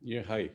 Yeah, hi.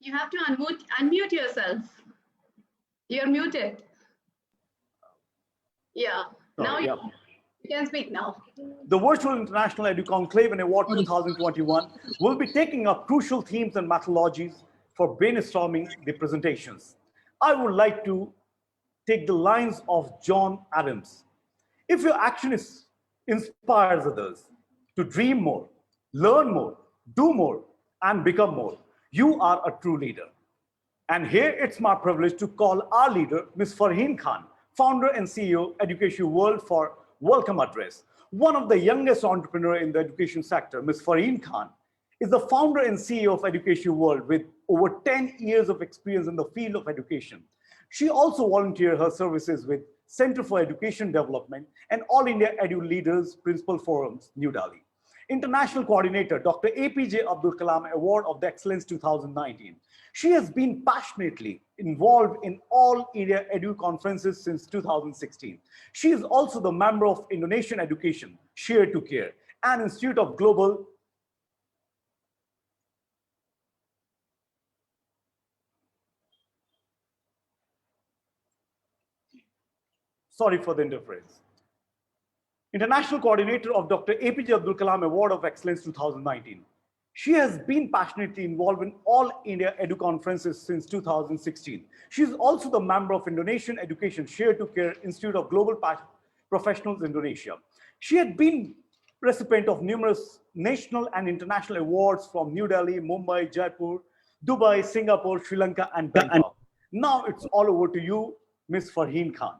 You have to unmute yourself. You're muted. Yeah. Now you can speak now. The Virtual International Conclave and Award 2021 will be taking up crucial themes and methodologies for brainstorming the presentations. I would like to take the lines of John Adams. If your action inspires others to dream more, learn more, do more, and become more, you are a true leader. And here it's my privilege to call our leader, Ms. Farheen Khan, founder and CEO, Education World, for welcome address. One of the youngest entrepreneurs in the education sector, Ms. Farheen Khan, is the founder and CEO of Education World with over 10 years of experience in the field of education. She also volunteered her services with Center for Education Development and All India Edu Leaders Principal Forums, New Delhi. International Coordinator, Dr. APJ Abdul Kalam Award of the Excellence 2019. She has been passionately involved in all India Edu conferences since 2016. She is also the member of Indonesian Education, Share to Care, and Institute of Global Sorry for the interference. International Coordinator of Dr. APJ Abdul Kalam Award of Excellence 2019. She has been passionately involved in all India Edu conferences since 2016. She is also the member of Indonesian Education Share to Care Institute of Global Professionals Indonesia. She had been recipient of numerous national and international awards from New Delhi, Mumbai, Jaipur, Dubai, Singapore, Sri Lanka, and Bangkok. Now it's all over to you, Ms. Farheen Khan.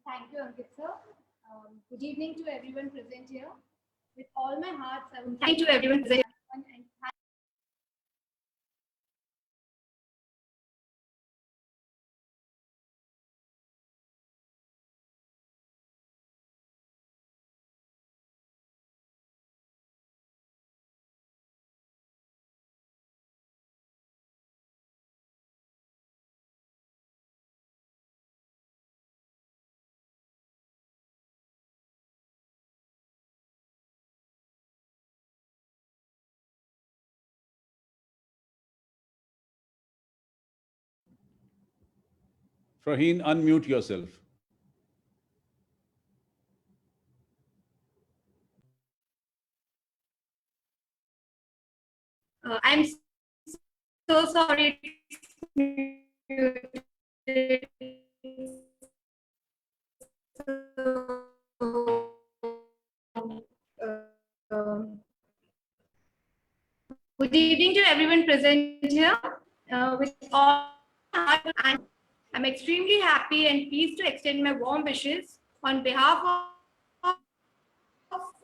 Thank you, Ankit sir. Good evening to everyone present here. With all my heart, I would thank you to everyone present. Farheen, unmute yourself. I'm so sorry. Good evening to everyone present here. With all heart, and I'm extremely happy and pleased to extend my warm wishes on behalf of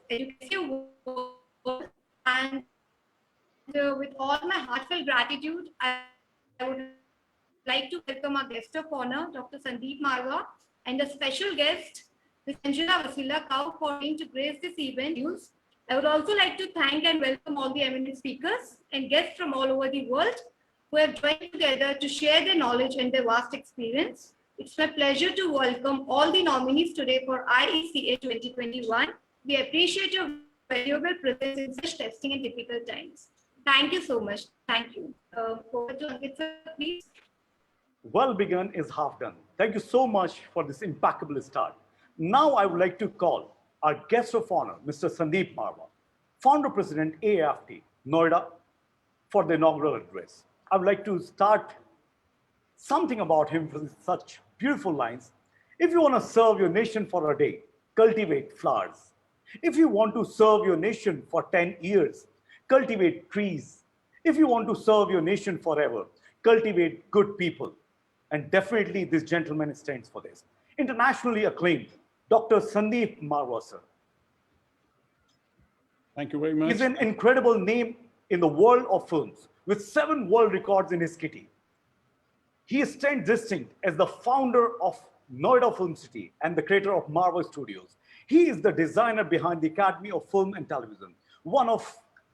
Education World, and with all my heartfelt gratitude, I would like to welcome our guest of honor, Dr. Sandeep Marga, and a special guest, Ms. Angela Vasila Kau, for being to grace this event. I would also like to thank and welcome all the eminent speakers and guests from all over the world who have joined together to share their knowledge and their vast experience. It's my pleasure to welcome all the nominees today for IECA 2021. We appreciate your valuable presence in such testing and difficult times. Thank you so much. Thank you. Over to Ankit sir, please. Well begun is half done. Thank you so much for this impeccable start. Now I would like to call our guest of honor, Mr. Sandeep Marwa, founder president AFT, Noida, for the inaugural address. I would like to start something about him with such beautiful lines. If you want to serve your nation for a day, cultivate flowers. If you want to serve your nation for 10 years, cultivate trees. If you want to serve your nation forever, cultivate good people. And definitely this gentleman stands for this. Internationally acclaimed, Dr. Sandeep Marwa, sir. Thank you very much. He's an incredible name in the world of films with 7 world records in his kitty. He stands distinct as the founder of Noida Film City and the creator of Marvel Studios. He is the designer behind the Academy of Film and Television, one of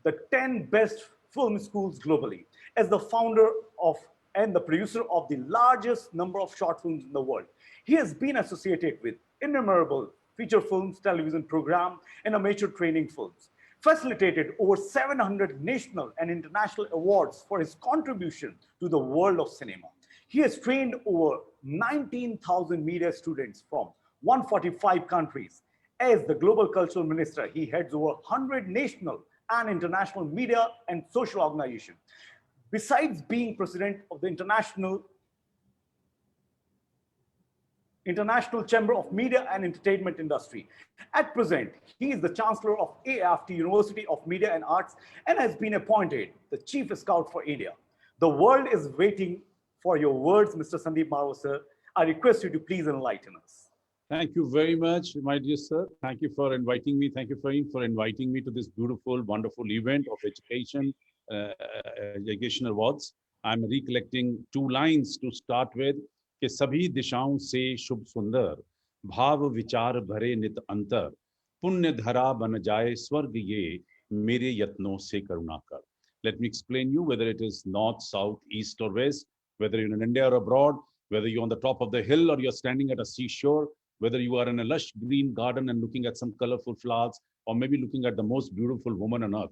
the 10 best film schools globally, as the founder of and the producer of the largest number of short films in the world. He has been associated with innumerable feature films, television program, and amateur training films, facilitated over 700 national and international awards for his contribution to the world of cinema. He has trained over 19,000 media students from 145 countries. As the Global Cultural Minister, he heads over 100 national and international media and social organizations. Besides being president of the International Chamber of Media and Entertainment Industry. At present, he is the Chancellor of AFT University of Media and Arts and has been appointed the Chief Scout for India. The world is waiting for your words, Mr. Sandeep Marwa, sir. I request you to please enlighten us. Thank you very much, my dear sir. Thank you for inviting me. Thank you for inviting me to this beautiful, wonderful event of education awards. I'm recollecting 2 lines to start with. कि सभी दिशाओं से शुभ सुंदर भाव विचार भरे नित अंतर पुण्य धरा बन जाए स्वर्ग ये मेरे यत्नों से करुणा कर. Let me explain you, whether it is north, south, east or west, whether you're in India or abroad, whether you're on the top of the hill or you're standing at a seashore, whether you are in a lush green garden and looking at some colorful flowers, or maybe looking at the most beautiful woman on earth.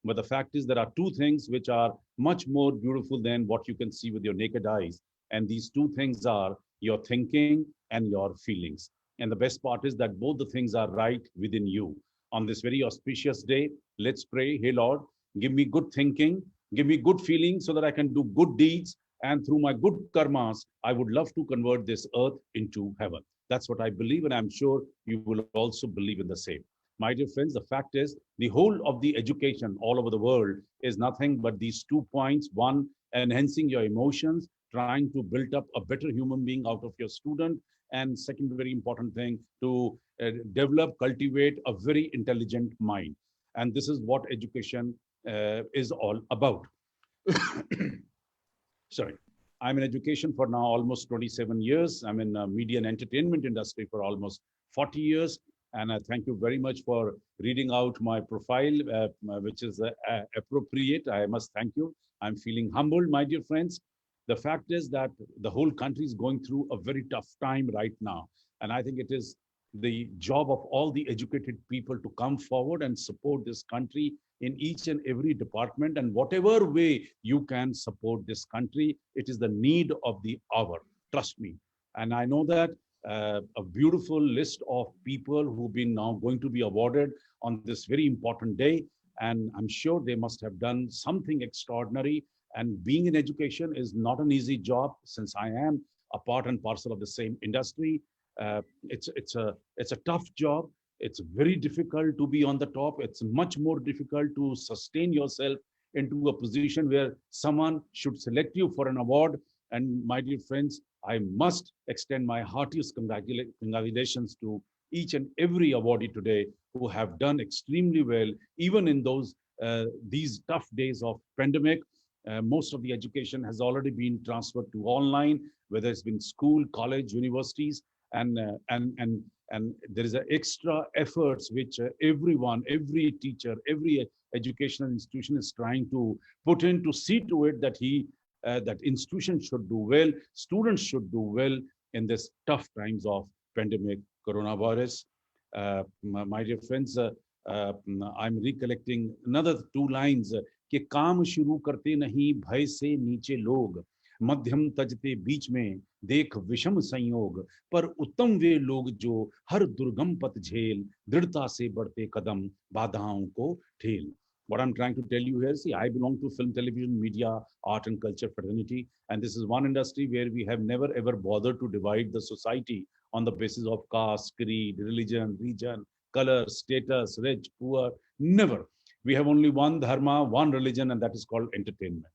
But the fact is, there are 2 things which are much more beautiful than what you can see with your naked eyes. And these 2 things are your thinking and your feelings. And the best part is that both the things are right within you. On this very auspicious day, let's pray, hey Lord, give me good thinking, give me good feelings so that I can do good deeds. And through my good karmas, I would love to convert this earth into heaven. That's what I believe, and I'm sure you will also believe in the same. My dear friends, the fact is, the whole of the education all over the world is nothing but these 2 points. One, enhancing your emotions, trying to build up a better human being out of your student. And second, very important thing, to develop, cultivate a very intelligent mind. And this is what education is all about. Sorry. I'm in education for now almost 27 years. I'm in media and entertainment industry for almost 40 years. And I thank you very much for reading out my profile, which is appropriate. I must thank you. I'm feeling humbled, my dear friends. The fact is that the whole country is going through a very tough time right now. And I think it is the job of all the educated people to come forward and support this country in each and every department. And whatever way you can support this country, it is the need of the hour. Trust me. And I know that a beautiful list of people who've been now going to be awarded on this very important day. And I'm sure they must have done something extraordinary. And being in education is not an easy job, since I am a part and parcel of the same industry. It's a tough job. It's very difficult to be on the top. It's much more difficult to sustain yourself into a position where someone should select you for an award. And my dear friends, I must extend my heartiest congratulations to each and every awardee today who have done extremely well, even in these tough days of pandemic. Most of the education has already been transferred to online, whether it's been school, college, universities, and there is an extra efforts which everyone, every teacher, every educational institution is trying to put in to see to it that that institution should do well, students should do well, in this tough times of pandemic coronavirus. My dear friends, I'm recollecting another two lines कि काम शुरू करते नहीं भय से नीचे लोग, मध्यम तजते बीच में देख विषम संयोग, पर उत्तम वे लोग जो हर दुर्गम पथ झेल, दृढ़ता से बढ़ते कदम बाधाओं को ठेल. What I'm trying to tell you here, see, I belong to film, television, media, art and culture fraternity, and this is one industry where we have never ever bothered to divide the society on the basis of caste, creed, religion, region, color, status, rich, poor, never. We have only one dharma, one religion, and that is called entertainment.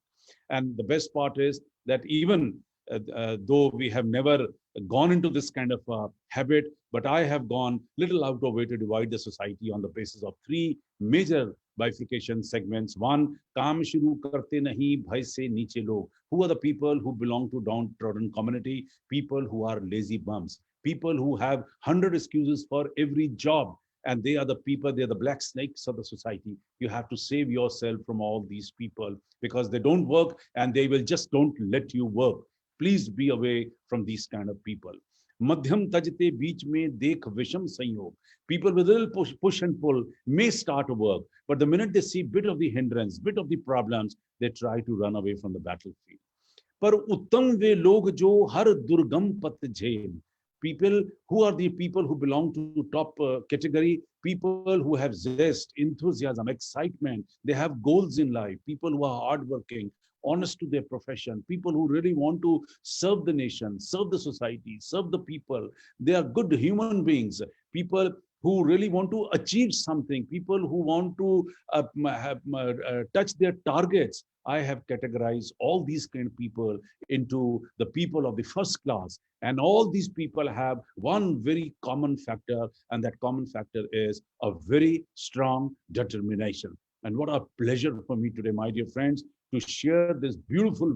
And the best part is that even though we have never gone into this kind of habit, but I have gone little out of way to divide the society on the basis of three major bifurcation segments. One, काम शुरू करते नहीं भय से नीचे लोग. Who are the people who belong to downtrodden community? People who are lazy bums. People who have 100 excuses for every job. And they are the people, they are the black snakes of the society. You have to save yourself from all these people because they don't work and they will just don't let you work. Please be away from these kind of people. Madhyam tajte beech mein dekh visham sanyog. People with a little push and pull may start to work, but the minute they see bit of the hindrance, bit of the problems, they try to run away from the battlefield. पर उत्तम वे लोग जो हर दुर्गम पथ झेल. People who are the people who belong to top category, people who have zest, enthusiasm, excitement, they have goals in life, people who are hardworking, honest to their profession, people who really want to serve the nation, serve the society, serve the people. They are good human beings, people who really want to achieve something, people who want to touch their targets. I have categorized all these kind of people into the people of the first class. And all these people have one very common factor, and that common factor is a very strong determination. And what a pleasure for me today, my dear friends, to share this beautiful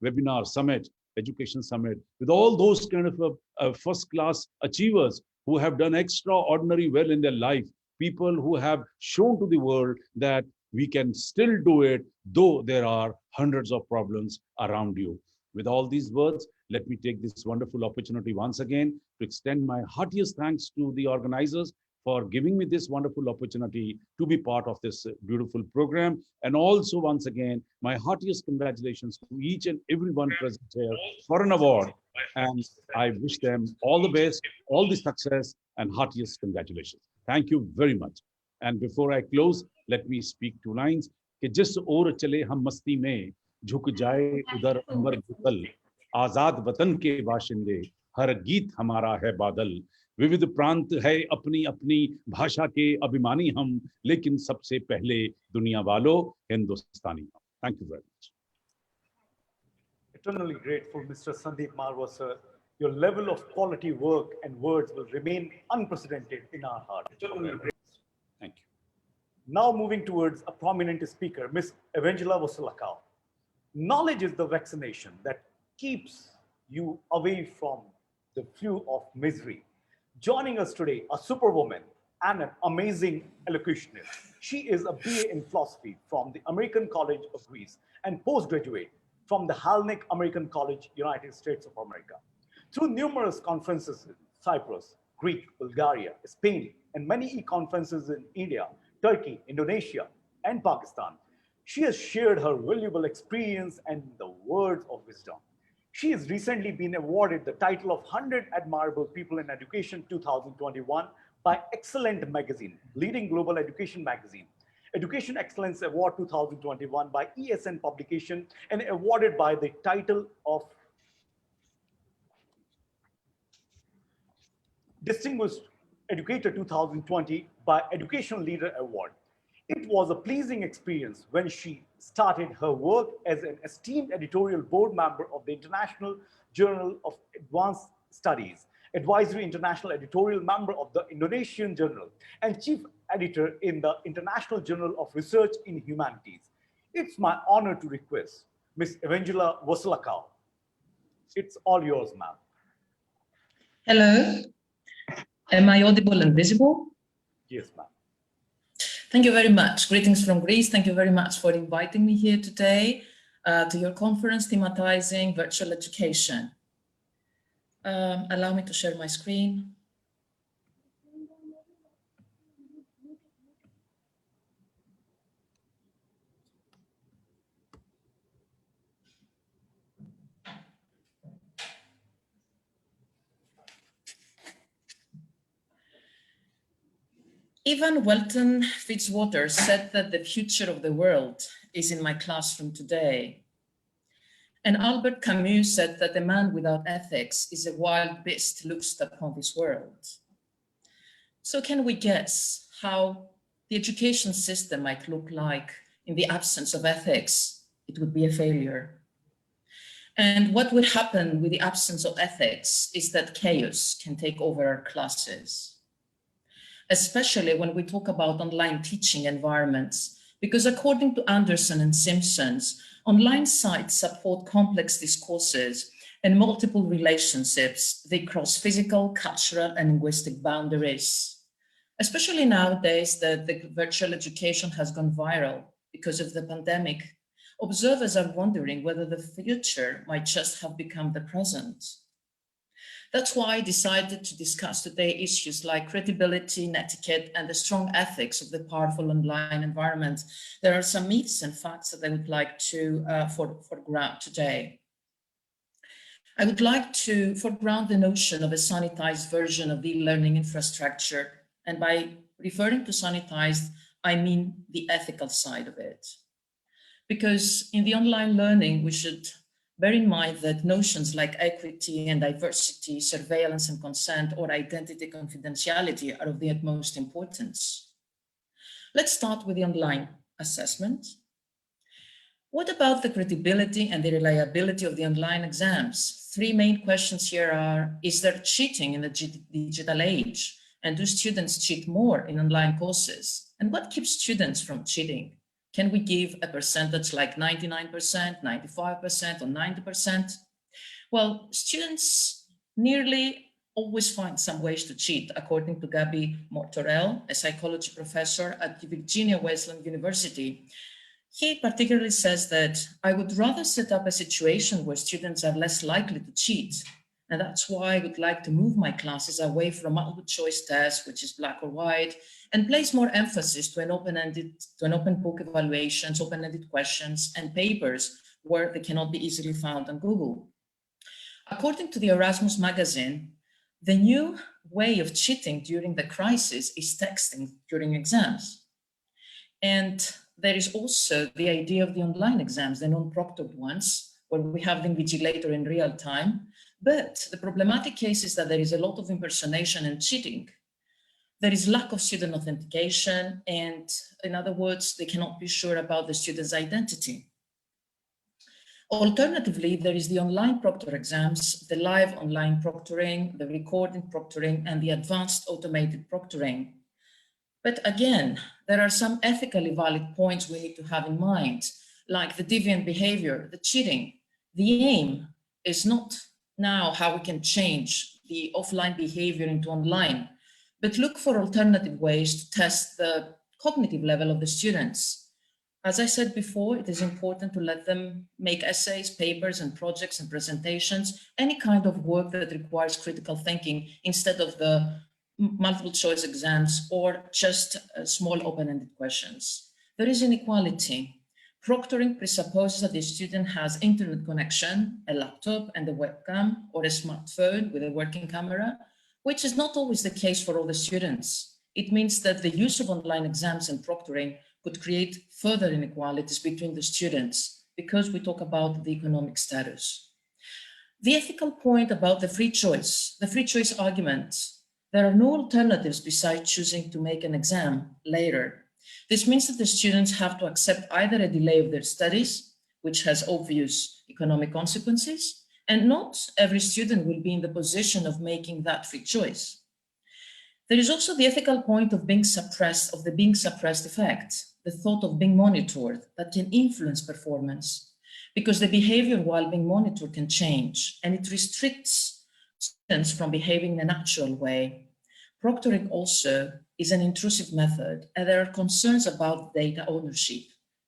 webinar summit, education summit, with all those kind of first class achievers who have done extraordinary well in their life, people who have shown to the world that we can still do it, though there are hundreds of problems around you. With all these words, let me take this wonderful opportunity once again to extend my heartiest thanks to the organizers for giving me this wonderful opportunity to be part of this beautiful program. And also, once again, my heartiest congratulations to each and everyone present here for an award. And I wish them all the best, all the success, and heartiest congratulations. Thank you very much. And before I close, let me speak two lines. कि जिस ओर चले हम मस्ती में झुक जाए उधर अंबर गुतल, आजाद वतन के बाशिंदे हर गीत हमारा है बादल, विविध प्रांत है अपनी अपनी भाषा के अभिमानी हम, लेकिन सबसे पहले दुनिया वालों हिंदुस्तानी हम. Thank you very much. Eternally grateful, Mr. Sandeep Marwa, sir. Your level of quality work and words will remain unprecedented in our heart. Eternally grateful. Thank you. Now moving towards a prominent speaker, Ms. Evangela Vosalakau. Knowledge is the vaccination that keeps you away from the flu of misery. Joining us today, a superwoman and an amazing elocutionist. She is a BA in philosophy from the American College of Greece and postgraduate from the Hellenic American College, United States of America. Through numerous conferences in Cyprus, Greek, Bulgaria, Spain, and many e-conferences in India, Turkey, Indonesia, and Pakistan, she has shared her valuable experience and the words of wisdom. She has recently been awarded the title of 100 Admirable People in Education 2021 by Excellent Magazine, leading global education magazine. Education Excellence Award 2021 by ESN Publication, and awarded by the title of Distinguished Educator 2020 by Educational Leader Award. It was a pleasing experience when she started her work as an esteemed editorial board member of the International Journal of Advanced Studies, advisory international editorial member of the Indonesian Journal, and chief editor in the International Journal of Research in Humanities. It's my honor to request Ms. Evangela Vosalakau. It's all yours, ma'am. Hello. Am I audible and visible? Yes, ma'am. Thank you very much. Greetings from Greece. Thank you very much for inviting me here today to your conference thematizing virtual education. Allow me to share my screen. Evan Welton Fitzwater said that the future of the world is in my classroom today. And Albert Camus said that a man without ethics is a wild beast loosed upon this world. So can we guess how the education system might look like in the absence of ethics? It would be a failure. And what would happen with the absence of ethics is that chaos can take over our classes, especially when we talk about online teaching environments, because according to Anderson and Simpsons, online sites support complex discourses and multiple relationships. They cross physical, cultural, and linguistic boundaries. Especially nowadays that the virtual education has gone viral because of the pandemic, observers are wondering whether the future might just have become the present. That's why I decided to discuss today issues like credibility, etiquette, and the strong ethics of the powerful online environment. There are some myths and facts that I would like to foreground today. I would like to foreground the notion of a sanitized version of the learning infrastructure. And by referring to sanitized, I mean the ethical side of it. Because in the online learning, we should bear in mind that notions like equity and diversity, surveillance and consent, or identity confidentiality are of the utmost importance. Let's start with the online assessment. What about the credibility and the reliability of the online exams? Three main questions here are, is there cheating in the digital age? And do students cheat more in online courses? And what keeps students from cheating? Can we give a percentage like 99%, 95%, or 90%? Well, students nearly always find some ways to cheat, according to Gabby Mortorell, a psychology professor at Virginia Wesleyan University. He particularly says that I would rather set up a situation where students are less likely to cheat. And that's why I would like to move my classes away from multiple choice tests, which is black or white, and place more emphasis to an open book evaluations, open-ended questions, and papers where they cannot be easily found on Google. According to the Erasmus magazine, the new way of cheating during the crisis is texting during exams. And there is also the idea of the online exams, the non-proctored ones, where we have the invigilator in real time. But the problematic case is that there is a lot of impersonation and cheating. There is lack of student authentication, and in other words, they cannot be sure about the student's identity. Alternatively, there is the online proctor exams, the live online proctoring, the recording proctoring, and the advanced automated proctoring. But again, there are some ethically valid points we need to have in mind, like the deviant behavior, the cheating. The aim is not now how we can change the offline behavior into online, but look for alternative ways to test the cognitive level of the students. As I said before, it is important to let them make essays, papers, and projects and presentations, any kind of work that requires critical thinking instead of the multiple choice exams or just small open-ended questions. There is inequality. Proctoring presupposes that the student has internet connection, a laptop and a webcam, or a smartphone with a working camera, which is not always the case for all the students. It means that the use of online exams and proctoring could create further inequalities between the students because we talk about the economic status. The ethical point about the free choice argument, there are no alternatives besides choosing to make an exam later. This means that the students have to accept either a delay of their studies, which has obvious economic consequences, and not every student will be in the position of making that free choice. There is also the ethical point of being suppressed effect, the thought of being monitored that can influence performance, because the behavior while being monitored can change, and it restricts students from behaving in a natural way. Proctoring also is an intrusive method, and there are concerns about data ownership.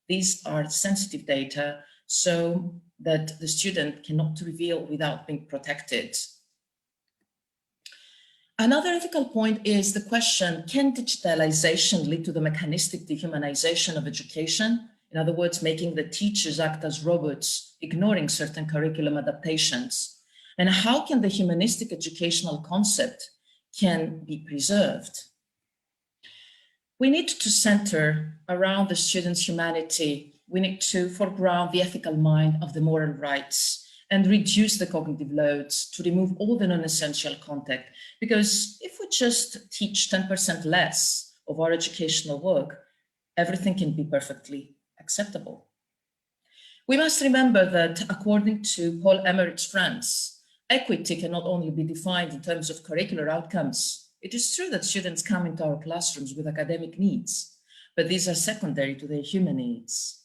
These are sensitive data, so that the student cannot reveal without being protected. Another ethical point is the question, can digitalization lead to the mechanistic dehumanization of education? In other words, making the teachers act as robots, ignoring certain curriculum adaptations? And how can the humanistic educational concept can be preserved? We need to center around the student's humanity. We need to foreground the ethical mind of the moral rights and reduce the cognitive loads to remove all the non-essential content. Because if we just teach 10% less of our educational work, everything can be perfectly acceptable. We must remember that according to Paul Emmerich's friends, equity can not only be defined in terms of curricular outcomes. It is true that students come into our classrooms with academic needs, but these are secondary to their human needs.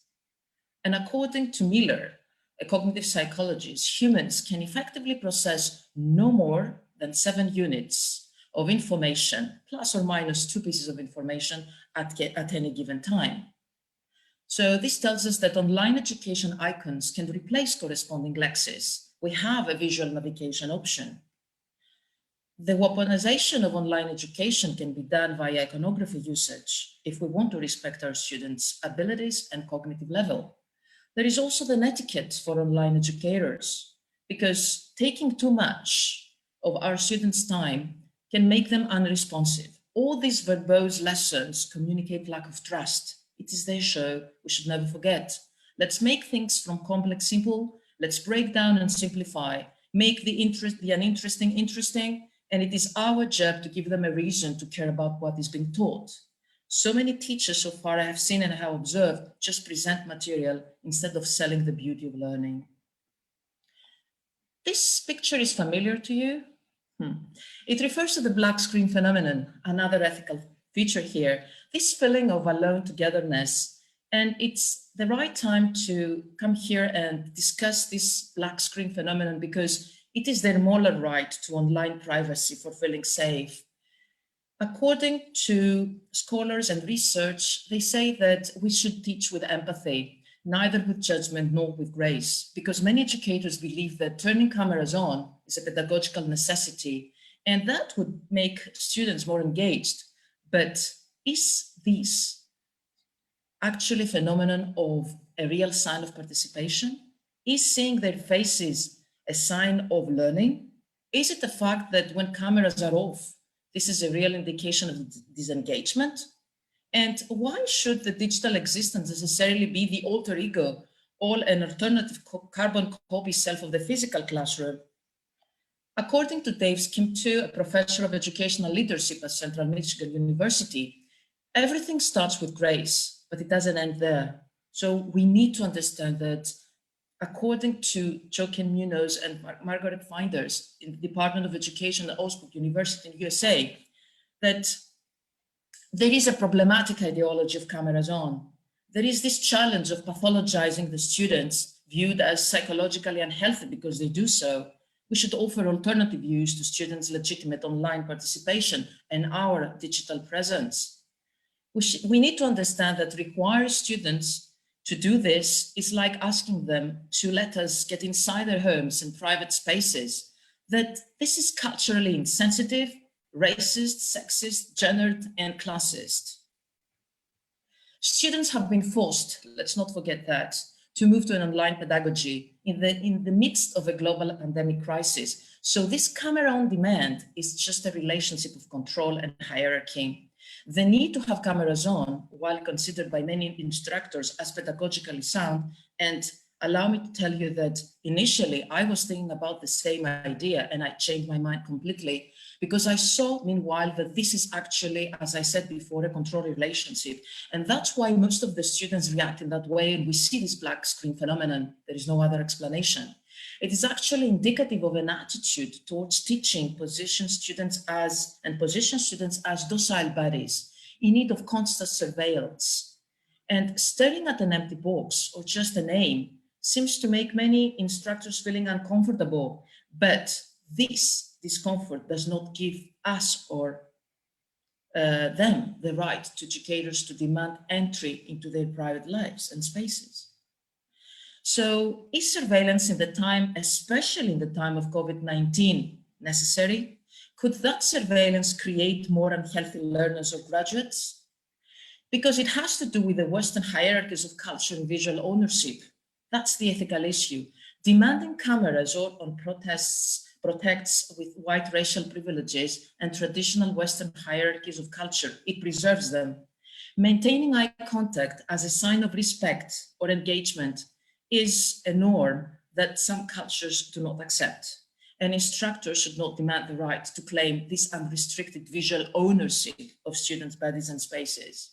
And according to Miller, a cognitive psychologist, humans can effectively process no more than 7 units of information, plus or minus 2 pieces of information at any given time. So this tells us that online education icons can replace corresponding lexes. We have a visual navigation option. The weaponization of online education can be done via iconography usage if we want to respect our students' abilities and cognitive level. There is also the etiquette for online educators, because taking too much of our students' time can make them unresponsive. All these verbose lessons communicate lack of trust. It is their show, we should never forget. Let's make things from complex simple, let's break down and simplify, make the uninteresting interesting, and it is our job to give them a reason to care about what is being taught. So many teachers so far I have seen and I have observed just present material instead of selling the beauty of learning. This picture is familiar to you? It refers to the black screen phenomenon, another ethical feature here, this feeling of alone togetherness. And it's the right time to come here and discuss this black screen phenomenon because it is their moral right to online privacy for feeling safe. According to scholars and research, they say that we should teach with empathy, neither with judgment nor with grace, because many educators believe that turning cameras on is a pedagogical necessity, and that would make students more engaged. But is this actually a phenomenon of a real sign of participation? Is seeing their faces a sign of learning? Is it the fact that when cameras are off, this is a real indication of disengagement? And why should the digital existence necessarily be the alter ego or an alternative carbon copy self of the physical classroom? According to Dave Skimtu, a professor of educational leadership at Central Michigan University, everything starts with grace, but it doesn't end there. So we need to understand that according to Joaquin Munoz and Margaret Finders in the Department of Education at Augsburg University in USA, that there is a problematic ideology of cameras on. There is this challenge of pathologizing the students viewed as psychologically unhealthy because they do so. We should offer alternative views to students' legitimate online participation and our digital presence. We need to understand that require students to do this is like asking them to let us get inside their homes and private spaces, that this is culturally insensitive, racist, sexist, gendered, and classist. Students have been forced, let's not forget that, to move to an online pedagogy in the midst of a global pandemic crisis. So this camera on demand is just a relationship of control and hierarchy. The need to have cameras on, while considered by many instructors as pedagogically sound, and allow me to tell you that initially I was thinking about the same idea and I changed my mind completely because I saw, meanwhile, that this is actually, as I said before, a control relationship. And that's why most of the students react in that way and we see this black screen phenomenon. There is no other explanation. It is actually indicative of an attitude towards teaching position students as docile bodies in need of constant surveillance. And staring at an empty box or just a name seems to make many instructors feeling uncomfortable, but this discomfort does not give us or them the right to educators to demand entry into their private lives and spaces. So is surveillance in the time, especially in the time of COVID-19, necessary? Could that surveillance create more unhealthy learners or graduates? Because it has to do with the Western hierarchies of culture and visual ownership. That's the ethical issue. Demanding cameras on protests protects with white racial privileges and traditional Western hierarchies of culture. It preserves them. Maintaining eye contact as a sign of respect or engagement is a norm that some cultures do not accept. And instructors should not demand the right to claim this unrestricted visual ownership of students' bodies and spaces.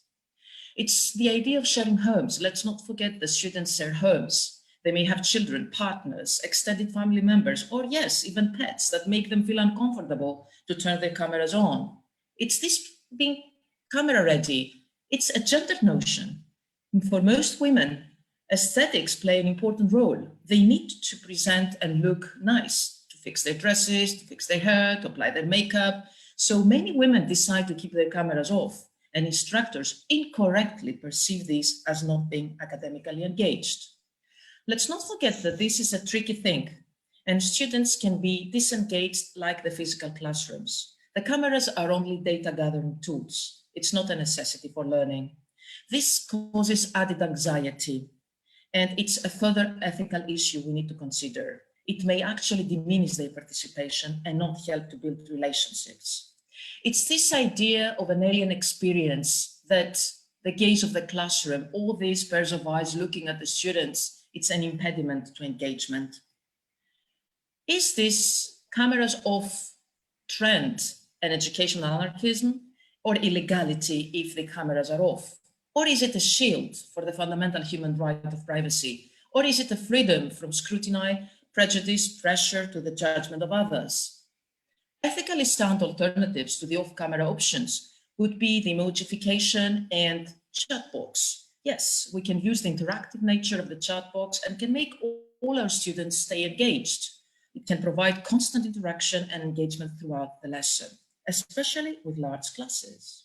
It's the idea of sharing homes. Let's not forget that students share homes. They may have children, partners, extended family members, or yes, even pets that make them feel uncomfortable to turn their cameras on. It's this being camera ready. It's a gender notion. For most women, aesthetics play an important role. They need to present and look nice, to fix their dresses, to fix their hair, to apply their makeup. So many women decide to keep their cameras off, and instructors incorrectly perceive this as not being academically engaged. Let's not forget that this is a tricky thing, and students can be disengaged like the physical classrooms. The cameras are only data gathering tools. It's not a necessity for learning. This causes added anxiety, and it's a further ethical issue we need to consider. It may actually diminish their participation and not help to build relationships. It's this idea of an alien experience that the gaze of the classroom, all these pairs of eyes looking at the students, it's an impediment to engagement. Is this cameras off trend an educational anarchism or illegality if the cameras are off? Or is it a shield for the fundamental human right of privacy? Or is it a freedom from scrutiny, prejudice, pressure to the judgment of others? Ethically sound alternatives to the off-camera options would be the emojification and chat box. Yes, we can use the interactive nature of the chat box and can make all our students stay engaged. It can provide constant interaction and engagement throughout the lesson, especially with large classes.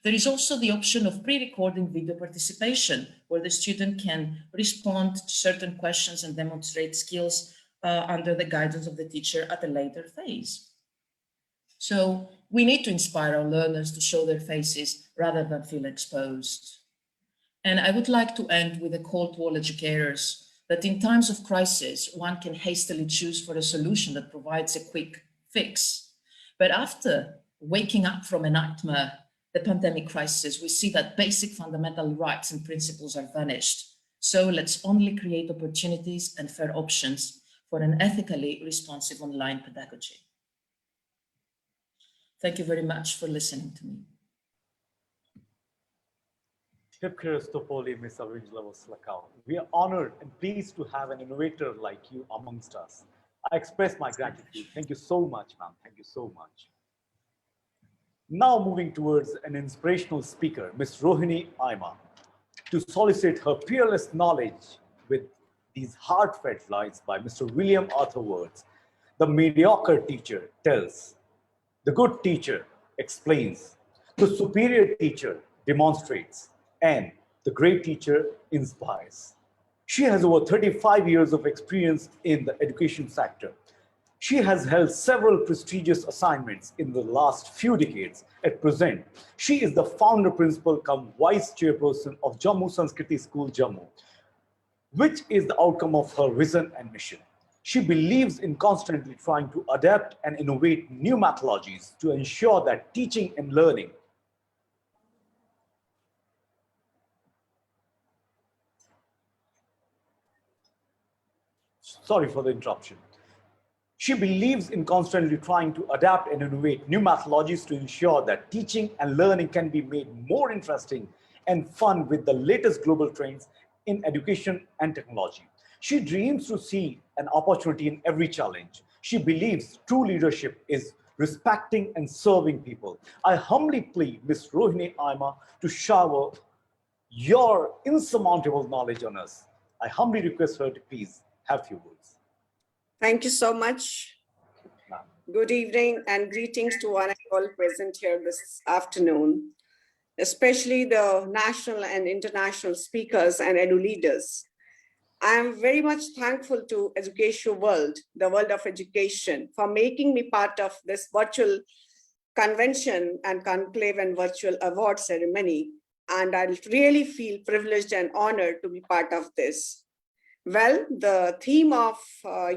There is also the option of pre-recording video participation, where the student can respond to certain questions and demonstrate skills under the guidance of the teacher at a later phase. So we need to inspire our learners to show their faces rather than feel exposed. And I would like to end with a call to all educators that in times of crisis, one can hastily choose for a solution that provides a quick fix. But after waking up from a nightmare, the pandemic crisis, we see that basic fundamental rights and principles are vanished. So let's only create opportunities and fair options for an ethically responsive online pedagogy. Thank you very much for listening to me. We are honored and pleased to have an innovator like you amongst us. I express my gratitude. Thank you so much, ma'am. Thank you so much. Now moving towards an inspirational speaker, Ms. Rohini Aima, to solicit her peerless knowledge with these heartfelt lines by Mr. William Arthur Words. The mediocre teacher tells, the good teacher explains, the superior teacher demonstrates, and the great teacher inspires. She has over 35 years of experience in the education sector. She has held several prestigious assignments in the last few decades. At present, she is the founder principal cum vice chairperson of Jammu Sanskriti School, Jammu, which is the outcome of her vision and mission. She believes in constantly trying to adapt and innovate new methodologies to ensure that teaching and learning Sorry for the interruption. She believes in constantly trying to adapt and innovate new methodologies to ensure that teaching and learning can be made more interesting and fun with the latest global trends in education and technology. She dreams to see an opportunity in every challenge. She believes true leadership is respecting and serving people. I humbly plead Ms. Rohini Aima to shower your insurmountable knowledge on us. I humbly request her to please have a few words. Thank you so much. Good evening and greetings to one and all present here this afternoon, especially the national and international speakers and edu leaders. I am very much thankful to Education World, the world of education, for making me part of this virtual convention and conclave and virtual award ceremony. And I really feel privileged and honored to be part of this. Well, the theme of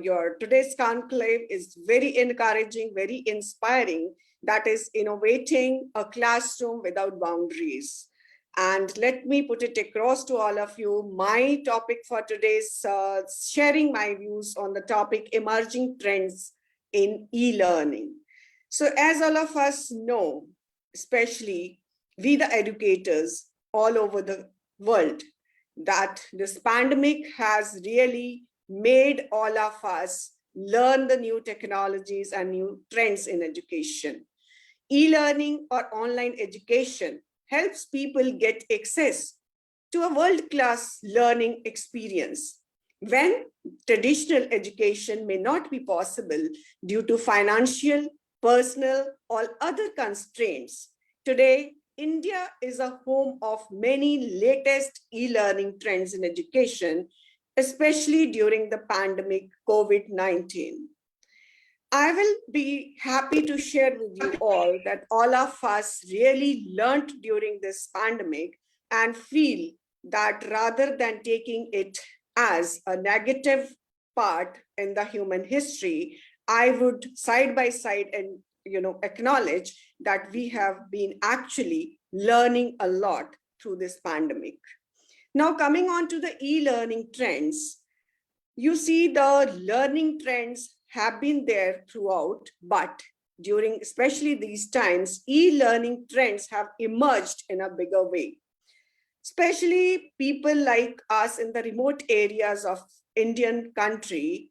your today's conclave is very encouraging, very inspiring. That is innovating a classroom without boundaries. And let me put it across to all of you. My topic for today's sharing my views on the topic emerging trends in e-learning. So as all of us know, especially we the educators all over the world, that this pandemic has really made all of us learn the new technologies and new trends in education. E-learning or online education helps people get access to a world-class learning experience when traditional education may not be possible due to financial, personal, or other constraints. Today, India is a home of many latest e-learning trends in education, especially during the pandemic COVID-19. I will be happy to share with you all that all of us really learned during this pandemic and feel that rather than taking it as a negative part in the human history, I would side by side and acknowledge that we have been actually learning a lot through this pandemic. Now coming on to the e-learning trends, you see the learning trends have been there throughout, but during especially these times, e-learning trends have emerged in a bigger way. Especially people like us in the remote areas of Indian country,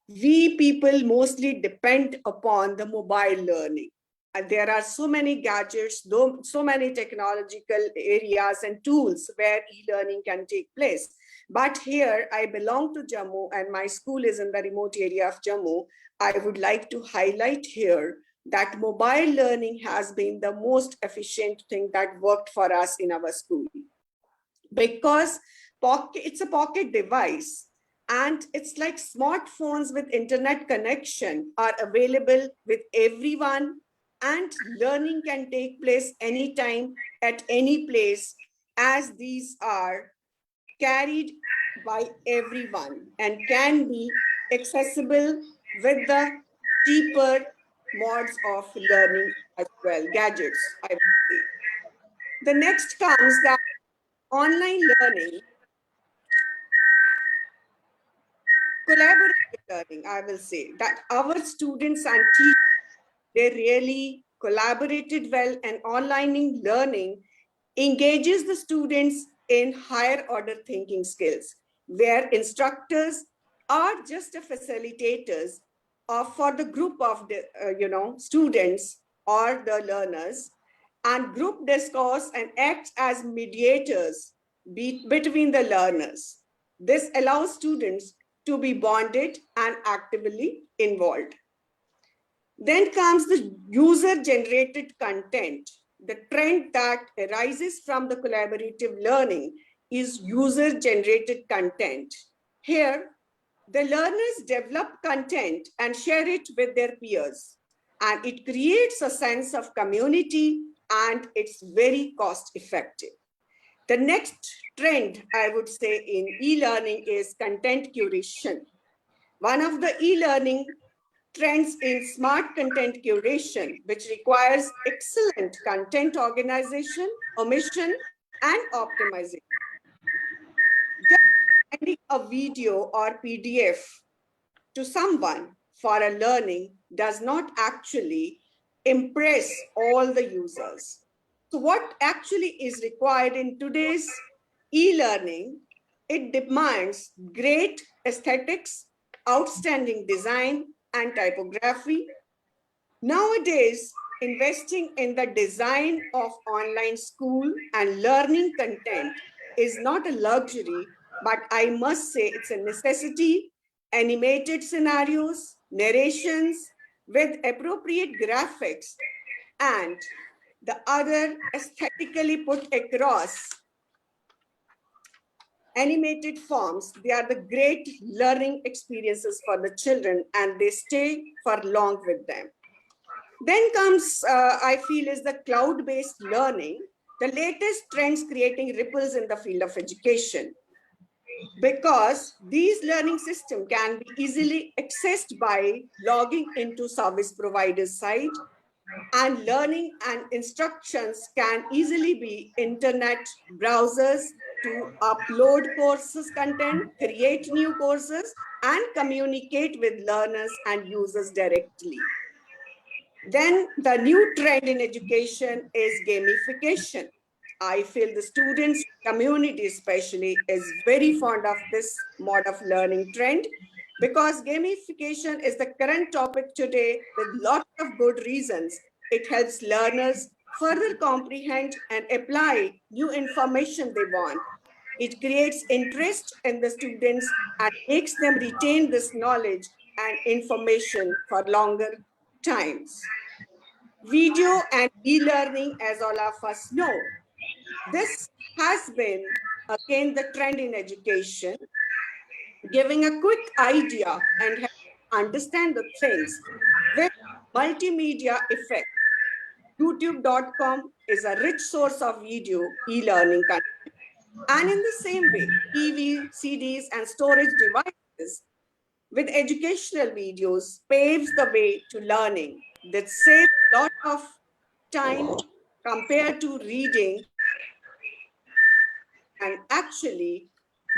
we people mostly depend upon the mobile learning. And there are so many gadgets, so many technological areas and tools where e-learning can take place. But here I belong to Jammu and my school is in the remote area of Jammu. I would like to highlight here that mobile learning has been the most efficient thing that worked for us in our school. Because it's a pocket device. And it's like smartphones with internet connection are available with everyone, and learning can take place anytime at any place, as these are carried by everyone and can be accessible with the cheaper modes of learning as well, gadgets, I would say. The next comes that online learning, collaborative learning, I will say, that our students and teachers, they really collaborated well, and online learning engages the students in higher order thinking skills, where instructors are just a facilitators for the group of the students or the learners, and group discourse and acts as mediators between the learners. This allows students to be bonded and actively involved. Then comes the user-generated content. The trend that arises from the collaborative learning is user-generated content. Here, the learners develop content and share it with their peers, and it creates a sense of community, and it's very cost-effective. The next trend, I would say, in e-learning is content curation. One of the e-learning trends in smart content curation, which requires excellent content organization, omission, and optimization. Just sending a video or PDF to someone for a learning does not actually impress all the users. So what actually is required in today's e-learning, it demands great aesthetics, outstanding design, and typography. Nowadays, investing in the design of online school and learning content is not a luxury, but I must say it's a necessity. Animated scenarios, narrations with appropriate graphics, and the other aesthetically put across animated forms, they are the great learning experiences for the children, and they stay for long with them. Then comes, I feel, is the cloud-based learning, the latest trends creating ripples in the field of education. Because these learning systems can be easily accessed by logging into service provider's site, and learning and instructions can easily be internet browsers to upload courses content, create new courses, and communicate with learners and users directly. Then the new trend in education is gamification. I feel the students community especially is very fond of this mode of learning trend, because gamification is the current topic today with lots of good reasons. It helps learners further comprehend and apply new information they want. It creates interest in the students and makes them retain this knowledge and information for longer times. Video and e-learning, as all of us know, this has been again the trend in education, giving a quick idea and understand the things with multimedia effect. YouTube.com is a rich source of video e-learning content. And in the same way, TV, CDs, and storage devices with educational videos paves the way to learning that saves a lot of time compared to reading and actually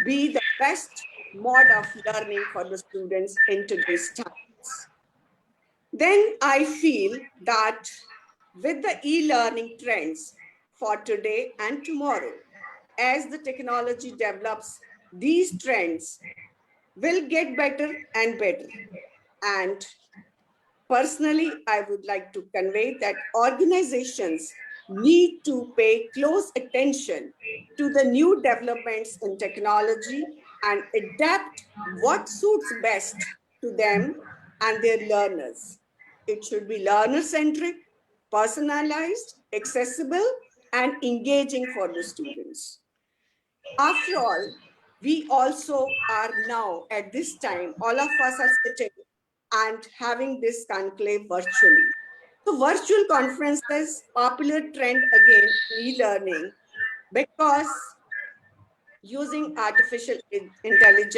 be the best mode of learning for the students in today's times. Then I feel that with the e-learning trends for today and tomorrow, as the technology develops, these trends will get better and better. And personally, I would like to convey that organizations need to pay close attention to the new developments in technology and adapt what suits best to them and their learners. It should be learner-centric, personalized, accessible, and engaging for the students. After all, we also are now at this time, all of us are sitting and having this conclave virtually. So virtual conferences, popular trend again in e-learning, because using artificial intelligence,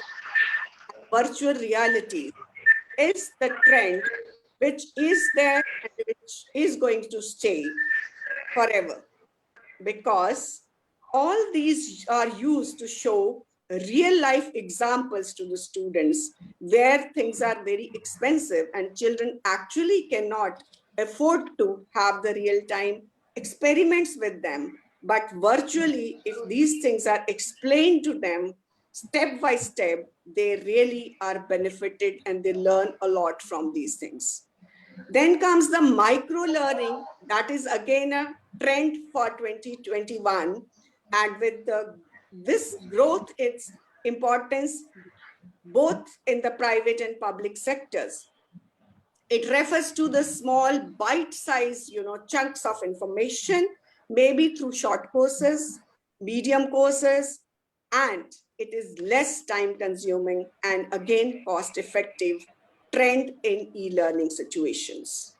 virtual reality is the trend which is there and which is going to stay forever, because all these are used to show real life examples to the students where things are very expensive and children actually cannot afford to have the real time experiments with them. But virtually, if these things are explained to them step by step, they really are benefited and they learn a lot from these things. Then comes the micro learning, that is again a trend for 2021. And with this growth, its importance both in the private and public sectors. It refers to the small bite-sized, chunks of information, maybe through short courses, medium courses, and it is less time consuming and again cost-effective trend in e-learning situations.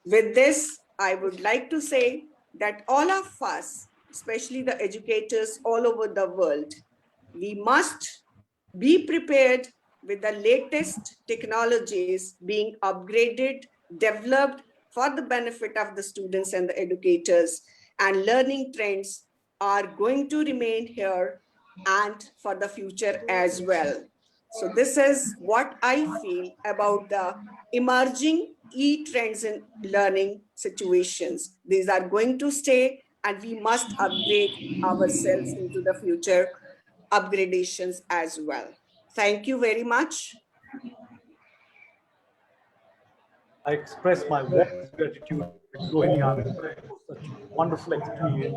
With this, I would like to say that all of us, especially the educators all over the world, we must be prepared with the latest technologies being upgraded, developed for the benefit of the students and the educators, and learning trends are going to remain here and for the future as well. So this is what I feel about the emerging e-trends in learning situations. These are going to stay and we must upgrade ourselves into the future upgradations as well. Thank you very much. I express my warmest gratitude to Rohini for such wonderful experience.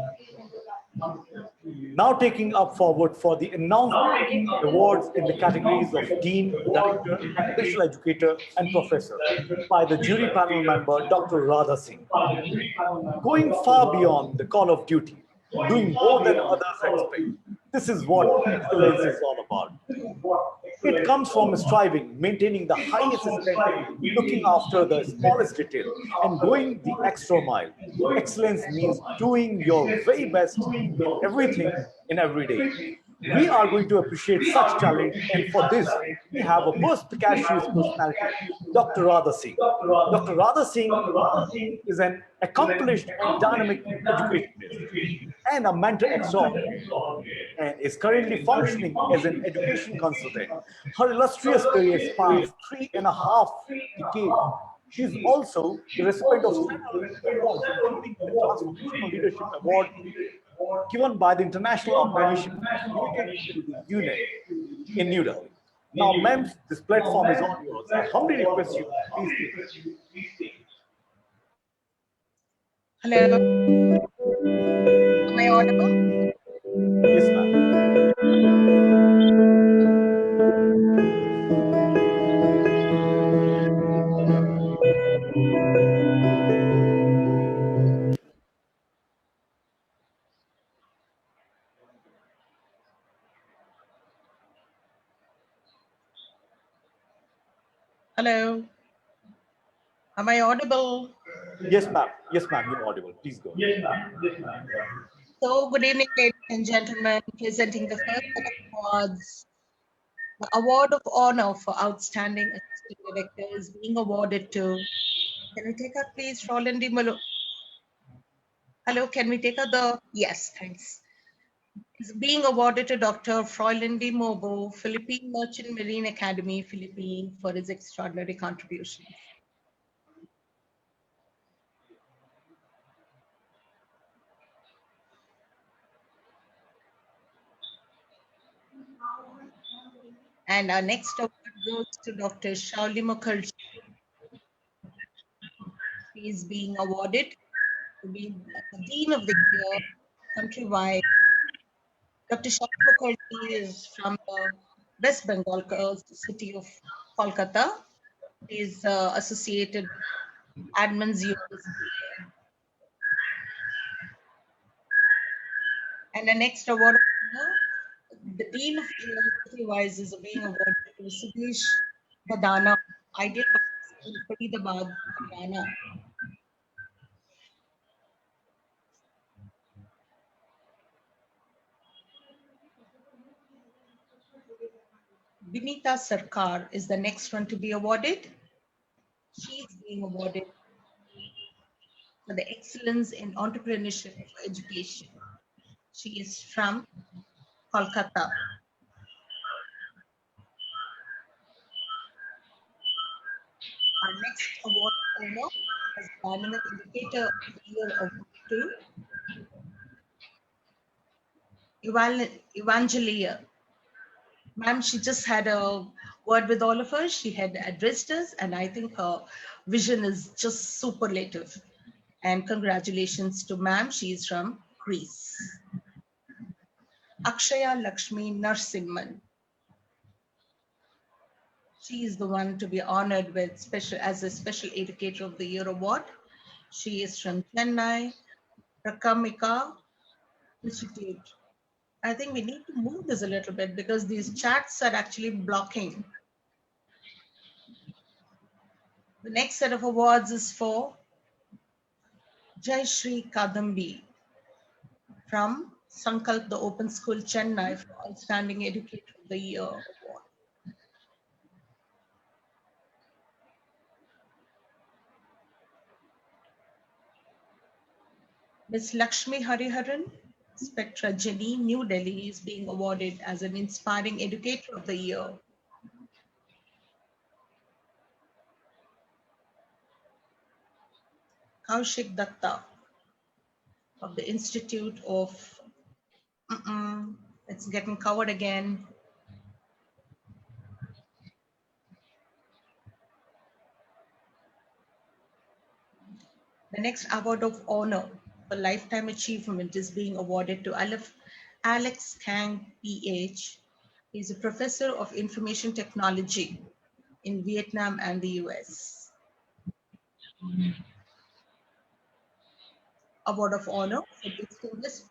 Now taking up forward for the announcement awards in the categories of Dean, Director, Special Educator, and Professor by the jury panel member, Dr. Radha Singh. Going far beyond the call of duty, doing more than others expect, This is what excellence is all about. It comes from striving, maintaining the highest standard, looking after the smallest detail, and going the extra mile. Excellence means doing your very best in everything in every day. We are going to appreciate such talent, and for this, we have a perspicacious personality, Dr. Radha Singh. Dr. Radha Singh is an accomplished and dynamic educationist and a mentor extraordinaire, and is currently functioning as an education consultant. Her illustrious career spans 3.5 decades. She is also the recipient of several awards, including the Transformational Leadership Award given by the International Organization Limited to the UNED in New Delhi. Now, ma'am, this platform is all yours. I humbly request you, please take. Hello, am I audible? Yes, ma'am. Hello, am I audible? Yes, ma'am. Yes, ma'am. You're audible. Please go. So, good evening, ladies and gentlemen. Presenting the first set of awards, the Award of Honor for Outstanding Assistant Director is being awarded to. Can we take up, please, Roland D. Malo? Hello, can we take up the? Yes, thanks. It's being awarded to Dr. Froilan D. Mobo, Philippine Merchant Marine Academy, Philippines, for his extraordinary contributions. And our next award goes to Dr. Shauli Mukherjee. He is being awarded to be the Dean of the Year countrywide. Dr. Shauli Mukherjee is from the West Bengal city of Kolkata. He is associated with Admins University. And the next award, the Dean of the University Wise is being awarded to Sudesh Badana, Ideal Participant, Faridabad, Haryana. Vinita Sarkar is the next one to be awarded. She is being awarded for the excellence in entrepreneurship for education. She is from Kolkata. Our next award owner as Dynamic Indicator of the Year Award to Evangelia. Ma'am, she just had a word with all of us. She had addressed us, and I think her vision is just superlative. And congratulations to ma'am. She is from Greece. Akshaya Lakshmi Narsimhan. She is the one to be honored with as a Special Educator of the Year award. She is from Chennai, Rakamika Institute. I think we need to move this a little bit because these chats are actually blocking. The next set of awards is for Jai Shri Kadambi from Sankalp, the Open School, Chennai, for Outstanding Educator of the Year award. Ms. Lakshmi Hariharan, Spectra Jenny, New Delhi, is being awarded as an Inspiring Educator of the Year. Kaushik Datta of the Institute of, it's getting covered again. The next award of honor for lifetime achievement is being awarded to Alex Kang, PH. He's a professor of information technology in Vietnam and the US. Award of honor for distinguished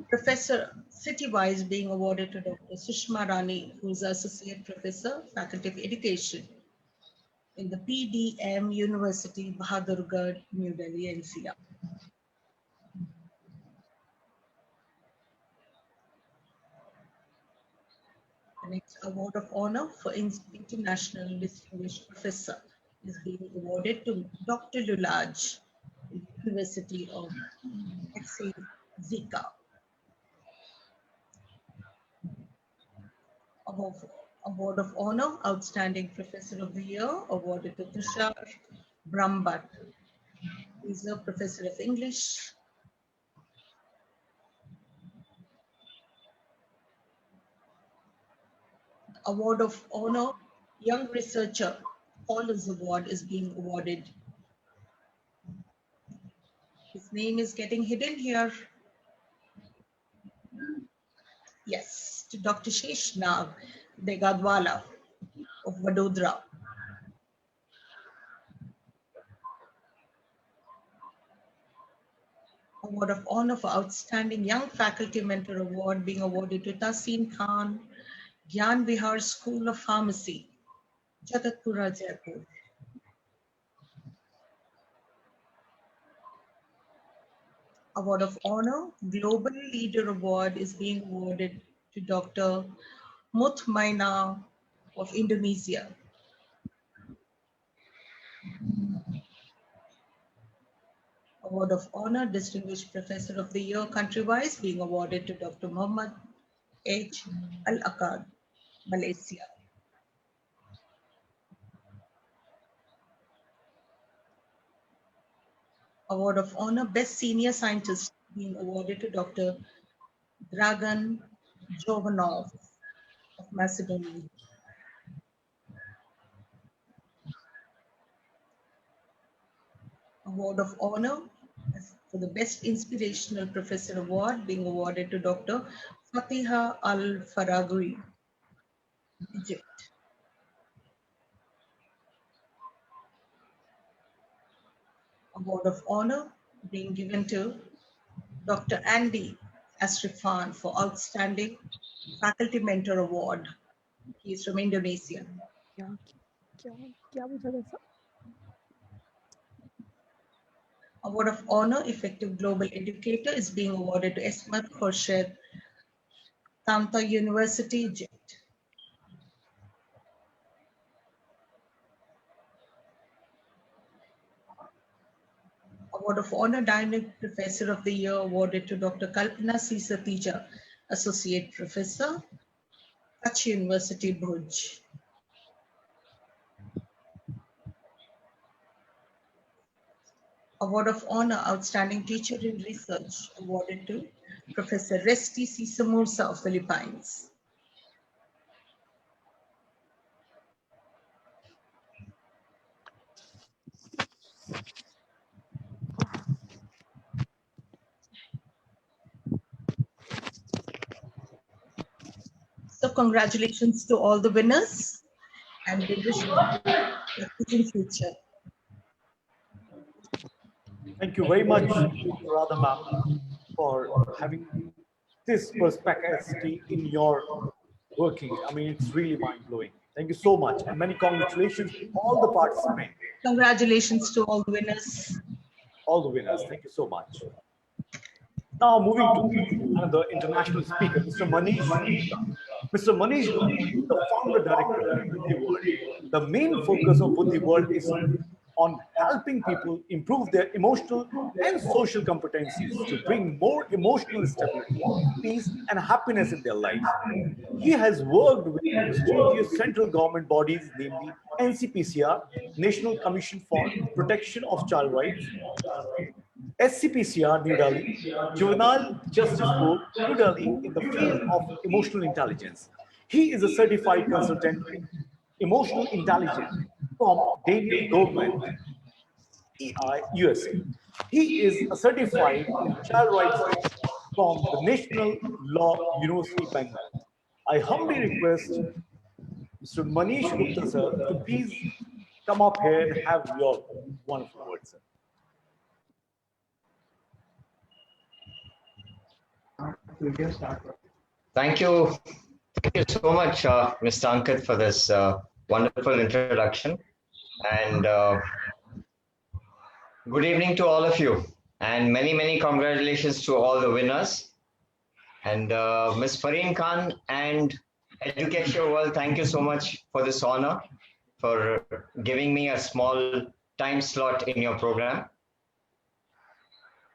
Professor city-wise being awarded to Dr. Sushma Rani, who is Associate Professor, Faculty of Education in the PDM University, Bahadurgarh, New Delhi, NCR. The next award of honor for International Distinguished Professor is being awarded to Dr. Lulaj, University of Zika. Award of honor, Outstanding Professor of the Year, awarded to Tushar Brahmbhatt. He's a Professor of English. Award of honor, Young Researcher Scholars Award is being awarded. His name is getting hidden here. Yes, to Dr. Sheshnag Degadwala of Vadodara. Award of honor for Outstanding Young Faculty Mentor Award being awarded to Tasin Khan, Gyan Vihar School of Pharmacy, Jagatpura, Jaipur. Award of honor, Global Leader Award is being awarded to Dr. Mutmaina of Indonesia. Award of honor, Distinguished Professor of the Year country-wise being awarded to Dr. Muhammad H. Al-Akkad, Malaysia. Award of honor, Best Senior Scientist being awarded to Dr. Dragan Jovanov of Macedonia. Award of honor for the Best Inspirational Professor Award being awarded to Dr. Fatiha Al-Faragri, Egypt. Award of honor being given to Dr. Andy Astrifan for Outstanding Faculty Mentor Award. He is from Indonesia. Award of honor, Effective Global Educator is being awarded to Esmat Khorshid, Tanta University, Egypt. Award of honor, Dynamic Professor of the Year awarded to Dr. Kalpana C. Satija, Associate Professor, Kutch University, Bhuj. Award of honor, Outstanding Teacher in Research awarded to Professor Resti C. Samursa of Philippines. So congratulations to all the winners and we wish you a good future. Thank you very much, Radha ma'am, for having this perspective in your working. I mean, it's really mind-blowing. Thank you so much, and many congratulations to all the participants. Congratulations to all the winners. All the winners. Thank you so much. Now moving to another international speaker, Mr. Manish. Mr. Manish, the founder director of Buddhi World. The main focus of Buddhi World is on helping people improve their emotional and social competencies to bring more emotional stability, peace, and happiness in their lives. He has worked with prestigious central government bodies, namely NCPCR, National Commission for Protection of Child Rights, SCPCR, New Delhi, Juvenile Justice Board, New Delhi, in the field of emotional intelligence. He is a certified consultant in emotional intelligence from Daniel Goldman, EI, USA. He is a certified child rights from the National Law University, Bengal. I humbly request Mr. Manish Gupta, sir, to please come up here and have your wonderful words, sir. Thank you. Thank you so much, Mr. Ankit, for this wonderful introduction. And good evening to all of you. And many, many congratulations to all the winners. And Ms. Fareen Khan and Education World, thank you so much for this honor, for giving me a small time slot in your program.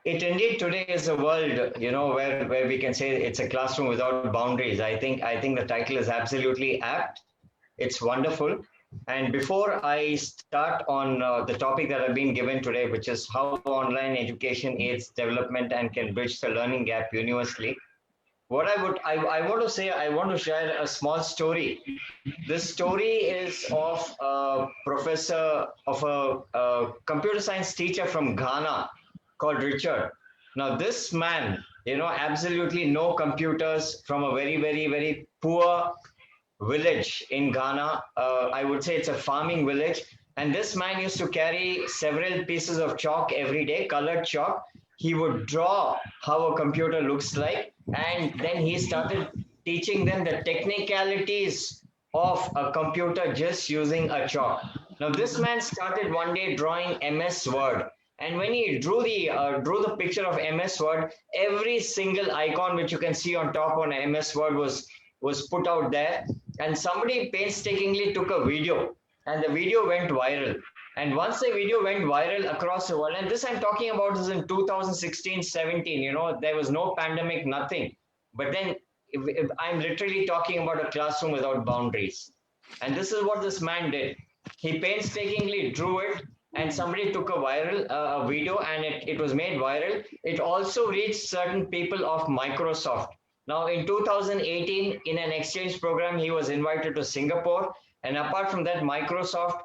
It indeed today is a world, you know, where we can say it's a classroom without boundaries. I think the title is absolutely apt. It's wonderful. And before I start on the topic that I've been given today, which is how online education aids development and can bridge the learning gap universally, what I want to say, I want to share a small story. This story is of a professor, of a computer science teacher from Ghana called Richard. Now, this man, you know, absolutely no computers, from a very, very, very poor village in Ghana. I would say it's a farming village. And this man used to carry several pieces of chalk every day, colored chalk. He would draw how a computer looks like. And then he started teaching them the technicalities of a computer just using a chalk. Now, this man started one day drawing MS Word. And when he drew the picture of MS Word, every single icon which you can see on top on MS Word was put out there. And somebody painstakingly took a video, and the video went viral. And once the video went viral across the world, and this I'm talking about is in 2016-17, you know, there was no pandemic, nothing. But then if I'm literally talking about a classroom without boundaries. And this is what this man did. He painstakingly drew it, and somebody took a video, and it was made viral. It also reached certain people of Microsoft. Now, in 2018, in an exchange program, he was invited to Singapore. And apart from that, Microsoft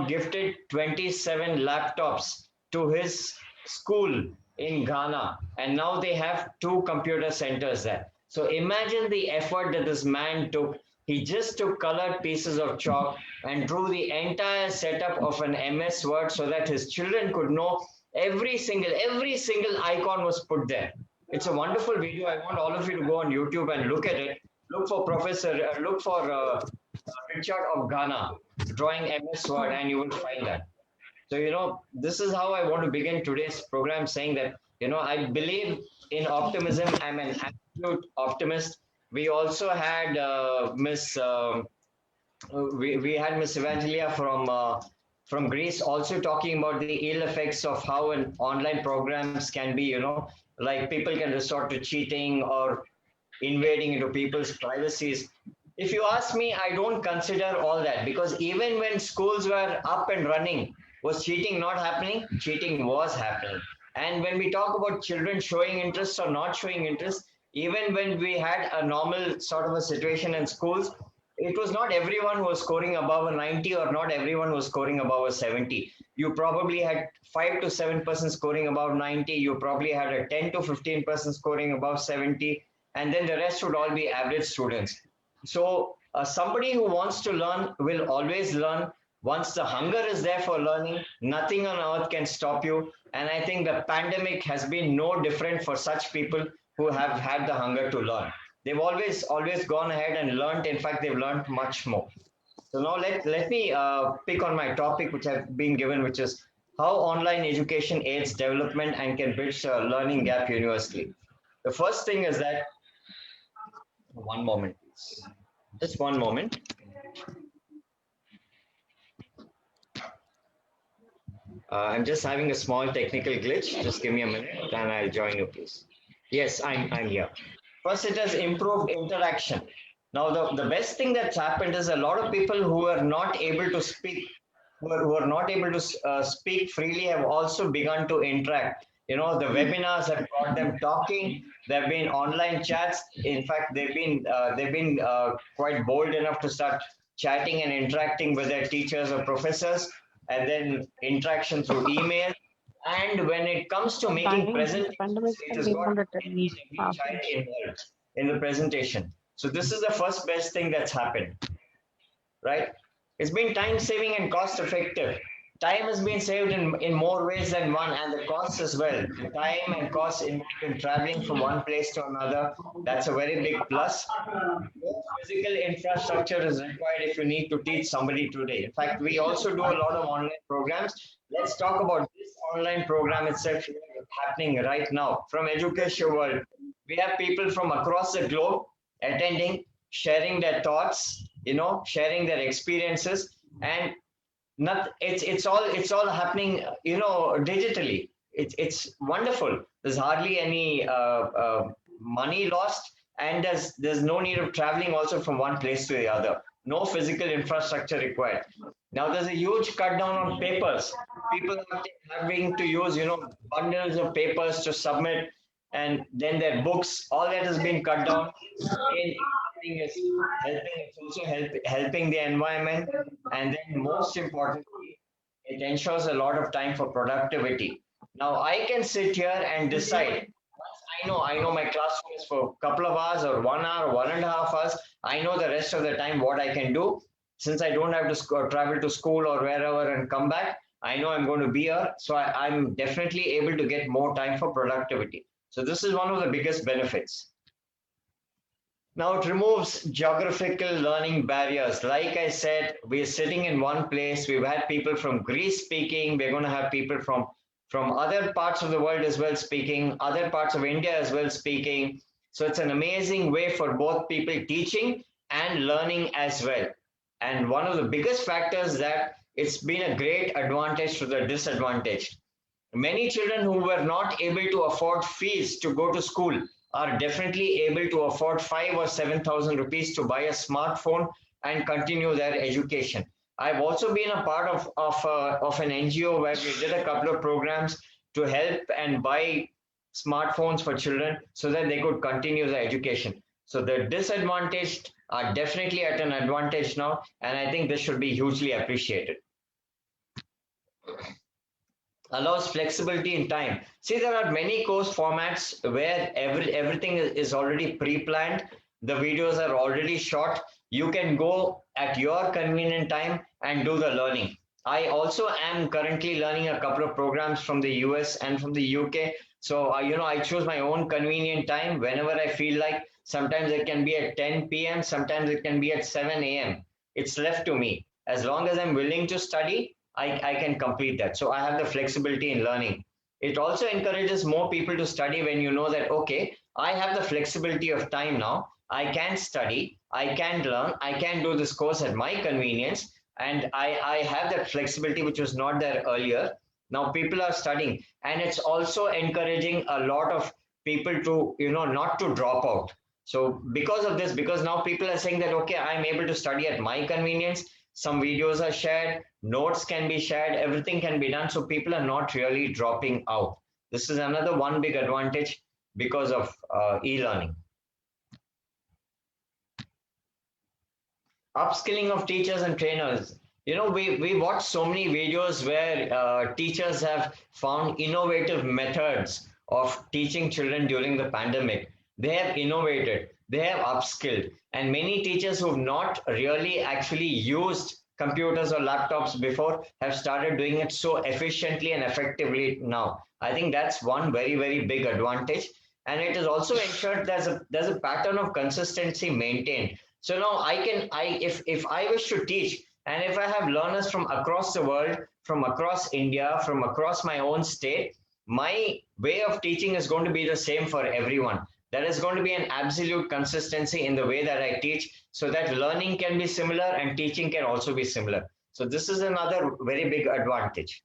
gifted 27 laptops to his school in Ghana. And now they have 2 computer centers there. So imagine the effort that this man took. He just took colored pieces of chalk and drew the entire setup of an MS Word so that his children could know every single icon was put there. It's a wonderful video. I want all of you to go on YouTube and look at it. Look for Richard of Ghana drawing MS Word, and you will find that. So, you know, this is how I want to begin today's program, saying that, you know, I believe in optimism. I'm an absolute optimist. We also had Miss Evangelia from Greece also talking about the ill effects of how an online programs can be, you know, like people can resort to cheating or invading into people's privacies. If you ask me, I don't consider all that, because even when schools were up and running, was cheating not happening? Cheating was happening. And when we talk about children showing interest or not showing interest, even when we had a normal sort of a situation in schools, it was not everyone who was scoring above a 90 or not everyone was scoring above a 70. You probably had 5 to 7% scoring above 90. You probably had a 10 to 15% scoring above 70. And then the rest would all be average students. So somebody who wants to learn will always learn. Once the hunger is there for learning, nothing on earth can stop you. And I think the pandemic has been no different for such people who have had the hunger to learn. They've always gone ahead and learned. In fact, they've learned much more. So now let me pick on my topic, which I've been given, which is how online education aids development and can bridge the learning gap universally. The first thing is that, one moment, please. Just one moment. I'm just having a small technical glitch. Just give me a minute and I'll join you, please. Yes, I'm here. First, it has improved interaction. Now, the best thing that's happened is a lot of people who are not able to speak, who are not able to speak freely have also begun to interact. You know, the webinars have got them talking. There have been online chats. In fact, they've been quite bold enough to start chatting and interacting with their teachers or professors, and then interaction through email. And when it comes to making presentations, it has got every child involved in the presentation. So this is the first best thing that's happened, right? It's been time saving and cost effective. time has been saved in more ways than one, and the costs as well. The time and costs involved in traveling from one place to another, that's a very big plus. No physical infrastructure is required if you need to teach somebody today. In fact, we also do a lot of online programs. Let's talk about this online program itself happening right now from Education World. We have people from across the globe attending, sharing their thoughts, sharing their experiences, and it's all happening, digitally. It's wonderful. There's hardly any money lost, and there's no need of traveling also from one place to the other. No physical infrastructure required. Now there's a huge cut down on papers. People are having to use, bundles of papers to submit, and then their books. All that has been cut down. Is helping. It's also helping the environment, and then most importantly, it ensures a lot of time for productivity. Now I can sit here and decide. Once I know my classroom is for a couple of hours or 1 hour or 1.5 hours. I know the rest of the time what I can do. Since I don't have to travel to school or wherever and come back, I know I'm going to be here. So I'm definitely able to get more time for productivity. So this is one of the biggest benefits. Now it removes geographical learning barriers. Like I said, we're sitting in one place. We've had people from Greece speaking. We're going to have people from other parts of the world as well speaking, other parts of India as well speaking. So it's an amazing way for both people teaching and learning as well. And one of the biggest factors that it's been a great advantage to the disadvantaged. Many children who were not able to afford fees to go to school are definitely able to afford 5,000 or 7,000 rupees to buy a smartphone and continue their education. I've also been a part of an NGO where we did a couple of programs to help and buy smartphones for children so that they could continue their education. So the disadvantaged are definitely at an advantage now, and I think this should be hugely appreciated. Allows flexibility in time. See, there are many course formats where everything is already pre-planned. The videos are already shot. You can go at your convenient time and do the learning. I also am currently learning a couple of programs from the US and from the UK. So, I choose my own convenient time whenever I feel like. Sometimes it can be at 10 p.m. Sometimes it can be at 7 a.m. It's left to me. As long as I'm willing to study, I can complete that. So I have the flexibility in learning. It also encourages more people to study when you know that, okay, I have the flexibility of time now. I can study, I can learn, I can do this course at my convenience, and I have that flexibility which was not there earlier. Now people are studying, and it's also encouraging a lot of people to, not to drop out. So because of this, because now people are saying that, okay, I'm able to study at my convenience, some videos are shared, notes can be shared, everything can be done. So people are not really dropping out. This is another one big advantage because of e-learning. Upskilling of teachers and trainers. We watch so many videos where teachers have found innovative methods of teaching children during the pandemic. They have innovated, they have upskilled, and many teachers who have not really actually used computers or laptops before have started doing it so efficiently and effectively now. I think that's one very, very big advantage. And it is also ensured there's a pattern of consistency maintained. So now if I wish to teach, and if I have learners from across the world, from across India, from across my own state, my way of teaching is going to be the same for everyone. There is going to be an absolute consistency in the way that I teach, so that learning can be similar and teaching can also be similar. So this is another very big advantage.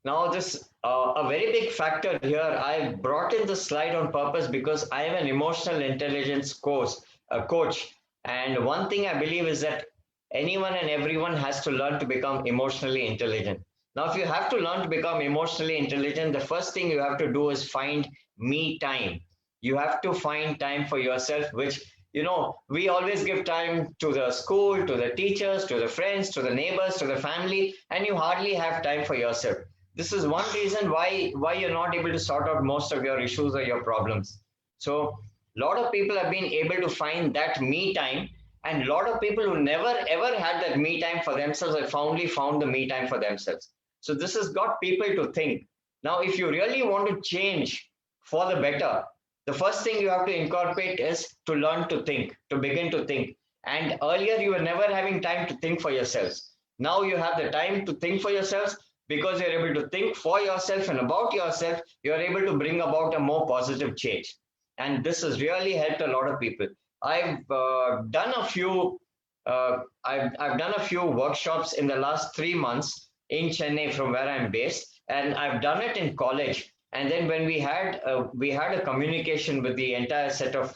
Now this, a very big factor here, I brought in the slide on purpose because I am an emotional intelligence coach. And one thing I believe is that anyone and everyone has to learn to become emotionally intelligent. Now, if you have to learn to become emotionally intelligent, the first thing you have to do is find me time. You have to find time for yourself, which, we always give time to the school, to the teachers, to the friends, to the neighbors, to the family, and you hardly have time for yourself. This is one reason why you're not able to sort out most of your issues or your problems. So a lot of people have been able to find that me time, And a lot of people who never ever had that me time for themselves have finally found the me time for themselves. So this has got people to think. Now, if you really want to change for the better, the first thing you have to incorporate is to learn to think, to begin to think. And earlier you were never having time to think for yourselves. Now you have the time to think for yourselves. Because you're able to think for yourself and about yourself, you're able to bring about a more positive change. And this has really helped a lot of people. I've done a few workshops in the last 3 months in Chennai from where I'm based, and I've done it in college. And then when we had a communication with the entire set of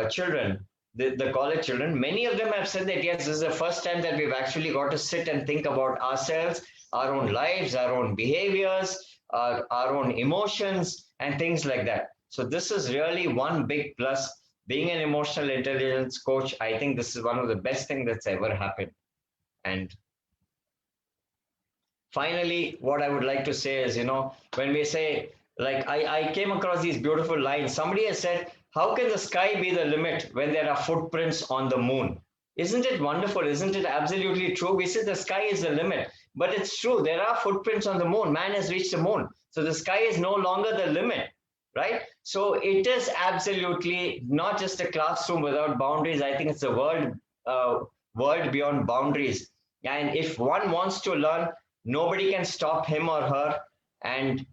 children, the college children, many of them have said that yes, this is the first time that we've actually got to sit and think about ourselves, our own lives, our own behaviors, our own emotions, and things like that. So this is really one big plus. Being an emotional intelligence coach, I think this is one of the best things that's ever happened. And finally, what I would like to say is, when we say, like, I came across these beautiful lines. Somebody has said, how can the sky be the limit when there are footprints on the moon? Isn't it wonderful? Isn't it absolutely true? We say the sky is the limit, but it's true. There are footprints on the moon. Man has reached the moon. So the sky is no longer the limit, right? So it is absolutely not just a classroom without boundaries. I think it's a world beyond boundaries. And if one wants to learn, nobody can stop him or her. And,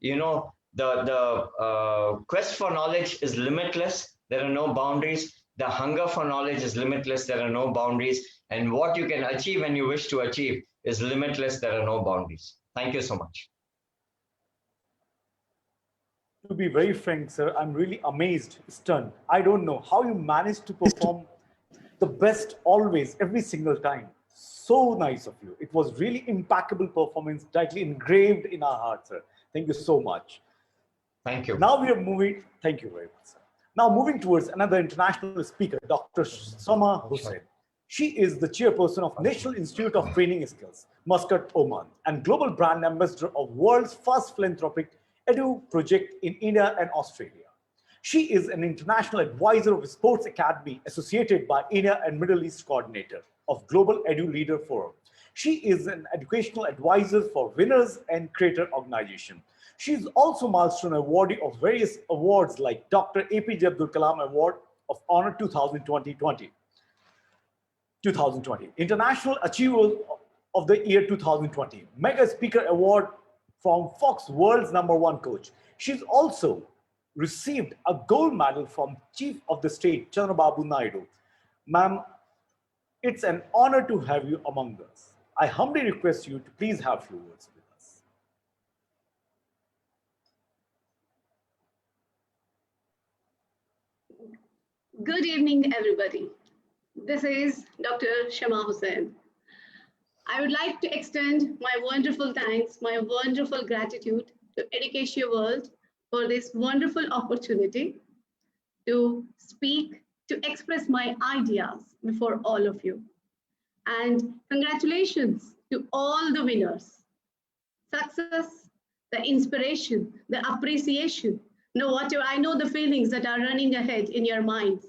the quest for knowledge is limitless. There are no boundaries. The hunger for knowledge is limitless. There are no boundaries. And what you can achieve when you wish to achieve is limitless. There are no boundaries. Thank you so much. To be very frank, sir, I'm really amazed, stunned. I don't know how you managed to perform the best always, every single time. So nice of you. It was really impeccable performance, directly engraved in our hearts, sir. Thank you so much. Thank you. Now we are moving, thank you very much, sir. Now moving towards another international speaker, Dr. Sama Hussain. She is the chairperson of National Institute of Training Skills, Muscat, Oman, and global brand ambassador of world's first philanthropic Edu project in India and Australia. She is an international advisor of Sports Academy associated by India and Middle East coordinator of Global Edu Leader Forum. She is an educational advisor for Winners and Creator Organization. She is also milestone awardee of various awards like Dr. APJ Abdul Kalam Award of Honor 2020, International Achiever of the Year 2020, Mega Speaker Award from Fox World's #1 coach. She's also received a gold medal from Chief of the State, Chandrababu Naidu. Ma'am, it's an honor to have you among us. I humbly request you to please have a few words with us. Good evening, everybody. This is Dr. Shama Hussain. I would like to extend my wonderful thanks, my wonderful gratitude to Education World for this wonderful opportunity to speak, to express my ideas before all of you. And congratulations to all the winners. Success, the inspiration, the appreciation. I know the feelings that are running ahead in your minds.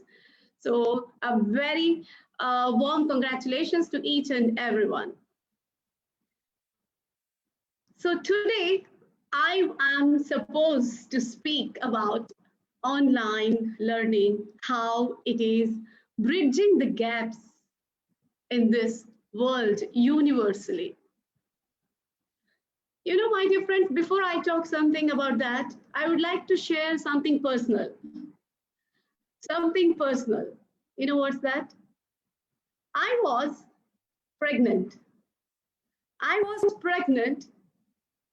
So a very warm congratulations to each and everyone. So today, I am supposed to speak about online learning, how it is bridging the gaps in this world universally. My dear friends, before I talk something about that, I would like to share something personal. Something personal. You know what's that? I was pregnant. I was pregnant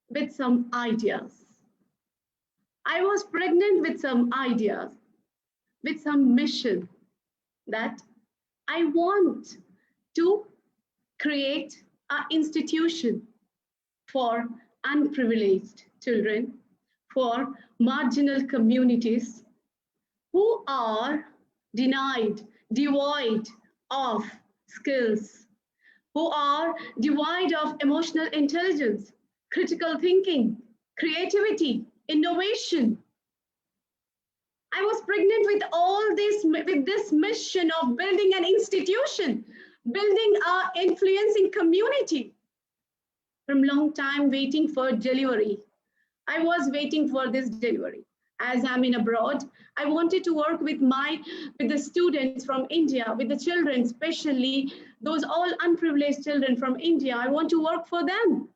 with some ideas. I was pregnant with some ideas, with some mission that I want to create an institution for unprivileged children, for marginal communities who are denied, devoid of skills, who are devoid of emotional intelligence, critical thinking, creativity, innovation. I was pregnant with all this, with this mission of building an institution, building an influencing community. From long time waiting for delivery. I was waiting for this delivery. As I'm in abroad, I wanted to work with the students from India, with the children, especially those all unprivileged children from India. I want to work for them.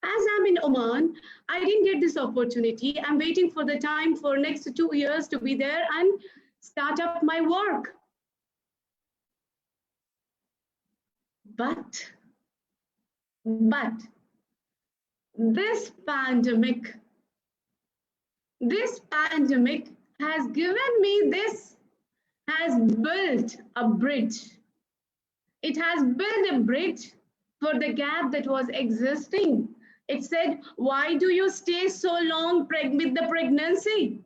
As I'm in Oman, I didn't get this opportunity. I'm waiting for the time for next 2 years to be there and start up my work. But this pandemic has given me this, has built a bridge. It has built a bridge for the gap that was existing. It said, why do you stay so long with the pregnancy?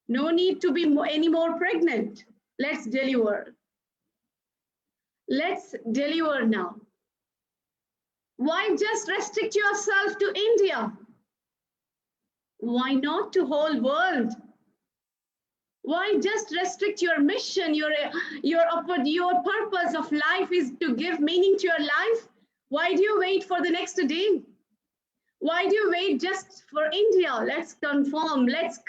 No need to be any more pregnant. Let's deliver. Let's deliver now. Why just restrict yourself to India? Why not to whole world? Why just restrict your mission? Your purpose of life is to give meaning to your life. Why do you wait for the next day? Why do you wait just for India? Let's conform. Let's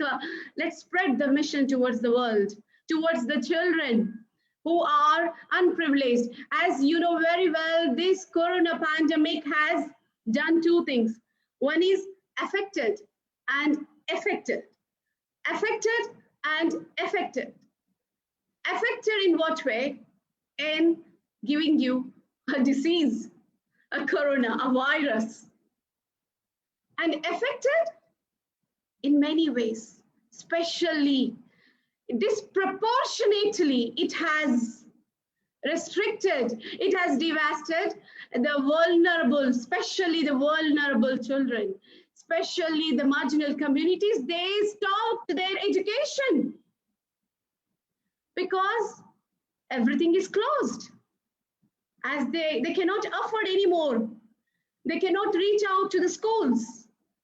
spread the mission towards the world, towards the children who are unprivileged. As you know very well, this corona pandemic has done two things. One is affected and affected. Affected and affected. Affected in what way? In giving you a disease, a corona, a virus. And affected in many ways, especially disproportionately, it has restricted, it has devastated the vulnerable, especially the vulnerable children, especially the marginal communities. They stopped their education because everything is closed, as they cannot afford anymore. They cannot reach out to the schools.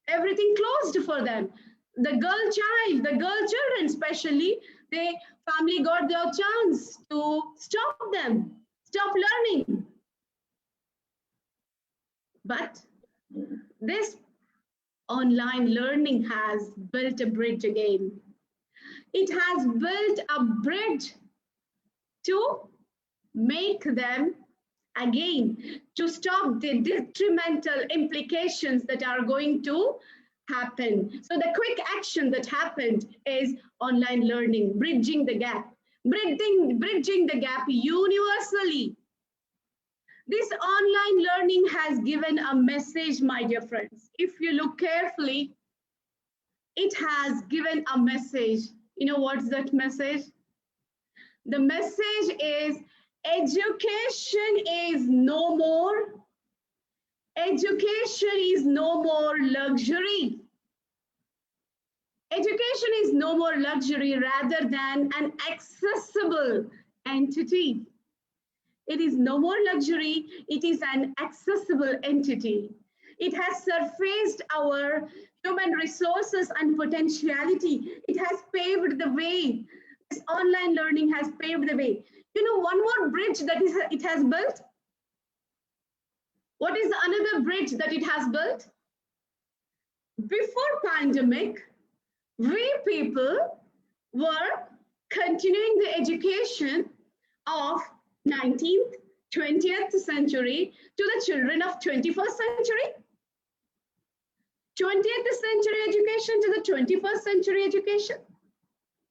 Everything closed for them. The girl children especially, the family got their chance to stop them, stop learning. But this online learning has built a bridge again. It has built a bridge to make them again, to stop the detrimental implications that are going to happen. So the quick action that happened is online learning, bridging the gap, bridging the gap universally. This online learning has given a message, my dear friends. If you look carefully, it has given a message. You know what's that message? The message is education is no more. Education is no more luxury. Education is no more luxury rather than an accessible entity. It is no more luxury, it is an accessible entity. It has surfaced our human resources and potentiality. It has paved the way. This online learning has paved the way. You know, one more bridge that it has built? What is another bridge that it has built? Before pandemic, we people were continuing the education of 19th, 20th century to the children of 21st century. 20th century education to the 21st century education.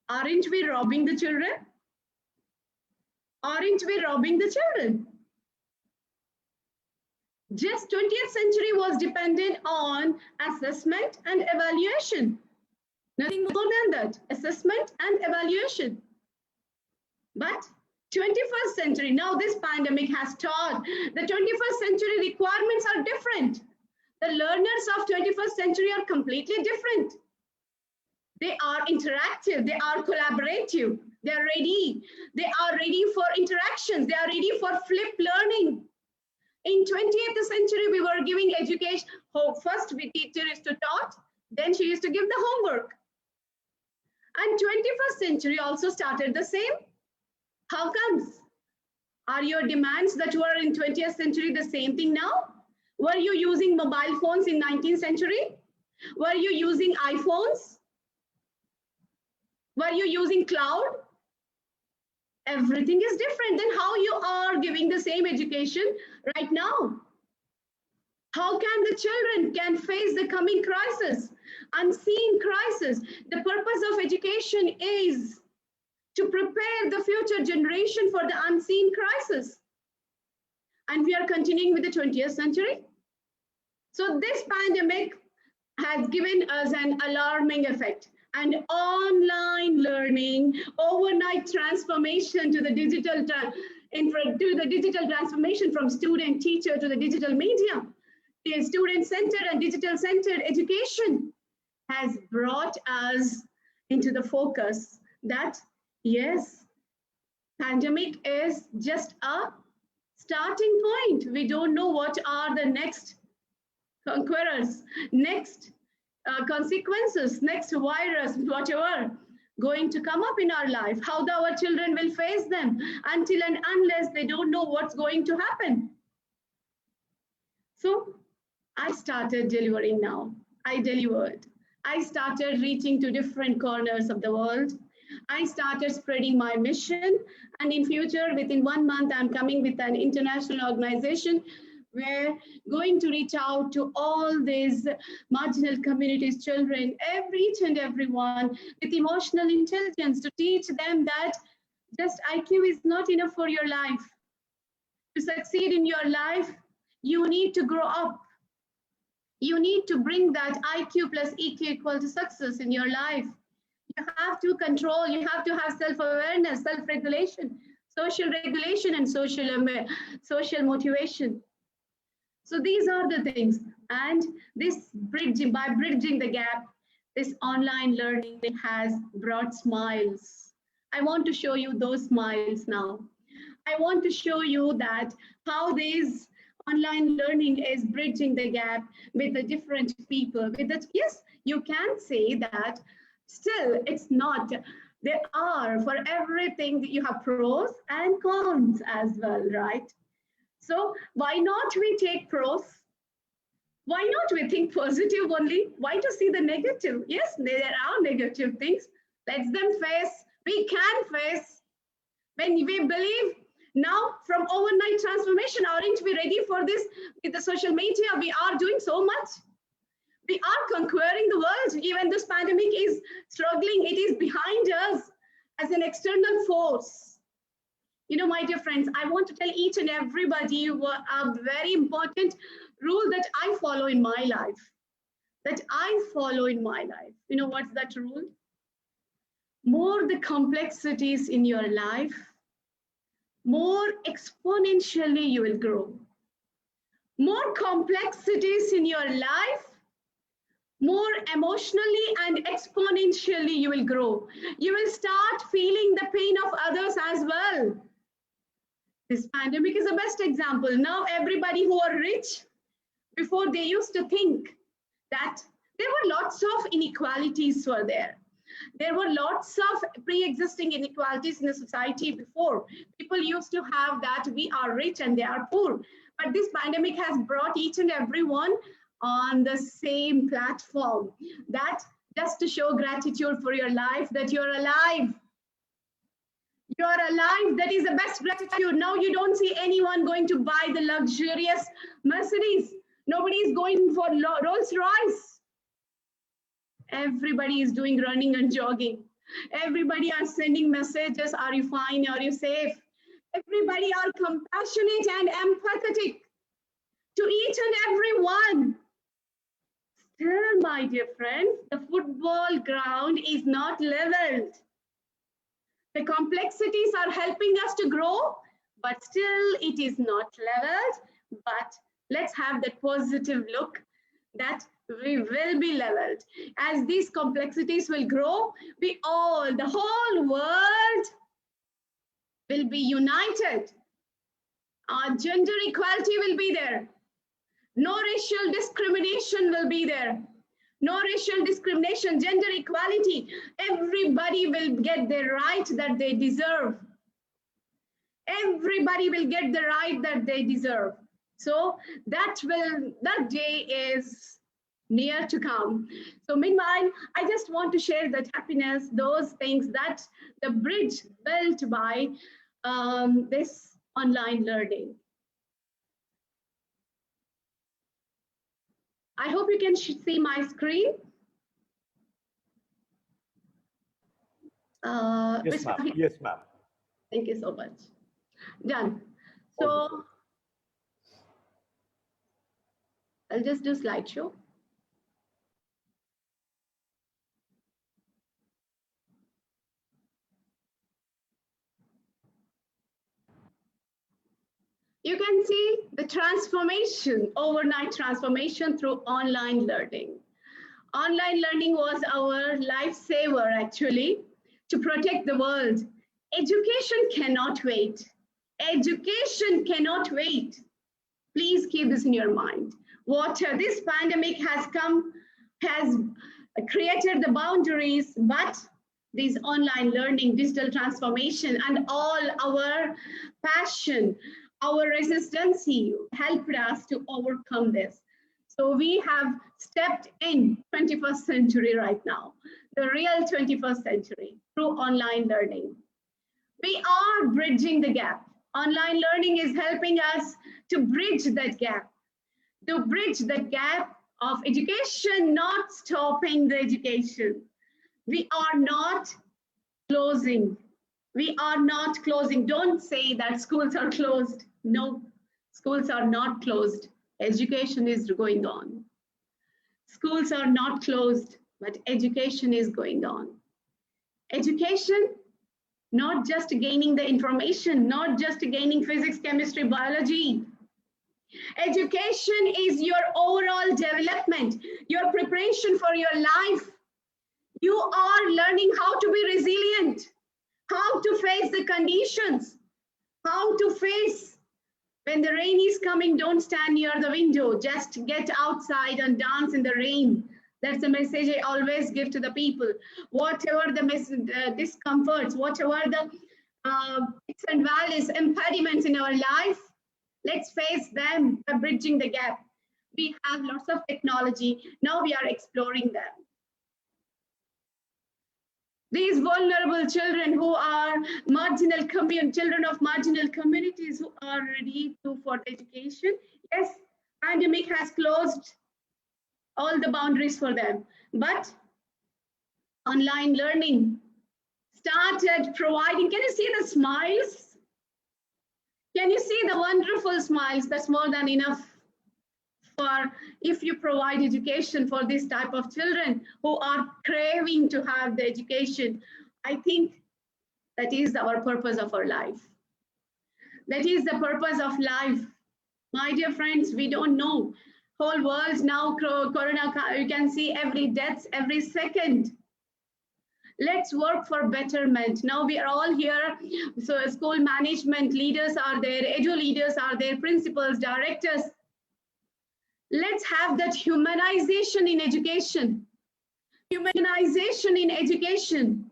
Aren't we robbing the children? Aren't we robbing the children? Just 20th century was dependent on assessment and evaluation. Nothing more than that, assessment and evaluation. But 21st century, now this pandemic has taught the 21st century requirements are different. The learners of 21st century are completely different. They are interactive, they are collaborative, they are ready for interactions, they are ready for flipped learning. In 20th century, we were giving education. First, the teacher used to taught, then she used to give the homework. And 21st century also started the same. How comes? Are your demands that were in 20th century the same thing now? Were you using mobile phones in 19th century? Were you using iPhones? Were you using cloud? Everything is different. Then how you are giving the same education right now? How can the children can face the coming crisis, unseen crisis? The purpose of education is to prepare the future generation for the unseen crisis. And we are continuing with the 20th century. So this pandemic has given us an alarming effect, and online learning, overnight transformation to the digital transformation from student teacher to the digital media, the student-centered and digital-centered education has brought us into the focus that yes, pandemic is just a starting point. We don't know what are the next conquerors, next consequences, next virus, whatever going to come up in our life, how our children will face them until and unless they don't know what's going to happen. So I started delivering now. I delivered. I started reaching to different corners of the world. I started spreading my mission. And in future, within 1 month, I'm coming with an international organization. We're going to reach out to all these marginal communities, children, each and everyone with emotional intelligence to teach them that just IQ is not enough for your life. To succeed in your life, you need to grow up. You need to bring that IQ plus EQ equal to success in your life. You have to control, you have to have self-awareness, self-regulation, social regulation, and social motivation. So these are the things. And this bridging, by bridging the gap, this online learning has brought smiles. I want to show you those smiles now. I want to show you that how these online learning is bridging the gap with the different people. With the, yes, you can say that still it's not. There are, for everything that you have pros and cons as well, right? So why not we take pros? Why not we think positive only? Why to see the negative? Yes, there are negative things. Let them face. We can face. When we believe now from overnight transformation, aren't we ready for this? With the social media, we are doing so much. We are conquering the world. Even this pandemic is struggling. It is behind us as an external force. You know, my dear friends, I want to tell each and everybody a very important rule that I follow in my life. You know what's that rule? More the complexities in your life, more exponentially you will grow. More complexities in your life, more emotionally and exponentially you will grow. You will start feeling the pain of others as well. This pandemic is the best example. Now everybody who are rich, before they used to think that there were lots of inequalities were there. There were lots of pre-existing inequalities in the society before. People used to have that we are rich and they are poor. But this pandemic has brought each and everyone on the same platform. That just to show gratitude for your life, that you're alive. You're alive. That is the best gratitude. Now you don't see anyone going to buy the luxurious Mercedes. Nobody is going for Rolls Royce. Everybody is doing running and jogging. Everybody are sending messages. Are you fine? Are you safe? Everybody are compassionate and empathetic to each and every one. Still, my dear friends, the football ground is not leveled. The complexities are helping us to grow, but still it is not leveled. But let's have that positive look that we will be leveled. As these complexities will grow, the whole world will be united. Our gender equality will be there. No racial discrimination will be there. no racial discrimination, gender equality. Everybody will get the right that they deserve. Everybody will get the right that they deserve. So that day is near to come. So meanwhile, I just want to share that happiness, those things, that the bridge built by this online learning. I hope you can see my screen. Yes, ma'am. Yes, ma'am. Thank you so much. Done. So I'll just do slideshow. You can see the transformation, overnight transformation through online learning. Online learning was our lifesaver, actually, to protect the world. Education cannot wait. Education cannot wait. Please keep this in your mind. What this pandemic has created the boundaries, but this online learning, digital transformation, and all our passion, our resistance helped us to overcome this. So we have stepped in 21st century right now, the real 21st century through online learning. We are bridging the gap. Online learning is helping us to bridge that gap, of education, not stopping the education. We are not closing. We are not closing. Don't say that schools are closed. No, schools are not closed. Education is going on. Schools are not closed, but education is going on. Education, not just gaining the information, not just gaining physics, chemistry, biology. Education is your overall development, your preparation for your life. You are learning how to be resilient, how to face the conditions, how to face when the rain is coming. Don't stand near the window, just get outside and dance in the rain. That's the message I always give to the people. Whatever the discomforts, whatever the peaks and valleys, impediments in our life, let's face them by bridging the gap. We have lots of technology. Now we are exploring them. These vulnerable children who are children of marginal communities who are ready for education. Yes, pandemic has closed all the boundaries for them, but online learning started providing. Can you see the smiles? Can you see the wonderful smiles? That's more than enough for if you provide education for this type of children who are craving to have the education. I think that is our purpose of our life. That is the purpose of life. My dear friends, we don't know. Whole world now, corona, you can see every death, every second. Let's work for betterment. Now we are all here. So school management leaders are there, edu leaders are there, principals, directors. Let's have that humanization in education. Humanization in education.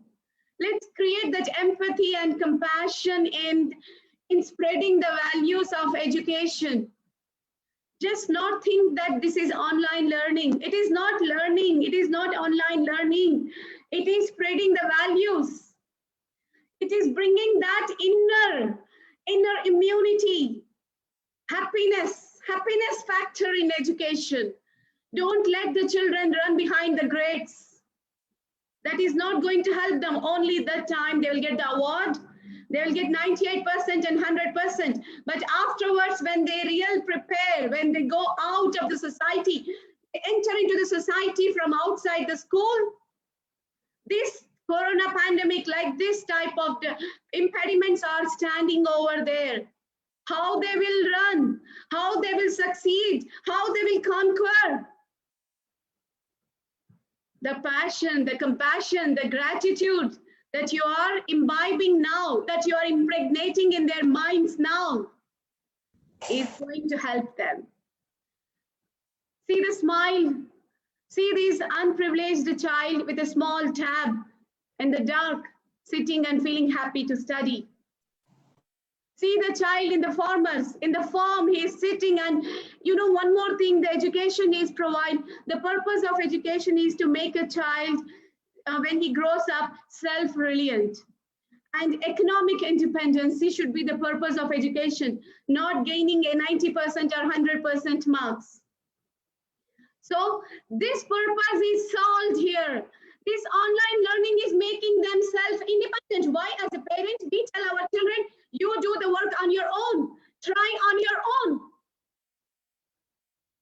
Let's create that empathy and compassion in spreading the values of education. Just not think that this is online learning. It is not learning. It is not online learning. It is spreading the values. It is bringing that inner immunity, happiness factor in education. Don't let the children run behind the grades. That is not going to help them. Only that time they will get the award. They will get 98% and 100%. But afterwards, when they prepare, when they go out of the society, they enter into the society from outside the school, this corona pandemic, like this type of impediments are standing over there. How they will run, how they will succeed, how they will conquer. The passion, the compassion, the gratitude that you are imbibing now, that you are impregnating in their minds now, is going to help them. See the smile. See this unprivileged child with a small tab in the dark, sitting and feeling happy to study. See the child in the farm, he is sitting, and one more thing, the education is the purpose of education is to make a child, when he grows up, self-reliant. And economic independence should be the purpose of education, not gaining a 90% or 100% marks. So this purpose is solved here. This online learning is making them self-independent. Why? As a parent, we tell our children, you do the work on your own. Try on your own.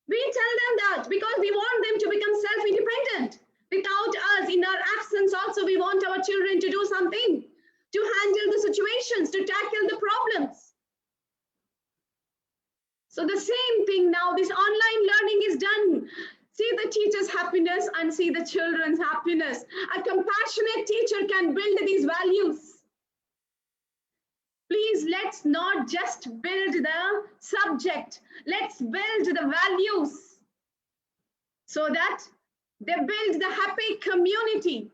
We tell them that because we want them to become self-independent. Without us, in our absence also, we want our children to do something, to handle the situations, to tackle the problems. So the same thing now, this online learning is done. See the teacher's happiness and see the children's happiness. A compassionate teacher can build these values. Please, let's not just build the subject. Let's build the values so that they build the happy community.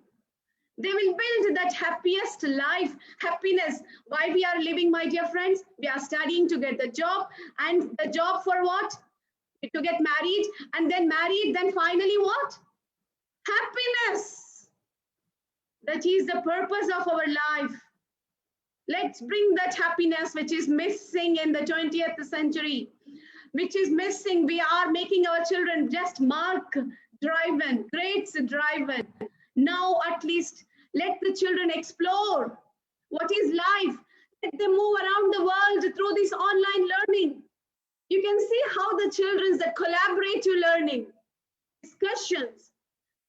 They will build that happiest life, happiness. Why we are living, my dear friends? We are studying to get the job, and the job for what? To get married, and then married, then finally what? Happiness. That is the purpose of our life. Let's bring that happiness which is missing in the 20th century, which is missing. We are making our children just mark driven, grades driven. Now at least let the children explore what is life. Let them move around the world through this online learning. You can see how the children's the collaborative learning, discussions.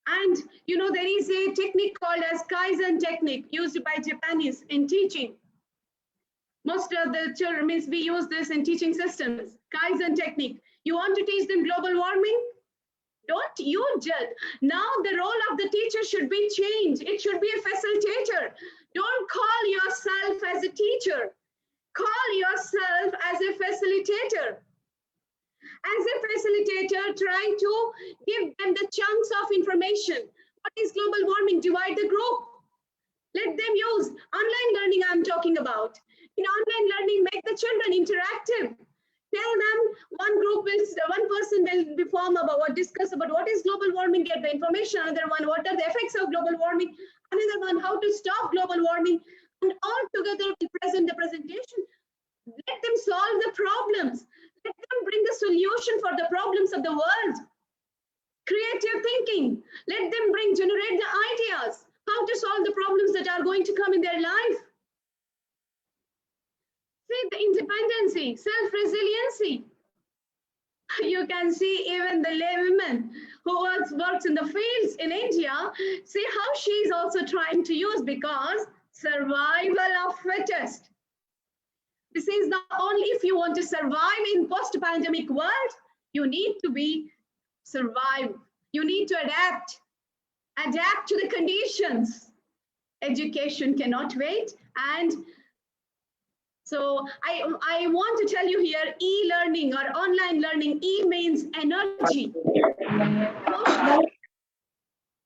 And there is a technique called as Kaizen technique used by Japanese in teaching. Most of the children, we use this in teaching systems. Kaizen technique. You want to teach them global warming? Don't you judge. Now the role of the teacher should be changed. It should be a facilitator. Don't call yourself as a teacher. Call yourself as a facilitator. As a facilitator, try to give them the chunks of information. What is global warming? Divide the group. Let them use online learning I'm talking about. In online learning, make the children interactive. Tell them one person will form about or discuss about what is global warming, get the information. Another one, what are the effects of global warming? Another one, how to stop global warming. And all together we present the presentation. Let them solve the problems. Let them bring the solution for the problems of the world. Creative thinking. Let them generate the ideas. How to solve the problems that are going to come in their life. See the independency, self-resiliency. You can see even the lay women who works in the fields in India, see how she is also trying to use, because survival of fittest. This is not only if you want to survive in post-pandemic world, you need to survive. You need to adapt to the conditions. Education cannot wait. And so I want to tell you here, e-learning or online learning, E means energy.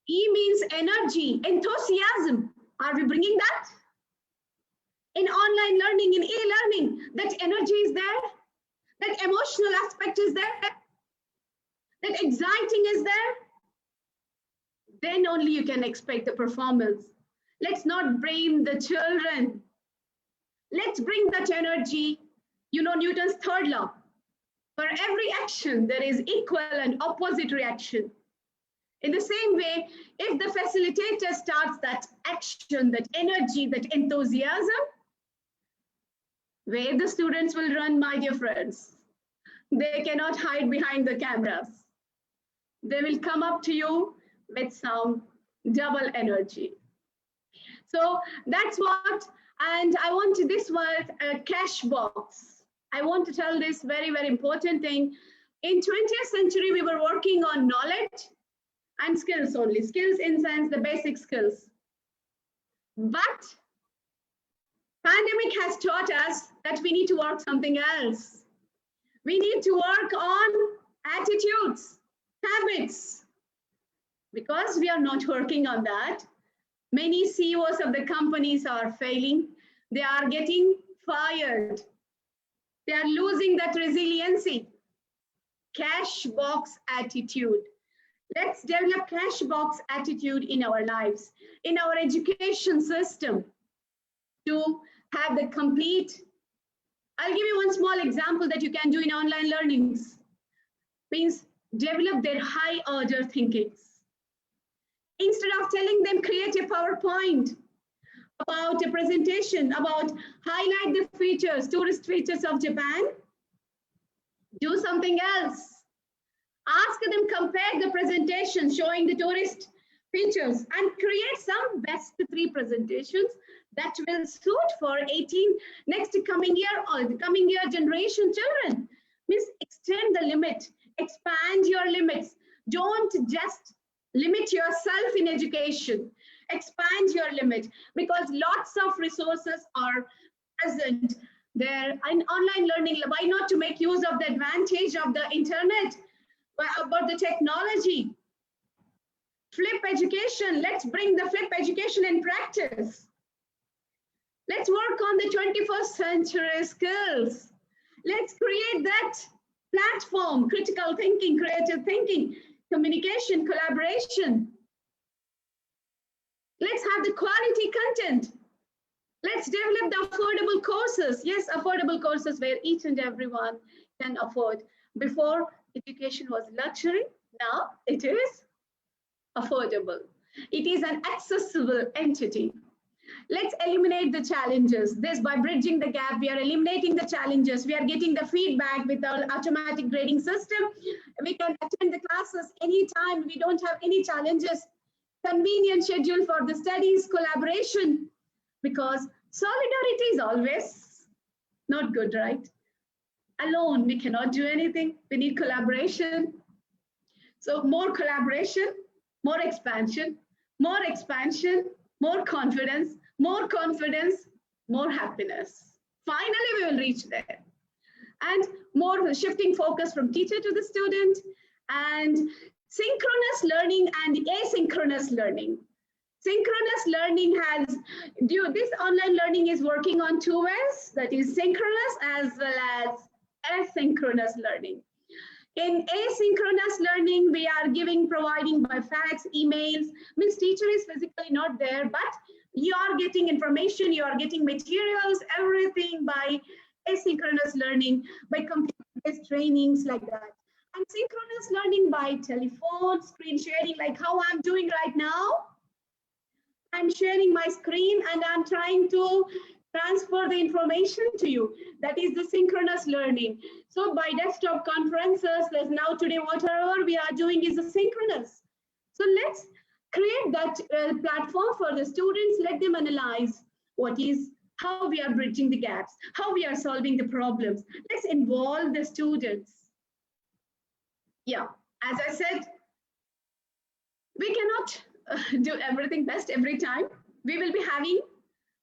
E means energy, enthusiasm. Are we bringing that? In online learning, in e-learning, that energy is there, that emotional aspect is there, that exciting is there. Then only you can expect the performance. Let's not blame the children. Let's bring that energy. Newton's third law. For every action, there is equal and opposite reaction. In the same way, if the facilitator starts that action, that energy, that enthusiasm, where the students will run, my dear friends, they cannot hide behind the cameras. They will come up to you with some double energy. So that's what, and I want to, this was a cash box. I want to tell this very, very important thing. In 20th century, we were working on knowledge and skills only. Skills in sense, the basic skills. But pandemic has taught us that we need to work something else. We need to work on attitudes, habits. Because we are not working on that, many CEOs of the companies are failing. They are getting fired. They are losing that resiliency. Cash box attitude. Let's develop cash box attitude in our lives, in our education system, to have the complete. I'll give you one small example that you can do in online learnings. Means develop their high order thinkings. Instead of telling them create a PowerPoint about a presentation, about highlight the features, tourist features of Japan, do something else. Ask them compare the presentation showing the tourist features and create some best 3 presentations that will suit for 18 next coming year or the coming year generation children. Means extend the limit, expand your limits. Don't just limit yourself in education. Expand your limit, because lots of resources are present there in online learning. Why not to make use of the advantage of the internet, about the technology? Flip education. Let's bring the flip education in practice. Let's work on the 21st century skills. Let's create that platform, critical thinking, creative thinking, communication, collaboration. Let's have the quality content. Let's develop the affordable courses. Yes, affordable courses where each and everyone can afford. Before, education was luxury. Now it is affordable. It is an accessible entity. Let's eliminate the challenges. This, by bridging the gap, we are eliminating the challenges. We are getting the feedback with our automatic grading system. We can attend the classes anytime. We don't have any challenges. Convenient schedule for the studies, collaboration, because solidarity is always not good, right? Alone, we cannot do anything. We need collaboration. So more collaboration, more expansion, more confidence, more happiness. Finally, we will reach there. And more shifting focus from teacher to the student, and synchronous learning and asynchronous learning. Synchronous learning has, this online learning is working on 2 ways, that is synchronous as well as asynchronous learning. In asynchronous learning, we are providing by fax, emails, means teacher is physically not there, but you are getting information, you are getting materials, everything by asynchronous learning, by computer-based trainings like that. And synchronous learning by telephone, screen sharing, like how I'm doing right now. I'm sharing my screen and I'm trying to transfer the information to you. That is the synchronous learning. So by desktop conferences, there's now today, whatever we are doing is asynchronous. So let's create that platform for the students. Let them analyze how we are bridging the gaps, how we are solving the problems. Let's involve the students. Yeah, as I said, we cannot do everything best every time. We will be having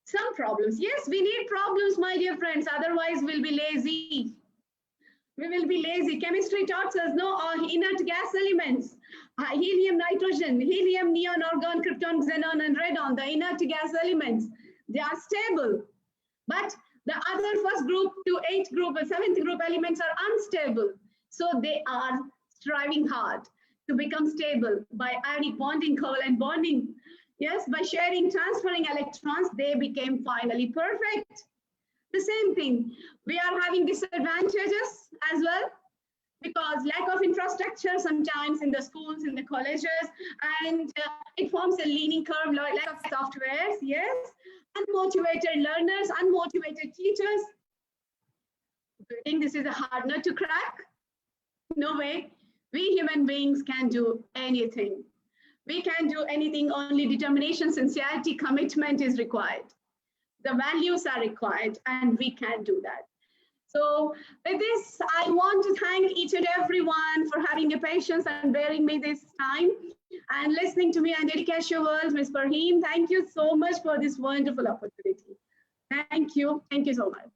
some problems. Yes, we need problems, my dear friends. Otherwise, we'll be lazy. We will be lazy. Chemistry taught us no inert gas elements. Helium, nitrogen, helium, neon, argon, krypton, xenon, and radon, the inert gas elements. They are stable. But the other first group to 8th group and 7th group elements are unstable. So they are striving hard to become stable by ionic bonding, covalent bonding. Yes, by sharing, transferring electrons, they became finally perfect. The same thing, we are having disadvantages as well, because lack of infrastructure sometimes in the schools, in the colleges, and it forms a learning curve, lack of softwares, yes, unmotivated learners, unmotivated teachers. Do you think this is a hard nut to crack? No way. We human beings can do anything. We can do anything, only determination, sincerity, commitment is required. The values are required, and we can do that. So with this, I want to thank each and everyone for having your patience and bearing me this time and listening to me and dedicate your words, Ms. Farheen. Thank you so much for this wonderful opportunity. Thank you. Thank you so much.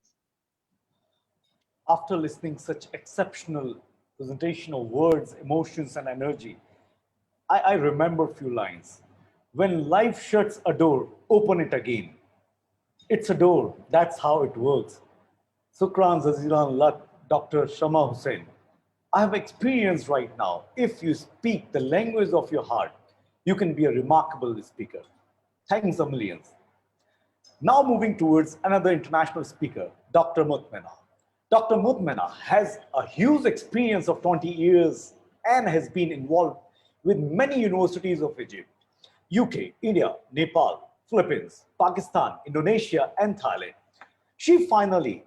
After listening such exceptional presentation of words, emotions, and energy, I remember a few lines. When life shuts a door, open it again. It's a door. That's how it works. Sukran Zaziran Lak, Dr. Shama Hussain. I have experienced right now, if you speak the language of your heart, you can be a remarkable speaker. Thanks a millions. Now moving towards another international speaker, Dr. Mutmena. Dr. Mutmena has a huge experience of 20 years and has been involved with many universities of Egypt, UK, India, Nepal, Philippines, Pakistan, Indonesia, and Thailand. She finally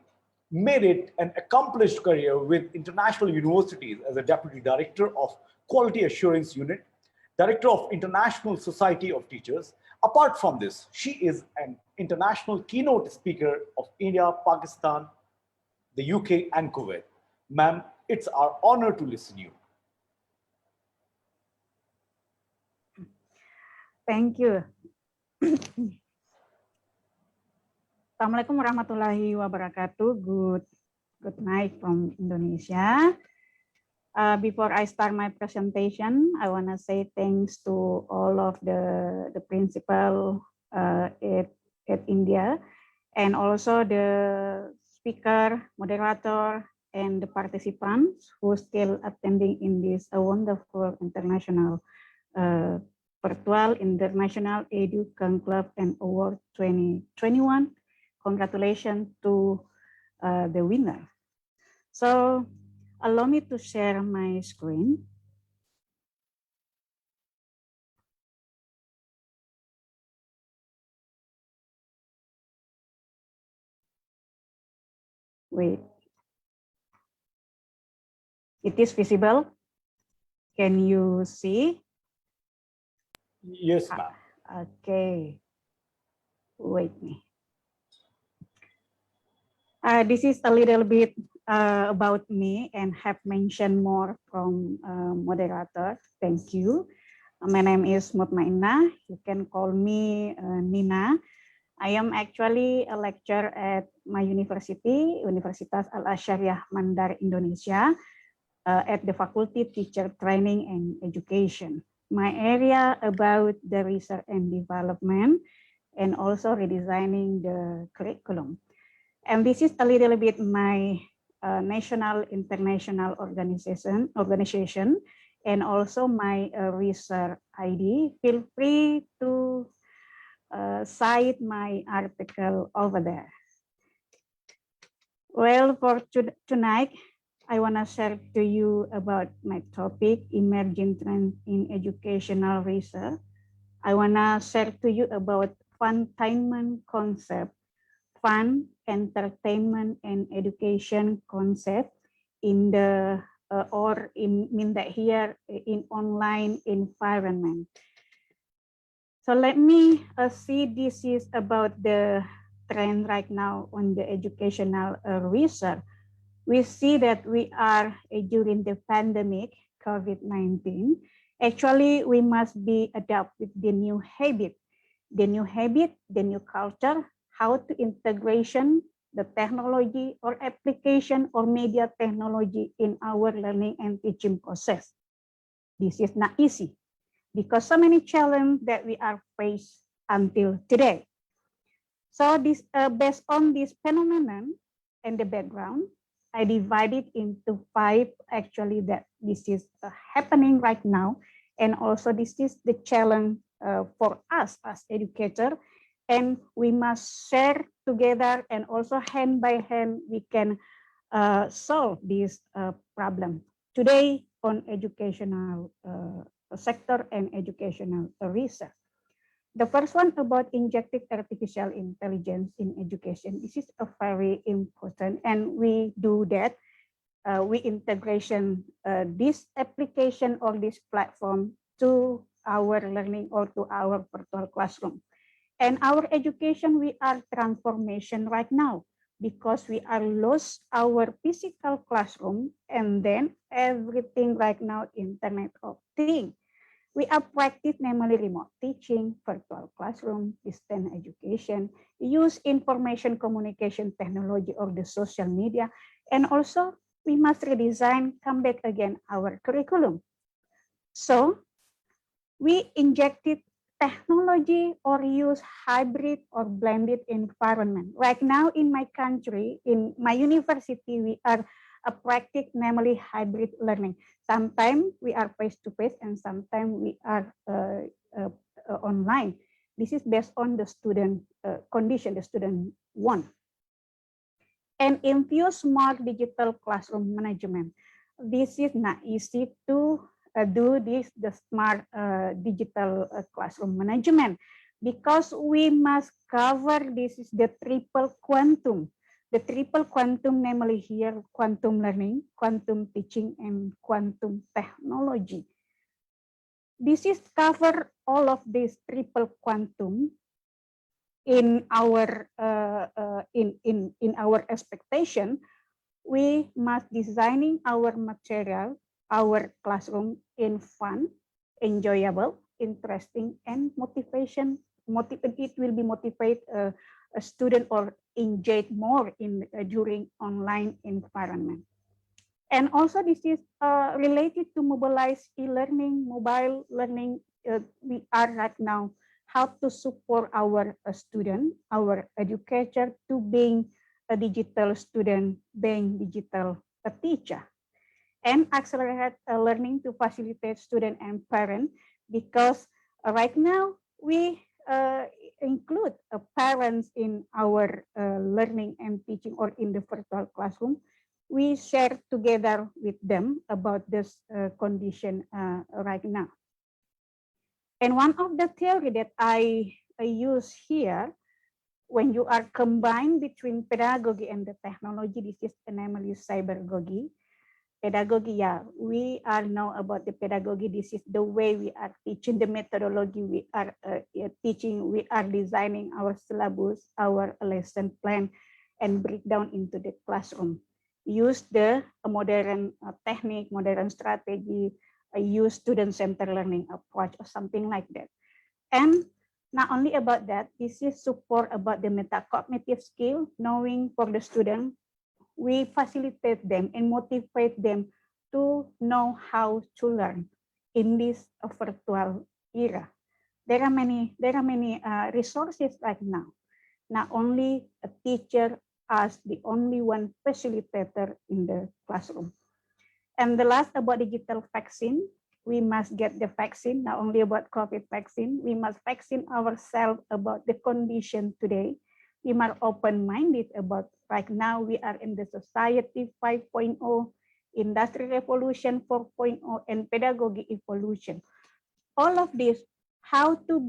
made it an accomplished career with international universities as a deputy director of Quality Assurance Unit, director of International Society of Teachers. Apart from this, she is an international keynote speaker of India, Pakistan, the UK, and Kuwait. Ma'am, it's our honor to listen to you. Thank you. Assalamualaikum warahmatullahi wabarakatuh. Good night from Indonesia. Before I start my presentation, I want to say thanks to all of the principal at India, and also the speaker, moderator, and the participants who still attending in this wonderful international virtual International Edu Conclave and Award 2021. Congratulations to the winner. So allow me to share my screen. Wait. It is visible. Can you see? Yes, ma'am. Okay. Wait me. This is a little bit about me and have mentioned more from moderator. Thank you. My name is Mutmainah. You can call me Nina. I am actually a lecturer at my university, Universitas Al-Asyariah Mandar, Indonesia, at the Faculty Teacher Training and Education. My area about the research and development and also redesigning the curriculum. And this is a little bit my national, international organization, and also my research ID. Feel free to cite my article over there. Well, for tonight, I want to share to you about my topic, emerging trends in educational research. I want to share to you about funtainment concept, fun, entertainment, and education concept in the mean that here in online environment. So let me see, this is about the trend right now on the educational research. We see that we are during the pandemic, COVID-19. Actually, we must be adapt with the new habit, the new culture, how to integration the technology or application or media technology in our learning and teaching process. This is not easy because so many challenges that we are faced until today. So this based on this phenomenon and the background, I divided into 5 actually that this is happening right now. And also this is the challenge for us as educators, and we must share together and also hand by hand we can solve this problem today on educational sector and educational research. The first one about injecting artificial intelligence in education. This is a very important, and we do that. We integration this application or this platform to our learning or to our virtual classroom. And our education, we are transformation right now because we are lost our physical classroom, and then everything right now Internet of Things. We are practice namely remote teaching, virtual classroom, distance education, use information communication technology or the social media, and also we must redesign, come back again our curriculum. So we injected technology or use hybrid or blended environment. Right now in my country, in my university, we are a practice, namely hybrid learning. Sometimes we are face-to-face and sometimes we are online. This is based on the student condition, the student want. And infuse more digital classroom management. This is not easy to do this, the smart digital classroom management, because we must cover this is the triple quantum. The triple quantum, namely here, quantum learning, quantum teaching, and quantum technology. This is cover all of this triple quantum in our in our expectation. We must designing our material, our classroom in fun, enjoyable, interesting, and motivation. It will be motivate a student or engage more in during online environment. And also this is related to mobilize e-learning, mobile learning. We are right now how to support our student, our educator to being a digital student, being digital a teacher, and accelerate learning to facilitate student and parent, because right now we include parents in our learning and teaching or in the virtual classroom. We share together with them about this condition right now. And one of the theory that I use here, when you are combined between pedagogy and the technology, this is namely cybergogy. Pedagogy, yeah, we are know about the pedagogy. This is the way we are teaching, the methodology we are teaching. We are designing our syllabus, our lesson plan, and break down into the classroom. Use the modern technique, modern strategy, use student-centered learning approach or something like that. And not only about that, this is support about the metacognitive skill, knowing for the student. We facilitate them and motivate them to know how to learn in this virtual era. There are many resources right now. Not only a teacher as the only one facilitator in the classroom. And the last about digital vaccine, we must get the vaccine, not only about COVID vaccine, we must vaccine ourselves about the condition today. We must open-minded about right now we are in the society 5.0, industry revolution 4.0, and pedagogy evolution. All of this, how to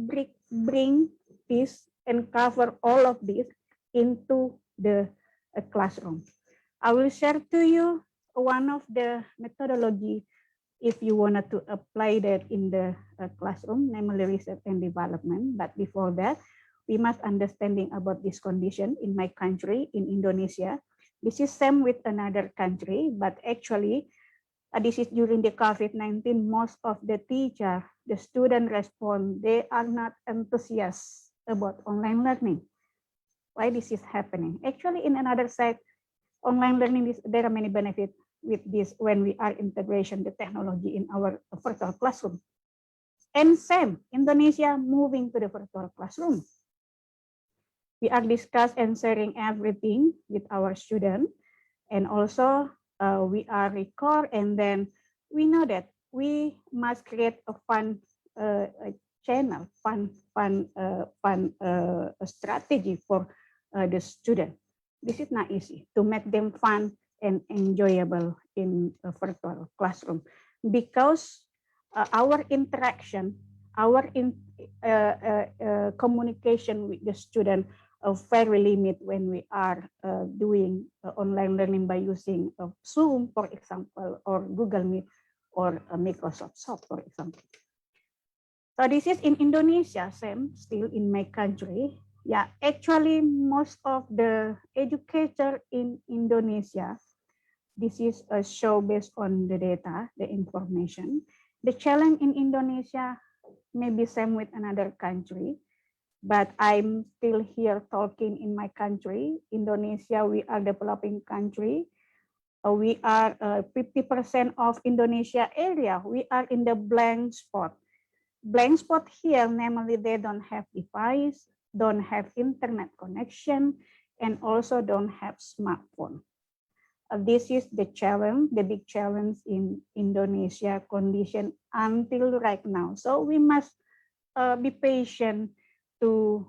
bring this and cover all of this into the classroom. I will share to you one of the methodology if you wanted to apply that in the classroom, namely research and development. But before that, we must understanding about this condition in my country, in Indonesia. This is same with another country, but actually, this is during the COVID-19, most of the teacher, the student respond, they are not enthusiastic about online learning. Why this is happening? Actually, in another side, online learning, there are many benefits with this when we are integration the technology in our virtual classroom. And same, Indonesia moving to the virtual classroom. We are discuss and sharing everything with our student, and also we are record, and then we know that we must create a fun channel, fun strategy for the student. This is not easy to make them fun and enjoyable in a virtual classroom, because our interaction, our communication with the student very limited when we are doing online learning by using Zoom, for example, or Google Meet, or Microsoft Soft, for example. So this is in Indonesia, same, still in my country. Yeah, actually, most of the educator in Indonesia, this is a show based on the data, the information. The challenge in Indonesia may be same with another country, but I'm still here talking in my country, Indonesia. We are developing country. We are 50% of Indonesia area. We are in the blank spot. blank spot here, namely they don't have device, don't have internet connection, and also don't have smartphone. This is the challenge, the big challenge in Indonesia condition until right now. So we must be patient to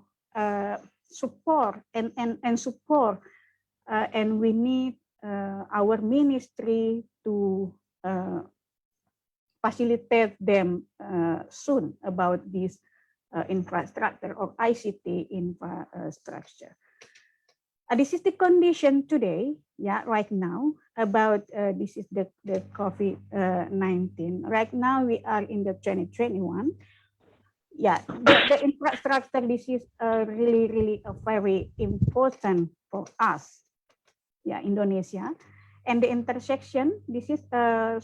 support and support, and we need our ministry to facilitate them soon about this infrastructure or ICT infrastructure. This is the condition today, yeah, right now, about this is the COVID-19. Right now, we are in the 2021. Yeah, the infrastructure, this is really very important for us, yeah, Indonesia. And the intersection, this is the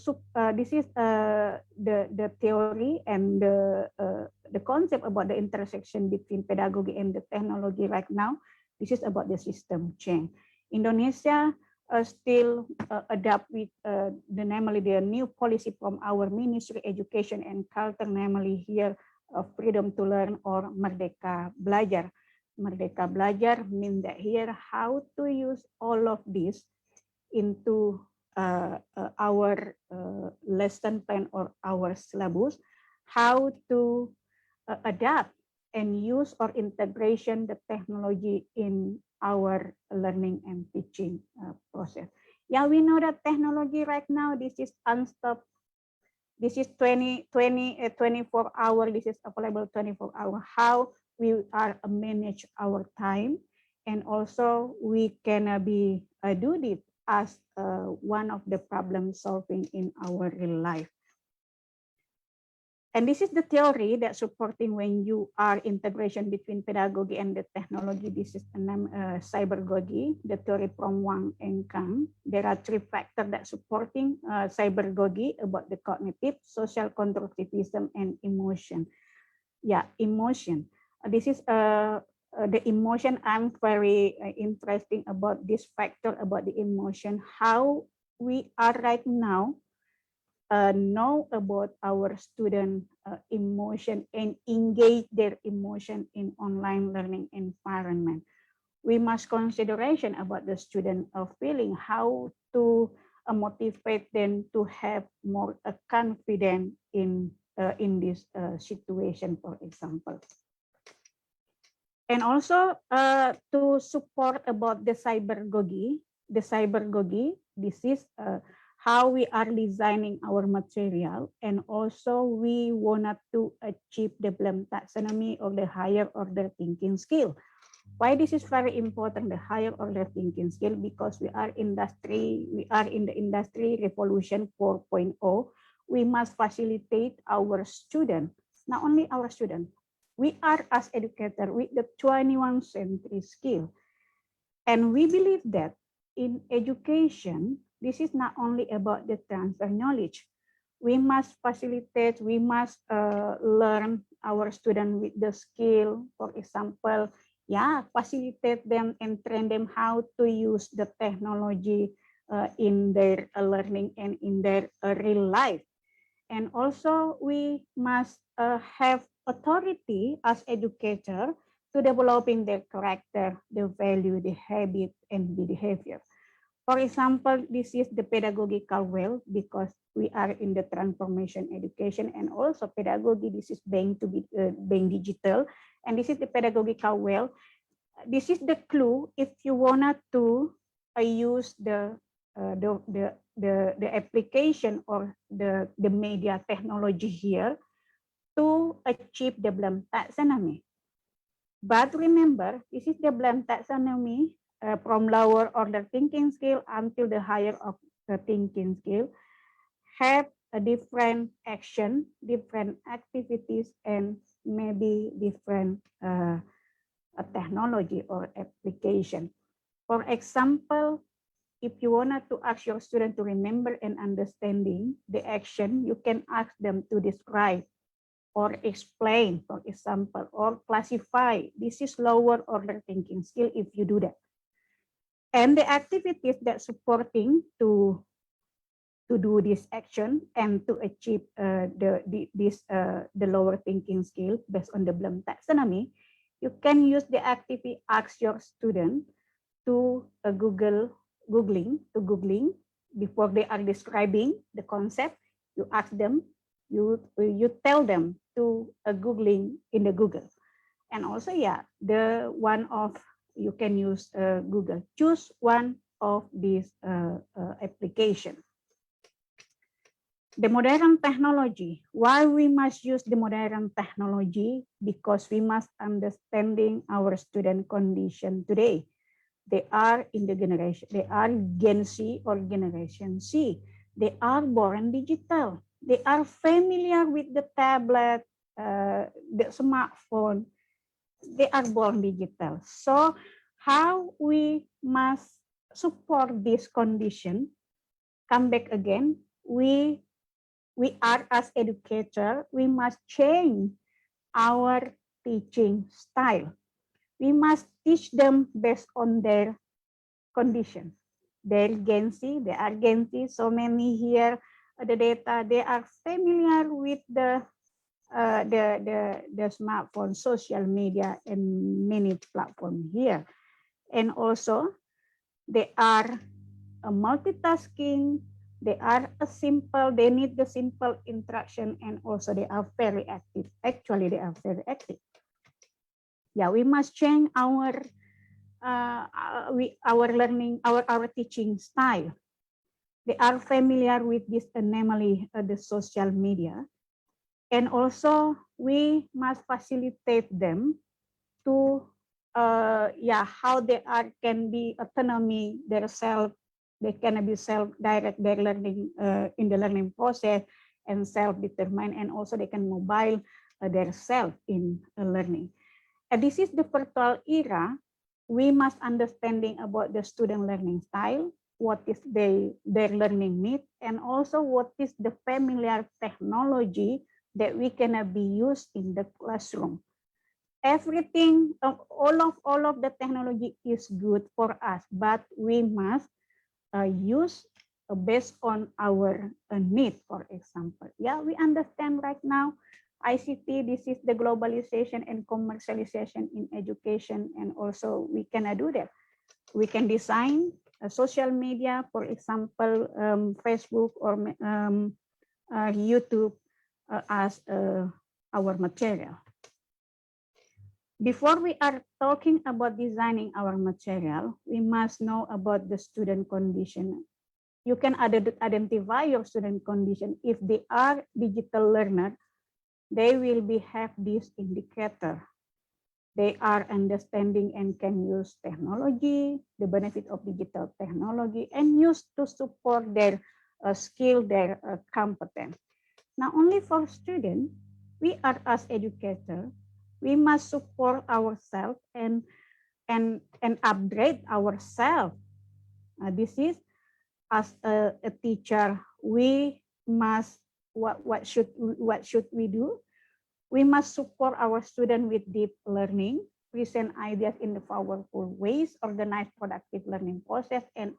theory and the concept about the intersection between pedagogy and the technology right now. This is about the system change. Indonesia still adapt with namely the new policy from our Ministry Education and Culture, namely here freedom to learn or Merdeka Belajar. Merdeka Belajar means that here how to use all of this into our lesson plan or our syllabus, how to adapt and use or integration the technology in our learning and teaching process. Yeah, we know that technology right now, this is unstopped. This is 24 hour, this is available 24 hour. How we are manage our time, and also we can do it as one of the problem solving in our real life. And this is the theory that supporting when you are integration between pedagogy and the technology. This is the name cybergogy, the theory from Wang and Kang. There are three factors that supporting cybergogy about the cognitive, social constructivism, and emotion. Yeah, emotion. This is the emotion. I'm very interesting about this factor about the emotion, how we are right now know about our student emotion and engage their emotion in online learning environment. We must consideration about the student feeling, how to motivate them to have more confidence in this situation, for example. And also to support about the cybergogy, this is how we are designing our material, and also we wanted to achieve the Bloom taxonomy of the higher order thinking skill. Why this is very important, the higher order thinking skill? Because we are in the industry revolution 4.0. We must facilitate our student, not only our student. We are as educator with the 21st century skill, and we believe that in education, this is not only about the transfer knowledge. We must facilitate, we must learn our students with the skill, for example, yeah, facilitate them and train them how to use the technology in their learning and in their real life. And also we must have authority as educator to developing their character, the value, the habit, and the behavior. For example, this is the pedagogical well, because we are in the transformation education, and also pedagogy, this is being digital, and this is the pedagogical well. This is the clue if you wanted to use the application or the media technology here to achieve the Bloom taxonomy. But remember, this is the Bloom taxonomy from lower order thinking skill until the higher of the thinking skill, have a different action, different activities, and maybe different technology or application. For example, if you wanted to ask your student to remember and understanding the action, you can ask them to describe or explain, for example, or classify. This is lower order thinking skill if you do that. And the activities that supporting to to do this action and to achieve the lower thinking skill based on the Bloom taxonomy, you can use the activity ask your student to googling before they are describing the concept. You ask them, you tell them to googling in the Google. And also, yeah, the one of you can use Google. Choose one of these application. The modern technology. Why we must use the modern technology? Because we must understanding our student condition today. They are in the generation. They are Gen Z or Generation C. They are born digital. They are familiar with the tablet, the smartphone. They are born digital. So how we must support this condition? Come back again. We are as educator, we must change our teaching style. We must teach them based on their condition. They're Gen Z, they are Gen Z, so many here, the data, they are familiar with the smartphone, social media, and many platforms here. And also, they are multitasking, they are they need the simple interaction, and also they are very active. Actually, they are very active. Yeah, we must change our learning, our teaching style. They are familiar with this anomaly, the social media. And also, we must facilitate them to, how they can be autonomy, their self, they can be self-direct their learning in the learning process and self-determined, and also they can mobile their self in learning. And this is the virtual era. We must understanding about the student learning style, what is their learning need, and also what is the familiar technology that we can be used in the classroom. Everything, all of the technology is good for us, but we must use based on our need. For example, yeah, we understand right now ICT, this is the globalization and commercialization in education, and also we can do that. We can design a social media, for example, Facebook or YouTube as our material. Before we are talking about designing our material, we must know about the student condition. You can identify your student condition. If they are digital learner, they will have this indicator. They are understanding and can use technology, the benefit of digital technology, and use to support their skill, their competence. Not only for students, we are as educators, we must support ourselves and upgrade ourselves. This is as a teacher, we must what should we do? We must support our students with deep learning, present ideas in the powerful ways, organize productive learning process, and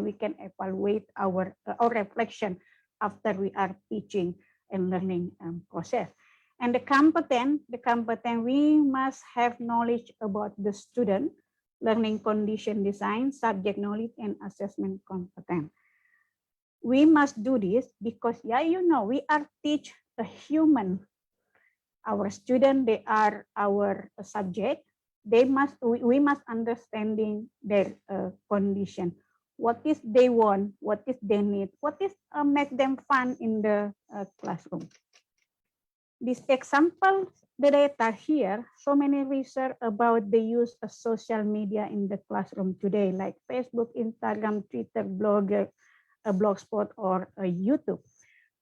we can evaluate our reflection after we are teaching and learning process. And the competent, we must have knowledge about the student, learning condition design, subject knowledge, and assessment competence. We must do this because, yeah, we are teach a human. Our student, they are our subject. We must understanding their condition. What is they want? What is they need? What is make them fun in the classroom? This example, the data here, so many research about the use of social media in the classroom today, like Facebook, Instagram, Twitter, Blogger, Blogspot, or YouTube.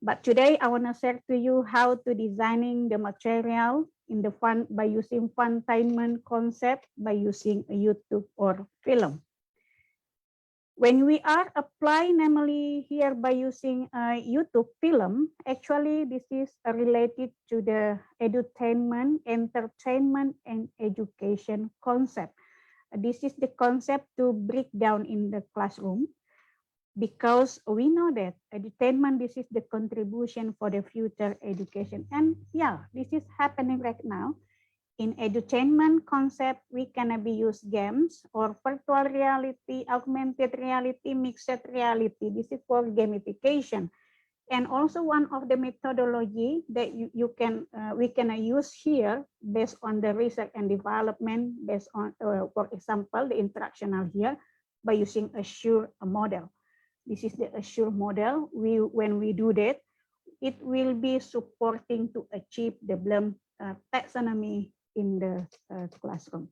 But today I want to share to you how to designing the material in the fun by using funtainment concept by using a YouTube or film. When we are applying, namely here by using a YouTube film, actually this is related to the edutainment, entertainment, and education concept. This is the concept to break down in the classroom. because we know that edutainment, this is the contribution for the future education. And yeah, this is happening right now. In edutainment concept, we can be use games or virtual reality, augmented reality, mixed reality. This is for gamification. And also one of the methodology that we can use here based on the research and development based on, for example, the instructional here by using Assure model. This is the Assure model. When we do that, it will be supporting to achieve the Bloom taxonomy in the classroom.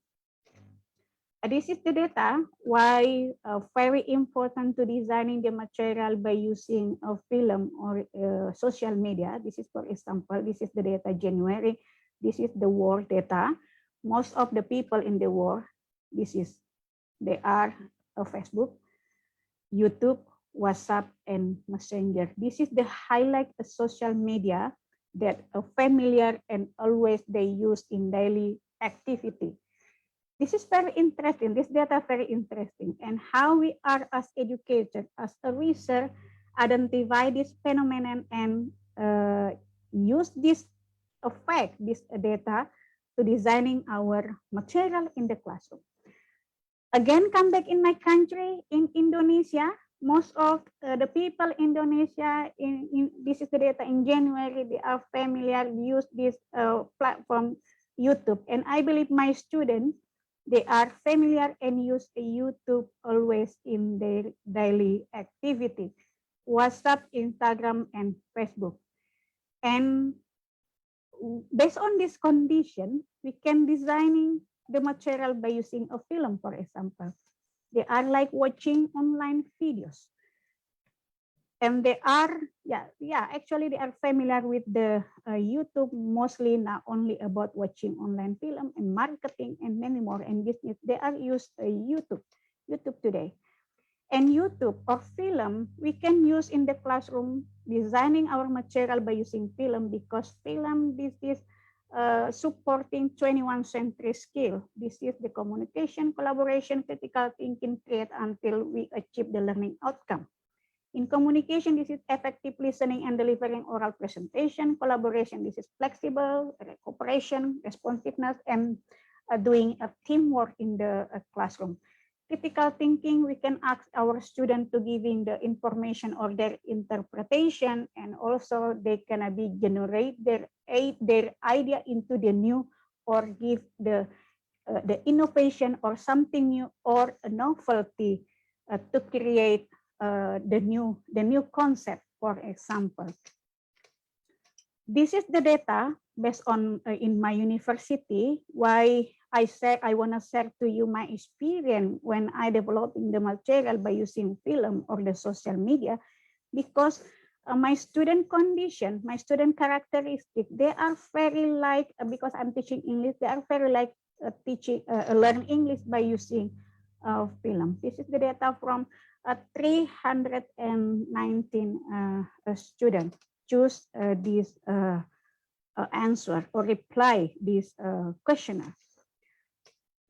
This is the data why very important to designing the material by using a film or social media. This is, for example, this is the data January. This is the world data. Most of the people in the world, they are Facebook, YouTube, WhatsApp, and Messenger. This is the highlight of social media that are familiar and always they use in daily activity. This is very interesting. This data very interesting, and how we are as educators, as a researcher, identify this phenomenon and use this effect, this data, to designing our material in the classroom. Again, come back in my country, in Indonesia. Most of the people in Indonesia, this is the data in January, they are familiar, use this platform YouTube, and I believe my students, they are familiar and use YouTube always in their daily activity, WhatsApp, Instagram, and Facebook. And based on this condition, we can designing the material by using a film, for example. They are like watching online videos. And they are, actually they are familiar with the YouTube, mostly not only about watching online film and marketing and many more and business. They are used YouTube today. And YouTube or film, we can use in the classroom designing our material by using film, because film, this is supporting 21st century skill. This is the communication, collaboration, critical thinking, create until we achieve the learning outcome. In communication, this is effective listening and delivering oral presentation. Collaboration, this is flexible, cooperation, responsiveness, and doing a teamwork in the classroom. Critical thinking, we can ask our student to giving the information or their interpretation, and also they can be generate their idea into the new or give the innovation or something new or a novelty to create the new concept, for example. This is the data based on in my university. Why I say I want to share to you my experience when I developing the material by using film or the social media, because my student condition, my student characteristic, they are very like, because I'm teaching English, they are very like learn English by using film. This is the data from 319 students choose this answer or reply this questionnaire.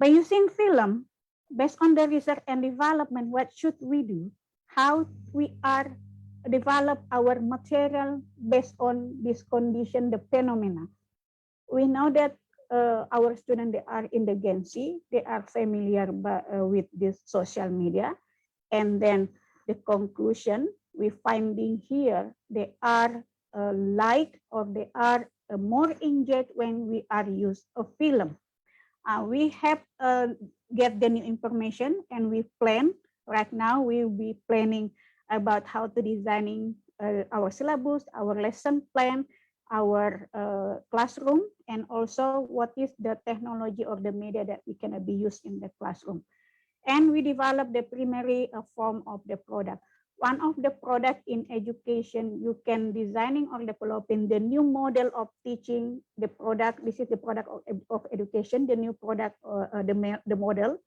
By using film, based on the research and development, what should we do? How we are develop our material based on this condition, the phenomena. We know that our students, they are in the Gen Z, they are familiar with this social media. And then the conclusion we finding here, they are like, or they are more engaged when we are use a film. We have get the new information and we plan. Right now we will be planning about how to designing our syllabus, our lesson plan, our classroom, and also what is the technology or the media that we can be used in the classroom. And we develop the primary form of the product. One of the product in education, you can designing or developing the new model of teaching the product. This is the product of education, the new product, the model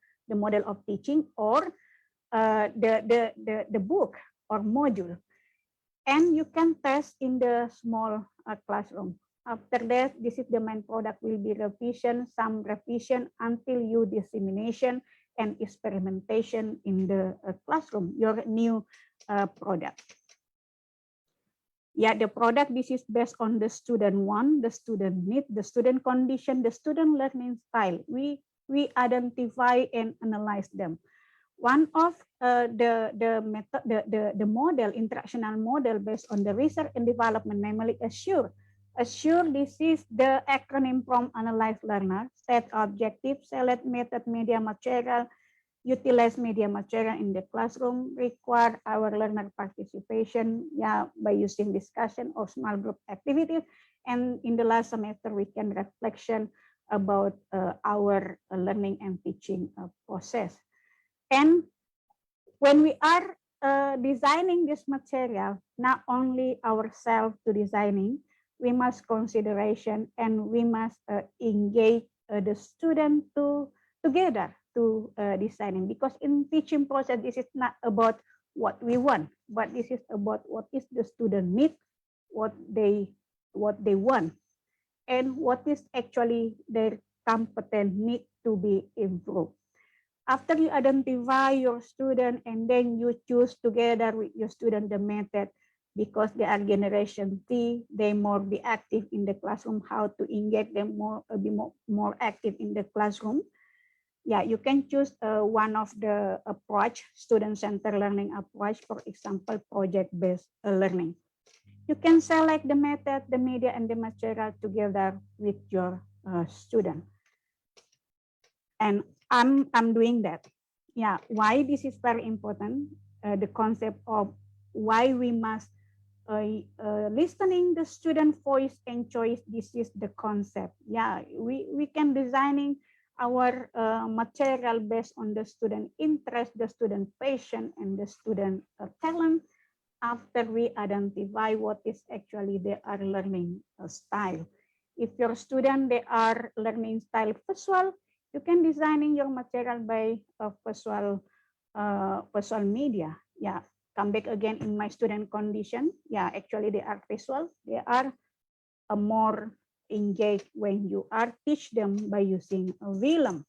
of teaching, or the book or module. And you can test in the small classroom. After that, this is the main product will be revision, some revision until you dissemination, and experimentation in the classroom, your new product. Yeah, the product, this is based on the student want, the student need, the student condition, the student learning style. We identify and analyze them. One of the method, the model, interactional model based on the research and development, namely ASSURE. ASSURE, this is the acronym from Analyze Learner, set objective, select method, media material, utilize media material in the classroom, require our learner participation, yeah, by using discussion or small group activities. And in the last semester, we can reflection about our learning and teaching process. And when we are designing this material, not only ourselves to designing, we must consideration and we must engage the student together to designing, because in teaching process, this is not about what we want, but this is about what is the student need, what they want, and what is actually their competent need to be improved. After you identify your student and then you choose together with your student the method, because they are generation T, they more be active in the classroom, how to engage them be more active in the classroom. Yeah, you can choose one of the approach, student-centered learning approach, for example, project-based learning. You can select the method, the media, and the material together with your student. And I'm doing that. Yeah, why this is very important, the concept of why we must listening the student voice and choice. This is the concept. Yeah, we can designing our material based on the student interest, the student passion, and the student talent, after we identify what is actually they are learning style. If your student, they are learning style visual, you can designing your material by visual media. Yeah, come back again in my student condition. Yeah, actually they are visual. They are more engaged when you are teach them by using a film.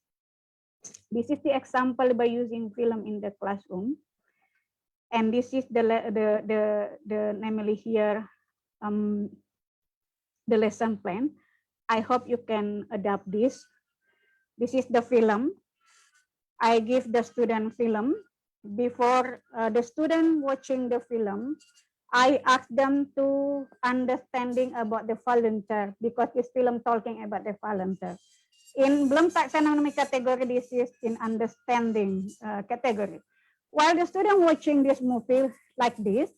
This is the example by using film in the classroom. And this is the namely here the lesson plan. I hope you can adapt this. This is the film. I give the student film. Before the student watching the film, I ask them to understanding about the volunteer, because this film talking about the volunteer. In belum taxonomy category, this is in understanding category. While the student watching this movie like this,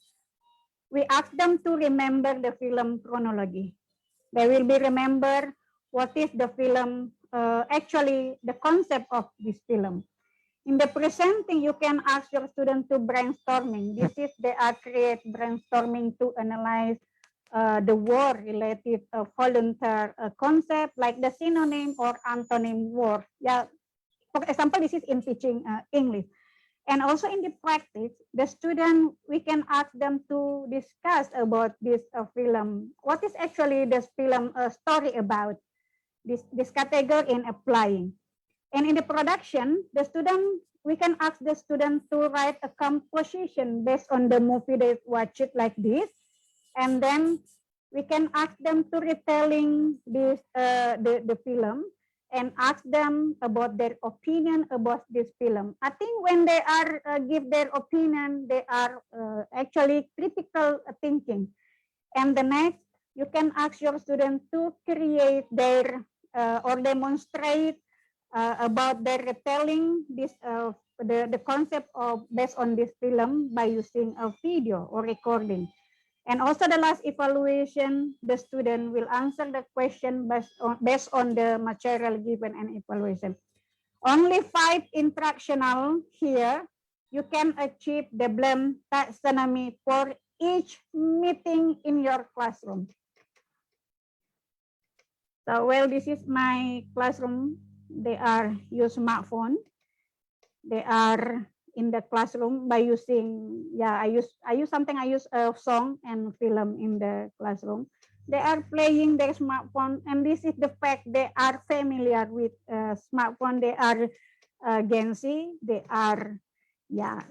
we ask them to remember the film chronology. They will be remember what is the film, actually the concept of this film. In the presenting, you can ask your student to brainstorming. This is they are create brainstorming to analyze the word related volunteer concept, like the synonym or antonym word. Yeah, for example, this is in teaching English. And also in the practice, the student, we can ask them to discuss about this film. What is actually this film story about? This category in applying. And in the production, the student, we can ask the student to write a composition based on the movie they watch it like this. And then we can ask them to retelling this the film and ask them about their opinion about this film. I think when they are give their opinion, they are actually critical thinking. And the next, you can ask your student to create their or demonstrate about their retelling this the concept of based on this film by using a video or recording. And also the last evaluation, the student will answer the question based on the material given and evaluation. Only 5 instructional here. You can achieve the blend taxonomy for each meeting in your classroom. So, well, this is my classroom. They are use smartphone. They are in the classroom by using, yeah, I use a song and film in the classroom. They are playing their smartphone, and this is the fact they are familiar with smartphone. They are Gen Z, they are, yeah,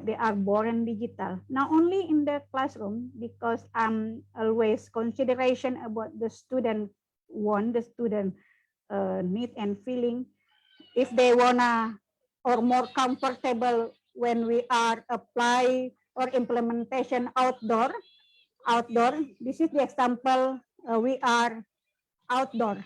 they are born digital. Not only in the classroom, because I'm always consideration about the student want, the student need and feeling. If they wanna or more comfortable when we are apply or implementation outdoor. This is the example we are outdoor.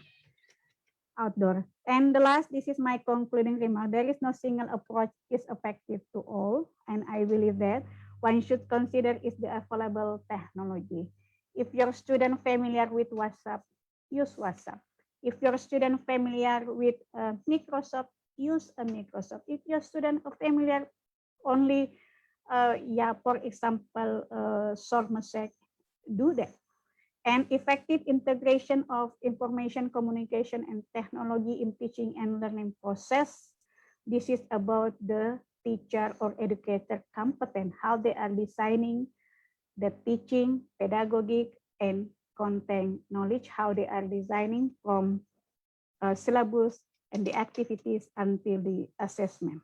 And the last, this is my concluding remark. There is no single approach is effective to all. And I believe that one should consider is the available technology. If your student familiar with WhatsApp, use WhatsApp. If your student familiar with Microsoft, use a Microsoft. If your student are familiar only, for example, short message, do that. And effective integration of information communication and technology in teaching and learning process. This is about the teacher or educator competent, how they are designing the teaching, pedagogic, and content knowledge, how they are designing from syllabus and the activities until the assessment.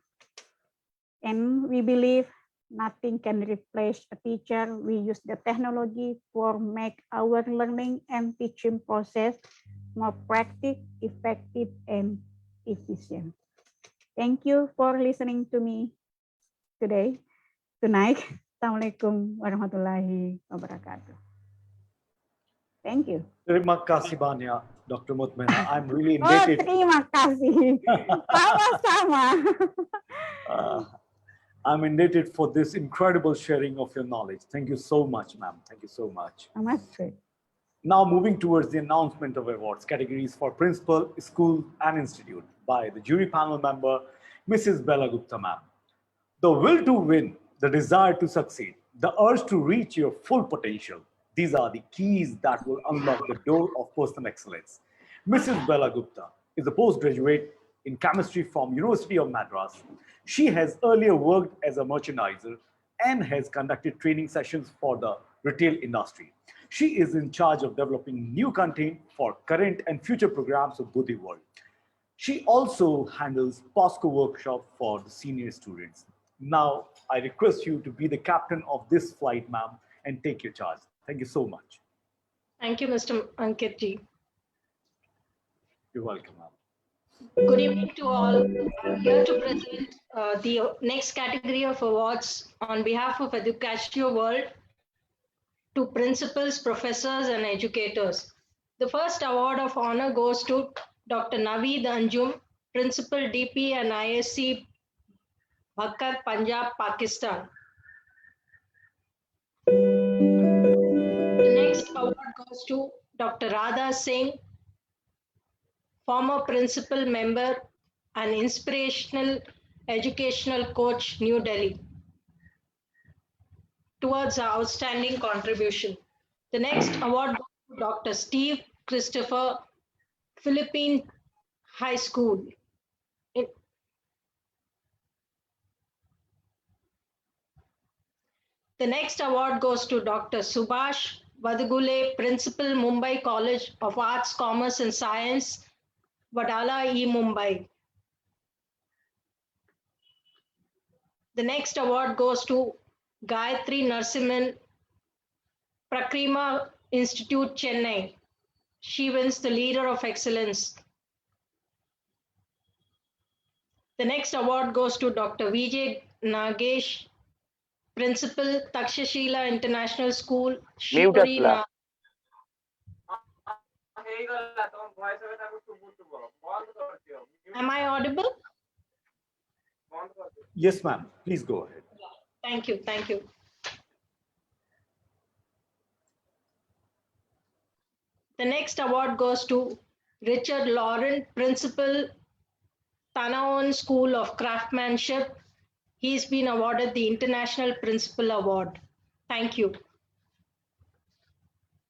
And we believe nothing can replace a teacher. We use the technology for make our learning and teaching process more practical, effective, and efficient. Thank you for listening to me tonight. Assalamualaikum warahmatullahi wabarakatuh. Thank you. Terima kasih banyak, Dr. Mutmena. I'm really indebted. Terima kasih. Sama-sama. I'm indebted for this incredible sharing of your knowledge. Thank you so much, ma'am. Thank you so much. Namaste. Now moving towards the announcement of awards categories for principal, school, and institute by the jury panel member, Mrs. Bella Gupta, ma'am. The will to win, the desire to succeed, the urge to reach your full potential. These are the keys that will unlock the door of personal excellence. Mrs. Bella Gupta is a postgraduate in chemistry from University of Madras. She has earlier worked as a merchandiser and has conducted training sessions for the retail industry. She is in charge of developing new content for current and future programs of Buddhi World. She also handles POSCO workshop for the senior students. Now, I request you to be the captain of this flight, ma'am, and take your charge. Thank you so much. Thank you, Mr. Ankit ji. You're welcome, ma'am. Good evening to all. I'm here to present the next category of awards on behalf of Educatio World to principals, professors, and educators. The first award of honor goes to Dr. Naveed Anjum, Principal DP and ISC, Bhakkar, Punjab, Pakistan. The next award goes to Dr. Radha Singh, former principal member and inspirational educational coach, New Delhi, towards our outstanding contribution. The next award goes to Dr. Steve Christopher, Philippine High School. The next award goes to Dr. Subhash Vadagule, Principal, Mumbai College of Arts, Commerce and Science, Wadala, Mumbai. The next award goes to Gayatri Narasimhan, Prakrima Institute, Chennai. She wins the Leader of Excellence. The next award goes to Dr. Vijay Nagesh, Principal, Takshashila International School, Shivpuri. Am I audible? Yes, ma'am. Please go ahead. Thank you. Thank you. The next award goes to Richard Laurent, Principal, Tanaon School of Craftsmanship. He's been awarded the International Principal Award. Thank you.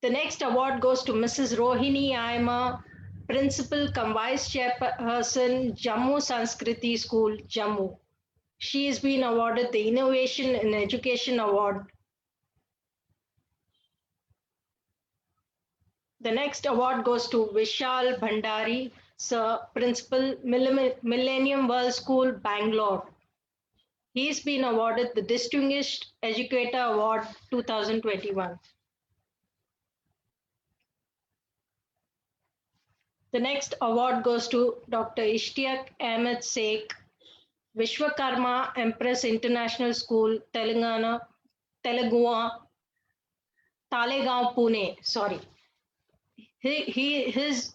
The next award goes to Mrs. Rohini Aima, Principal cum Vice Chairperson, Jammu Sanskriti School, Jammu. She has been awarded the Innovation in Education Award. The next award goes to Vishal Bhandari, Sir, Principal, Millennium World School, Bangalore. He's been awarded the Distinguished Educator Award 2021. The next award goes to Dr. Ishtiaq Ahmed Sheikh, Vishwakarma Empress International School, Talegaon, Talegaon, Pune. Sorry. His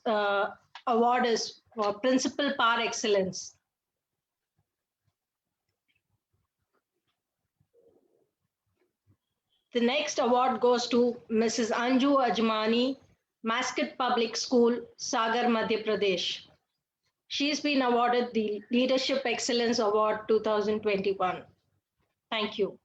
award is for Principal Par Excellence. The next award goes to Mrs. Anju Ajmani, Mascot Public School, Sagar, Madhya Pradesh. She's been awarded the Leadership Excellence Award 2021. Thank you.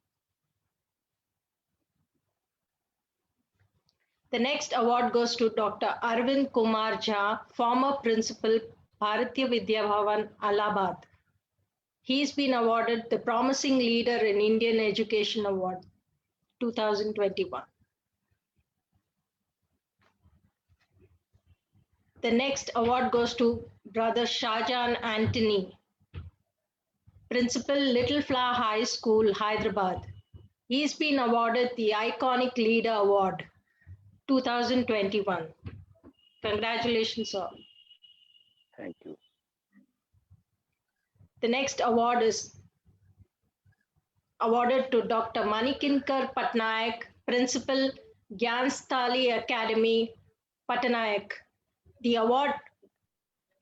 The next award goes to Dr. Arvind Kumar Jha, former principal, Bharatiya Vidya Bhavan, Allahabad. He's been awarded the Promising Leader in Indian Education Award 2021. The next award goes to Brother Shahjahan Anthony, Principal, Little Flower High School, Hyderabad. He's been awarded the Iconic Leader Award 2021. Congratulations, sir. Thank you. The next award is awarded to Dr. Manikinkar Patnaik, Principal, Gyansthali Academy, Patnaik. The award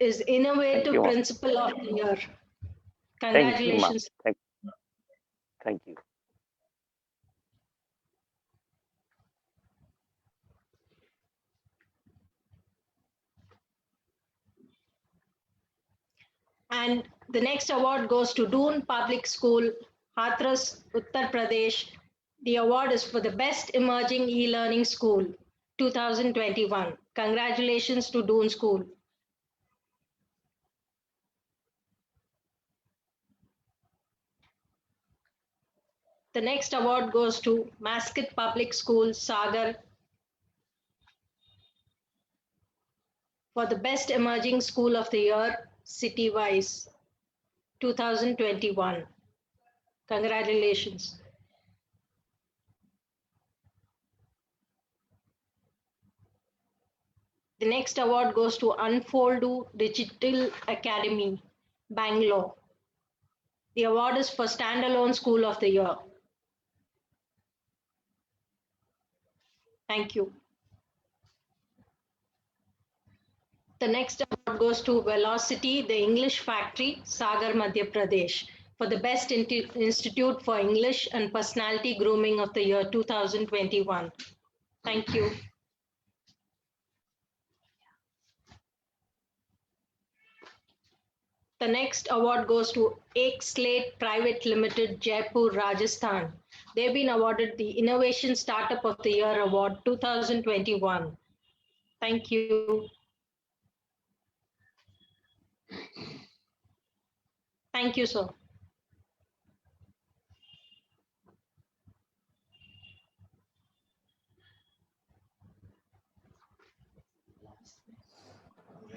is Innovative you, Principal of the Year. Congratulations. Thank you. And the next award goes to Doon Public School, Hathras, Uttar Pradesh. The award is for the Best Emerging E-Learning School 2021. Congratulations to Doon School. The next award goes to Mascot Public School, Sagar, for the Best Emerging School of the Year, City-wise, 2021. Congratulations. The next award goes to Unfoldu Digital Academy, Bangalore. The award is for Standalone School of the Year. Thank you. The next award goes to Velocity, the English Factory, Sagar, Madhya Pradesh, for the Best Institute for English and Personality Grooming of the Year 2021. Thank you. The next award goes to Ek Slate Private Limited, Jaipur, Rajasthan. They've been awarded the Innovation Startup of the Year Award 2021. Thank you. Thank you, sir.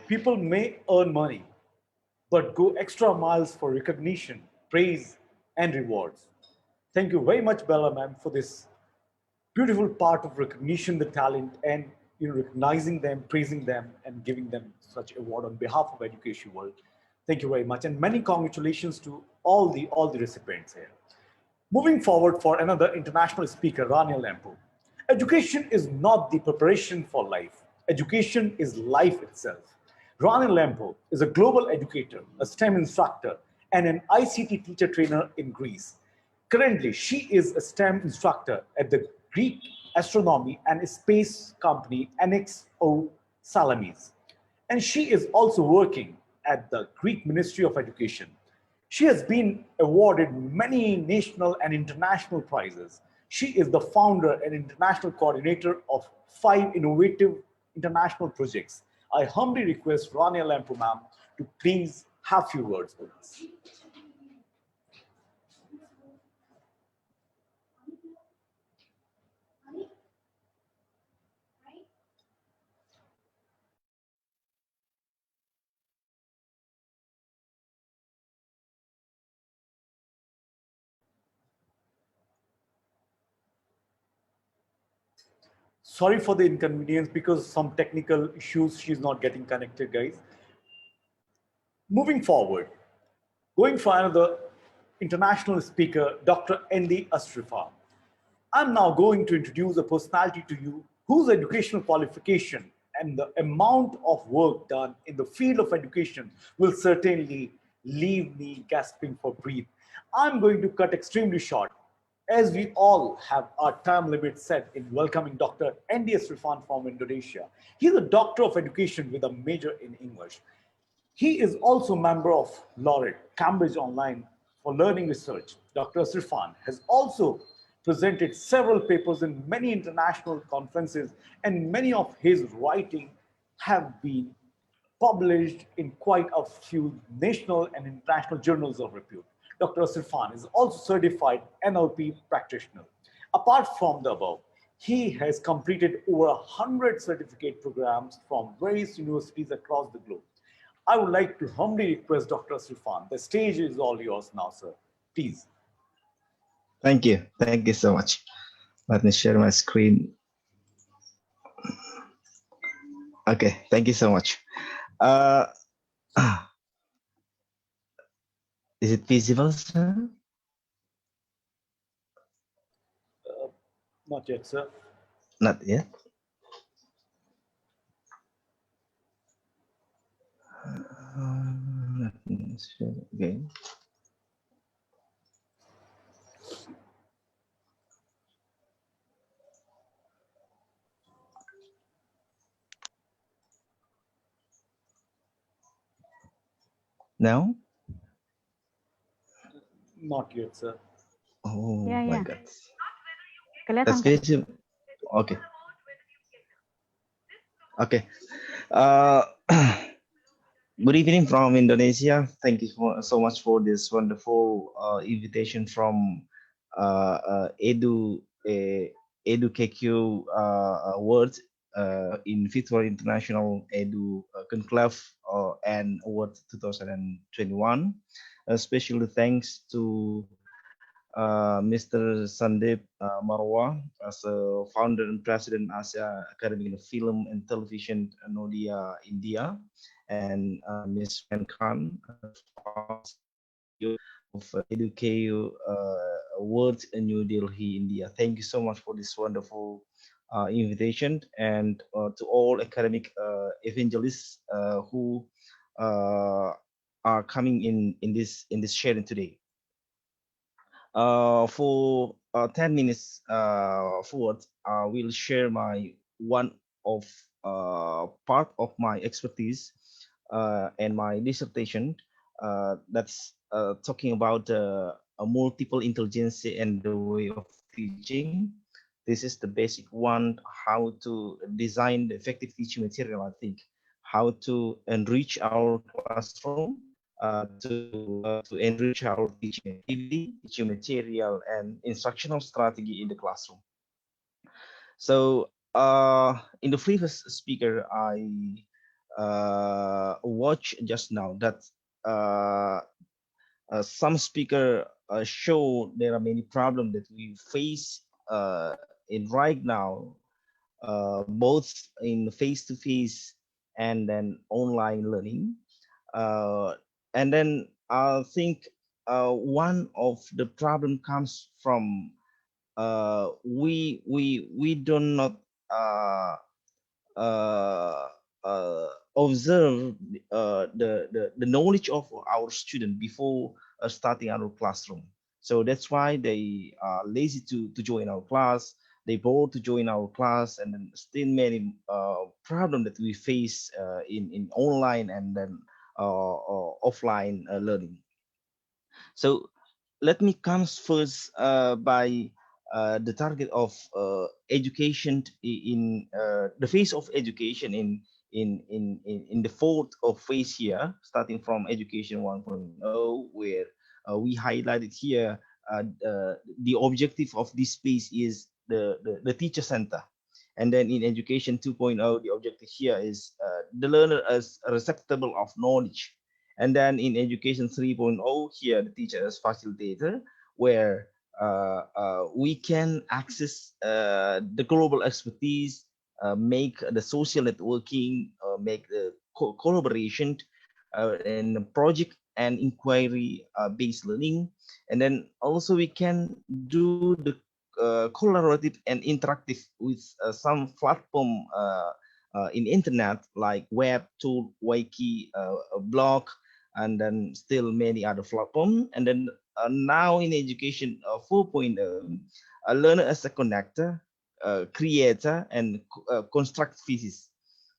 People may earn money, but go extra miles for recognition, praise, and rewards. Thank you very much, Bella ma'am, for this beautiful part of recognition the talent and recognizing them, praising them, and giving them such award on behalf of Education World. Thank you very much, and many congratulations to all the recipients here. Moving forward for another international speaker, Rania Lampu. Education is not the preparation for life. Education is life itself. Rania Lampu is a global educator, a STEM instructor, and an ICT teacher trainer in Greece. Currently, she is a STEM instructor at the Greek astronomy and space company NXO Salamis. And she is also working at the Greek Ministry of Education. She has been awarded many national and international prizes. She is the founder and international coordinator of 5 innovative international projects. I humbly request Rania Lampu ma'am to please have few words with us. Sorry for the inconvenience because some technical issues, she's not getting connected, guys. Moving forward, going for another international speaker, Dr. Endi Asrifan. I'm now going to introduce a personality to you whose educational qualification and the amount of work done in the field of education will certainly leave me gasping for breath. I'm going to cut extremely short, as we all have our time limit set in welcoming Dr. Endi Asrifan from Indonesia. He's a doctor of education with a major in English. He is also a member of Laureate, Cambridge Online for Learning Research. Dr. Sirfan has also presented several papers in many international conferences, and many of his writing have been published in quite a few national and international journals of repute. Dr. Sirfan is also certified NLP practitioner. Apart from the above, he has completed over 100 certificate programs from various universities across the globe. I would like to humbly request Dr. Sirfan, the stage is all yours now, sir. Please. Thank you. Thank you so much. Let me share my screen. Okay, thank you so much. Is it visible, sir? Not yet, sir. Not yet. Let me share again. Now? Not yet, sir. Oh Yeah, my yeah. God. Kelihatan, Kak? Let's get okay. Okay. Uh, Good evening from Indonesia. Thank you so much for this wonderful invitation from EduKQ Awards in Fifth International Edu Conclave and Award 2021. Especially thanks to Mr. Sandeep Marwa as a founder and president Asia Academy of Film and Television Nodia India, and Ms. Wen Khan of EduKU Awards in New Delhi, India. Thank you so much for this wonderful invitation, and to all academic evangelists who are coming in this sharing today. For 10 minutes forward, I will share my one of part of my expertise and my dissertation that's talking about a multiple intelligence and the way of teaching. This is the basic one, how to design the effective teaching material, I think, how to enrich our classroom, to enrich our teaching activity, teaching material, and instructional strategy in the classroom. So in the previous speaker, I watched just now that some speaker show there are many problems that we face in right now, both in face-to-face and then online learning. And then I think one of the problem comes from we do not uh, observe the knowledge of our student before starting our classroom. So that's why they are lazy to join our class. They bored to join our class, and then still many problems that we face in online and then offline learning. So let me come first by the target of education in the phase of education in the fourth of phase here, starting from education 1.0, where we highlighted here the objective of this phase is the teacher center. And then in education 2.0, the objective here is the learner as a receptacle of knowledge. And then in education 3.0, here the teacher as facilitator, where we can access the global expertise make the social networking, make the collaboration, and project and inquiry based learning. And then also we can do the collaborative and interactive with some platform in internet like web tool, wiki, blog, and then still many other platforms. And then now in education 4.0, a learner as a connector, creator, and construct physics.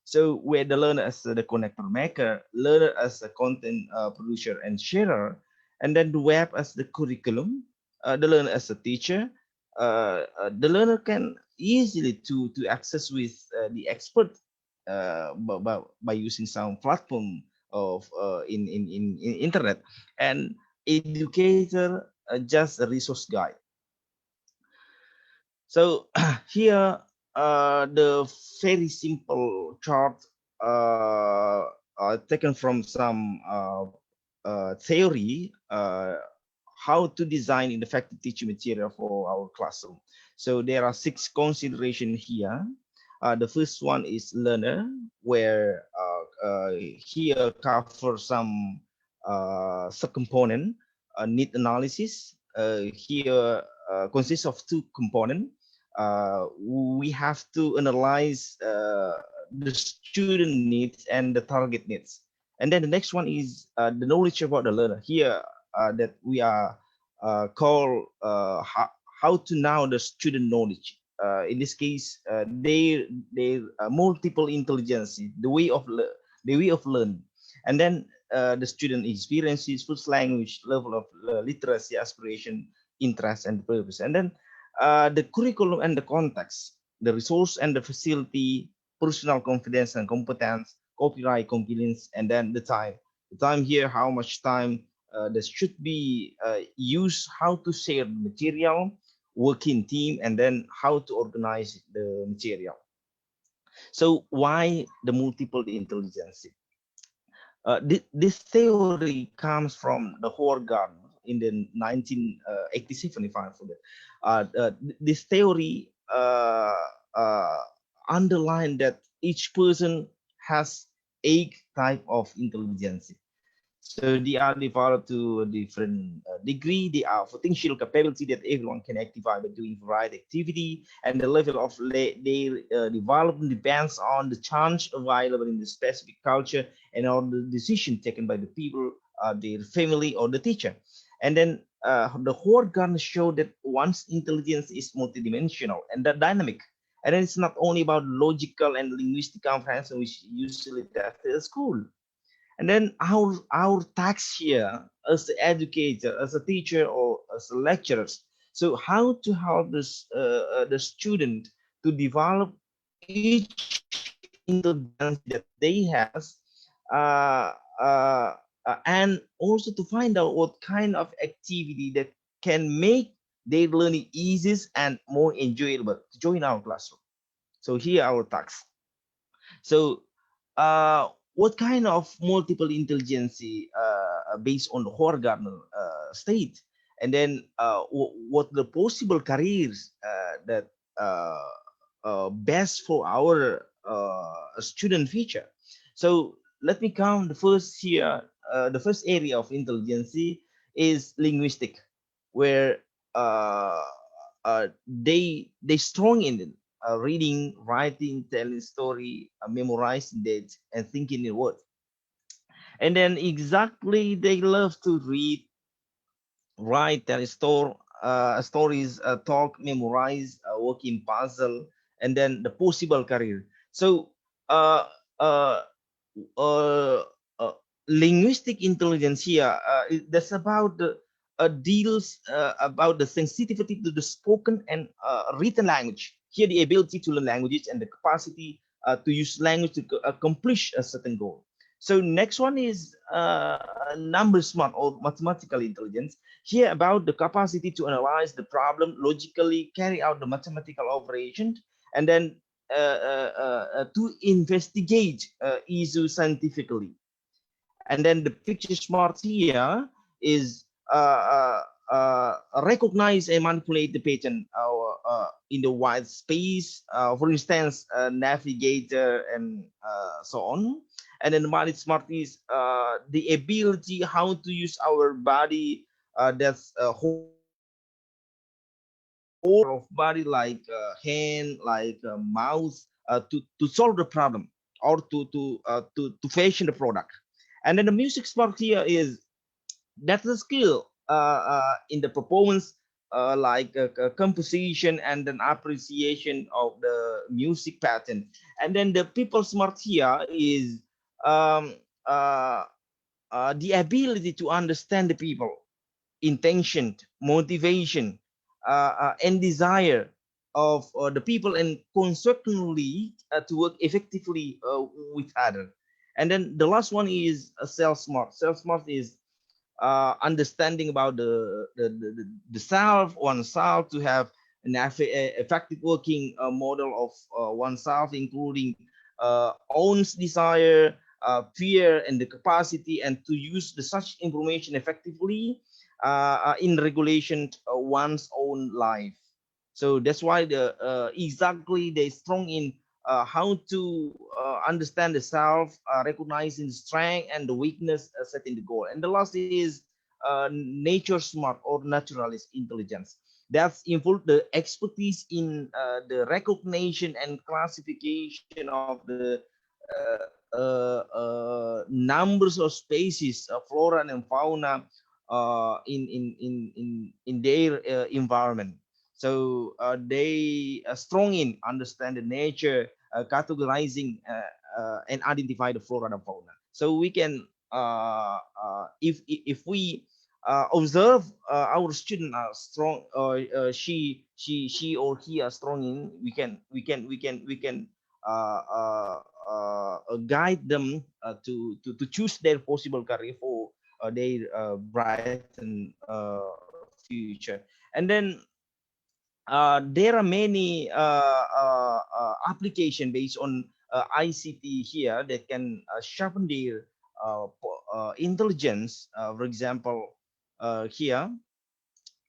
So where the learner as the connector maker, learner as a content producer and sharer, and then the web as the curriculum, the learner as a teacher, the learner can easily to access with the expert by using some platform of in internet, and educator just a resource guide. So here the very simple chart taken from some theory how to design an effective teaching material for our classroom. So there are 6 considerations here. The first one is learner, where here cover some subcomponent, need analysis. Here consists of 2 components. We have to analyze the student needs and the target needs. And then the next one is the knowledge about the learner. Here that we are how to know the student knowledge. In this case, they multiple intelligence, the way of learning, and then the student experiences, first language, level of literacy, aspiration, interest, and purpose, and then the curriculum and the context, the resource and the facility, personal confidence and competence, copyright compliance, and then the time. The time here, how much time that should be used, how to share the material, working team, and then how to organize the material. So why the multiple intelligence? This theory comes from the Howard Gardner in the 1987, if I forget. This theory underlined that each person has 8 type of intelligence. So they are developed to a different degree. They are potential capability that everyone can activate by doing variety activity, and the level of their development depends on the chance available in the specific culture and on the decision taken by the people, their family, or the teacher. And then the Howard Gardner showed that one's intelligence is multidimensional and that dynamic. And then it's not only about logical and linguistic comprehension, which usually tested at school. And then our task here as the educator, as a teacher, or as a lecturer. So how to help this the student to develop each intelligence that they have, and also to find out what kind of activity that can make their learning easier and more enjoyable to join our classroom. So here are our tasks. So what kind of multiple intelligence based on the Howard Gardner state, and then what the possible careers that best for our student future. So let me count the first here. The first area of intelligence is linguistic, where they strong in it. Reading, writing, telling story, memorizing dates, and thinking in words. And then exactly they love to read, write, tell stories, talk, memorize, work in puzzle, and then the possible career. So uh, uh, uh, uh, linguistic intelligence here, that's about the deals about the sensitivity to the spoken and written language. Here, the ability to learn languages and the capacity to use language to accomplish a certain goal. So next one is number smart or mathematical intelligence. Here about the capacity to analyze the problem logically, carry out the mathematical operation, and then to investigate issues scientifically. And then the picture smart here is recognize and manipulate the pattern in the wide space. For instance, navigator and so on. And then manage smart is the ability how to use our body, that's a whole of body like hand, like mouth, to solve the problem or to fashion the product. And then the music smart here is that's the skill in the performance, like composition and an appreciation of the music pattern. And then the people smart here is um, uh, the ability to understand the people intention, motivation, and desire of the people, and consequently to work effectively with other. And then the last one is self smart. Self smart is understanding about the self, oneself, to have an effective working model of oneself, including own desire, fear, and the capacity, and to use the such information effectively in regulation one's own life. So that's why exactly they're strong in how to understand the self, recognizing the strength and the weakness, setting the goal. And the last is nature smart or naturalist intelligence. That's involved the expertise in the recognition and classification of the numbers of species, flora and fauna in their environment. So they are strong in understand the nature, categorizing and identify the flora and fauna. So we can, if we observe our student are strong, she or he are strong in, we can guide them to choose their possible career for their bright and future. And then there are many application based on ICT here that can sharpen their intelligence. For example, here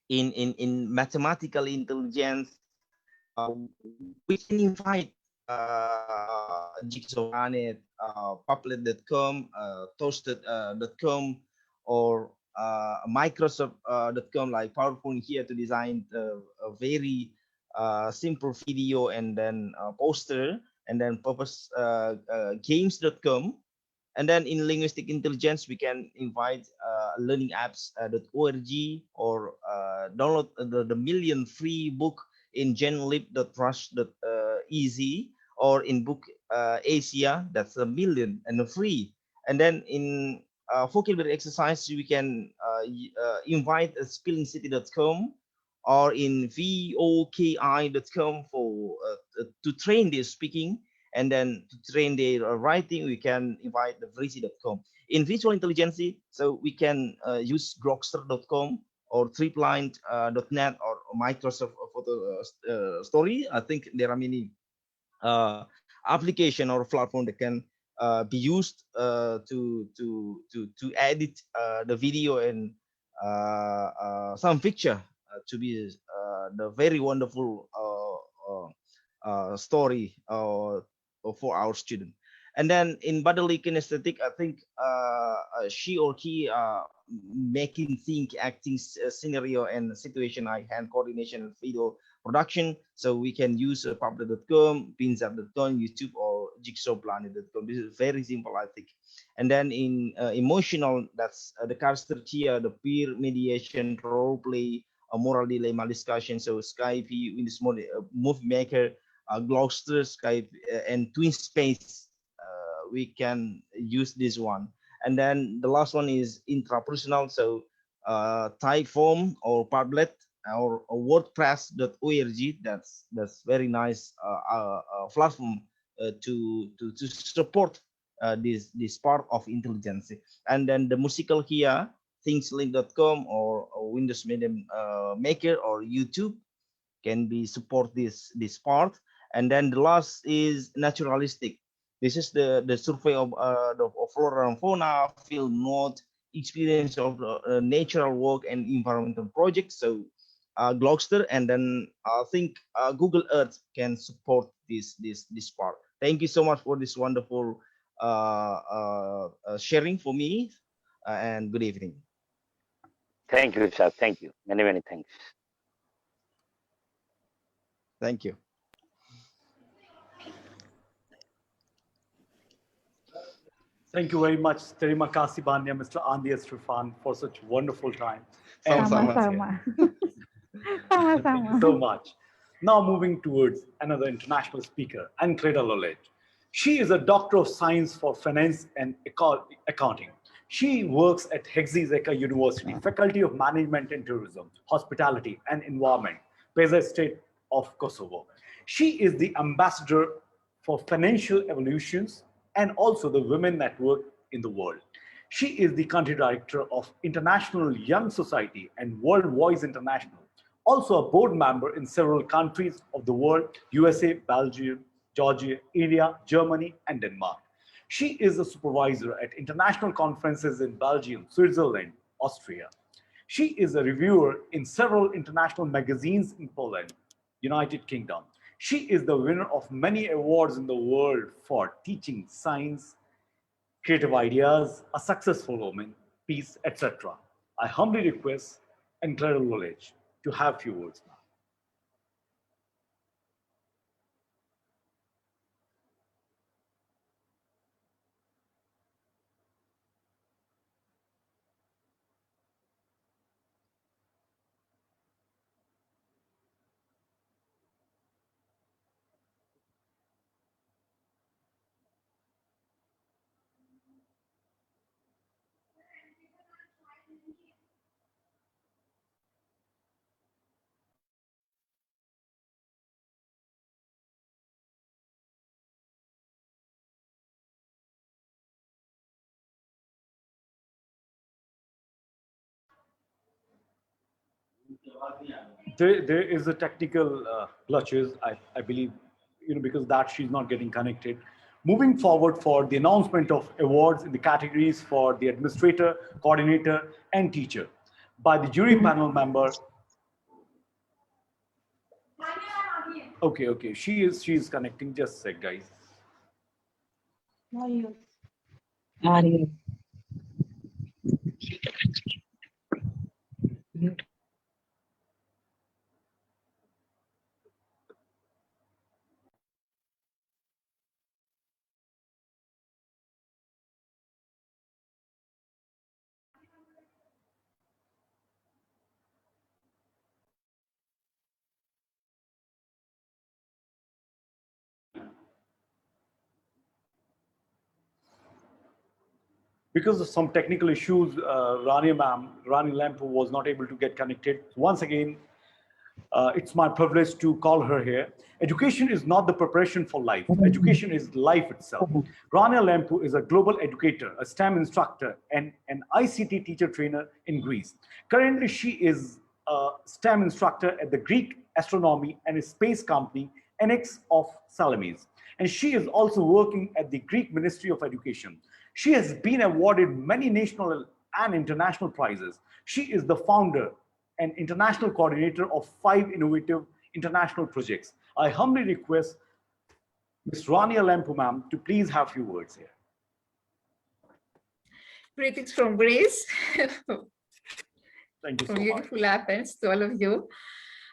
in mathematical intelligence, we can invite Jigsaw Planet, Public.com, Toasted.com, or Microsoft.com, like PowerPoint here to design a very simple video and then poster, and then purpose games.com. And then in linguistic intelligence, we can invite learning apps.org, or download the million free book in genlib.rush.easy, or in book Asia, that's a million and free. And then in vocabulary exercise, we can invite spellingcity.com, or in voki.com for to train their speaking. And then to train their writing, we can invite the Vrisi.com. In visual intelligence, so we can use Grokster.com or Tripline.net or Microsoft Photo Story. I think there are many application or platform that can be used to edit the video and some picture to be the very wonderful story for our student. And then in bodily kinesthetic, I think she or he making think, acting scenario and situation like hand coordination and video production. So we can use public.com, pinzap.com, YouTube, or jigsawplanet.com. This is very simple, I think. And then in emotional, that's the character here, the peer mediation, role play, moral dilemma discussion. So Skype, Windows Movie Maker, Gloucester, Skype, and Twin Space. We can use this one. And then the last one is intrapersonal. So Typeform or Padlet or WordPress.org. That's very nice platform to support this part of intelligence. And then the musical here, thingslink.com or Windows Media Maker or YouTube can be support this part. And then the last is naturalistic. This is the survey of flora and fauna, field note, experience of natural work and environmental projects. So Gloucester, and then I think Google Earth can support this part. Thank you so much for this wonderful sharing for me, and good evening. Thank you, sir. Thank you. Many, many thanks. Thank you. Thank you very much, Terima kasih banyak, Mr. Andi Estrifan, for such wonderful time. Sama-sama. Thank you Sama-sama. so much. Now moving towards another international speaker, Ancreda Lolet. She is a Doctor of Science for Finance and Accounting. She works at Hegzizeka University, Faculty of Management and Tourism, Hospitality and Environment, Peza State of Kosovo. She is the ambassador for financial evolutions and also the Women Network in the world. She is the country director of International Young Society and World Voice International, also a board member in several countries of the world, USA, Belgium, Georgia, India, Germany, and Denmark. She is a supervisor at international conferences in Belgium, Switzerland, Austria. She is a reviewer in several international magazines in Poland, United Kingdom. She is the winner of many awards in the world for teaching science, creative ideas, a successful woman, peace, etc. I humbly request Ancreda Lolet to have few words now. There is a technical glitches, I believe, because that she's not getting connected. Moving forward for the announcement of awards in the categories for the administrator, coordinator, and teacher by the jury panel member. Okay, she is connecting. Just a sec, guys. Because of some technical issues, Rani Lampu was not able to get connected. Once again, it's my privilege to call her here. Education is not the preparation for life. Education is life itself. Rania Lampu is a global educator, a STEM instructor, and an ICT teacher trainer in Greece. Currently, she is a STEM instructor at the Greek Astronomy and Space Company, NX of Salamis. And she is also working at the Greek Ministry of Education. She has been awarded many national and international prizes. She is the founder and international coordinator of 5 innovative international projects. I humbly request Ms. Rania Lampu, ma'am, to please have few words here. Greetings from Greece. Thank you so From much. beautiful Athens to all of you.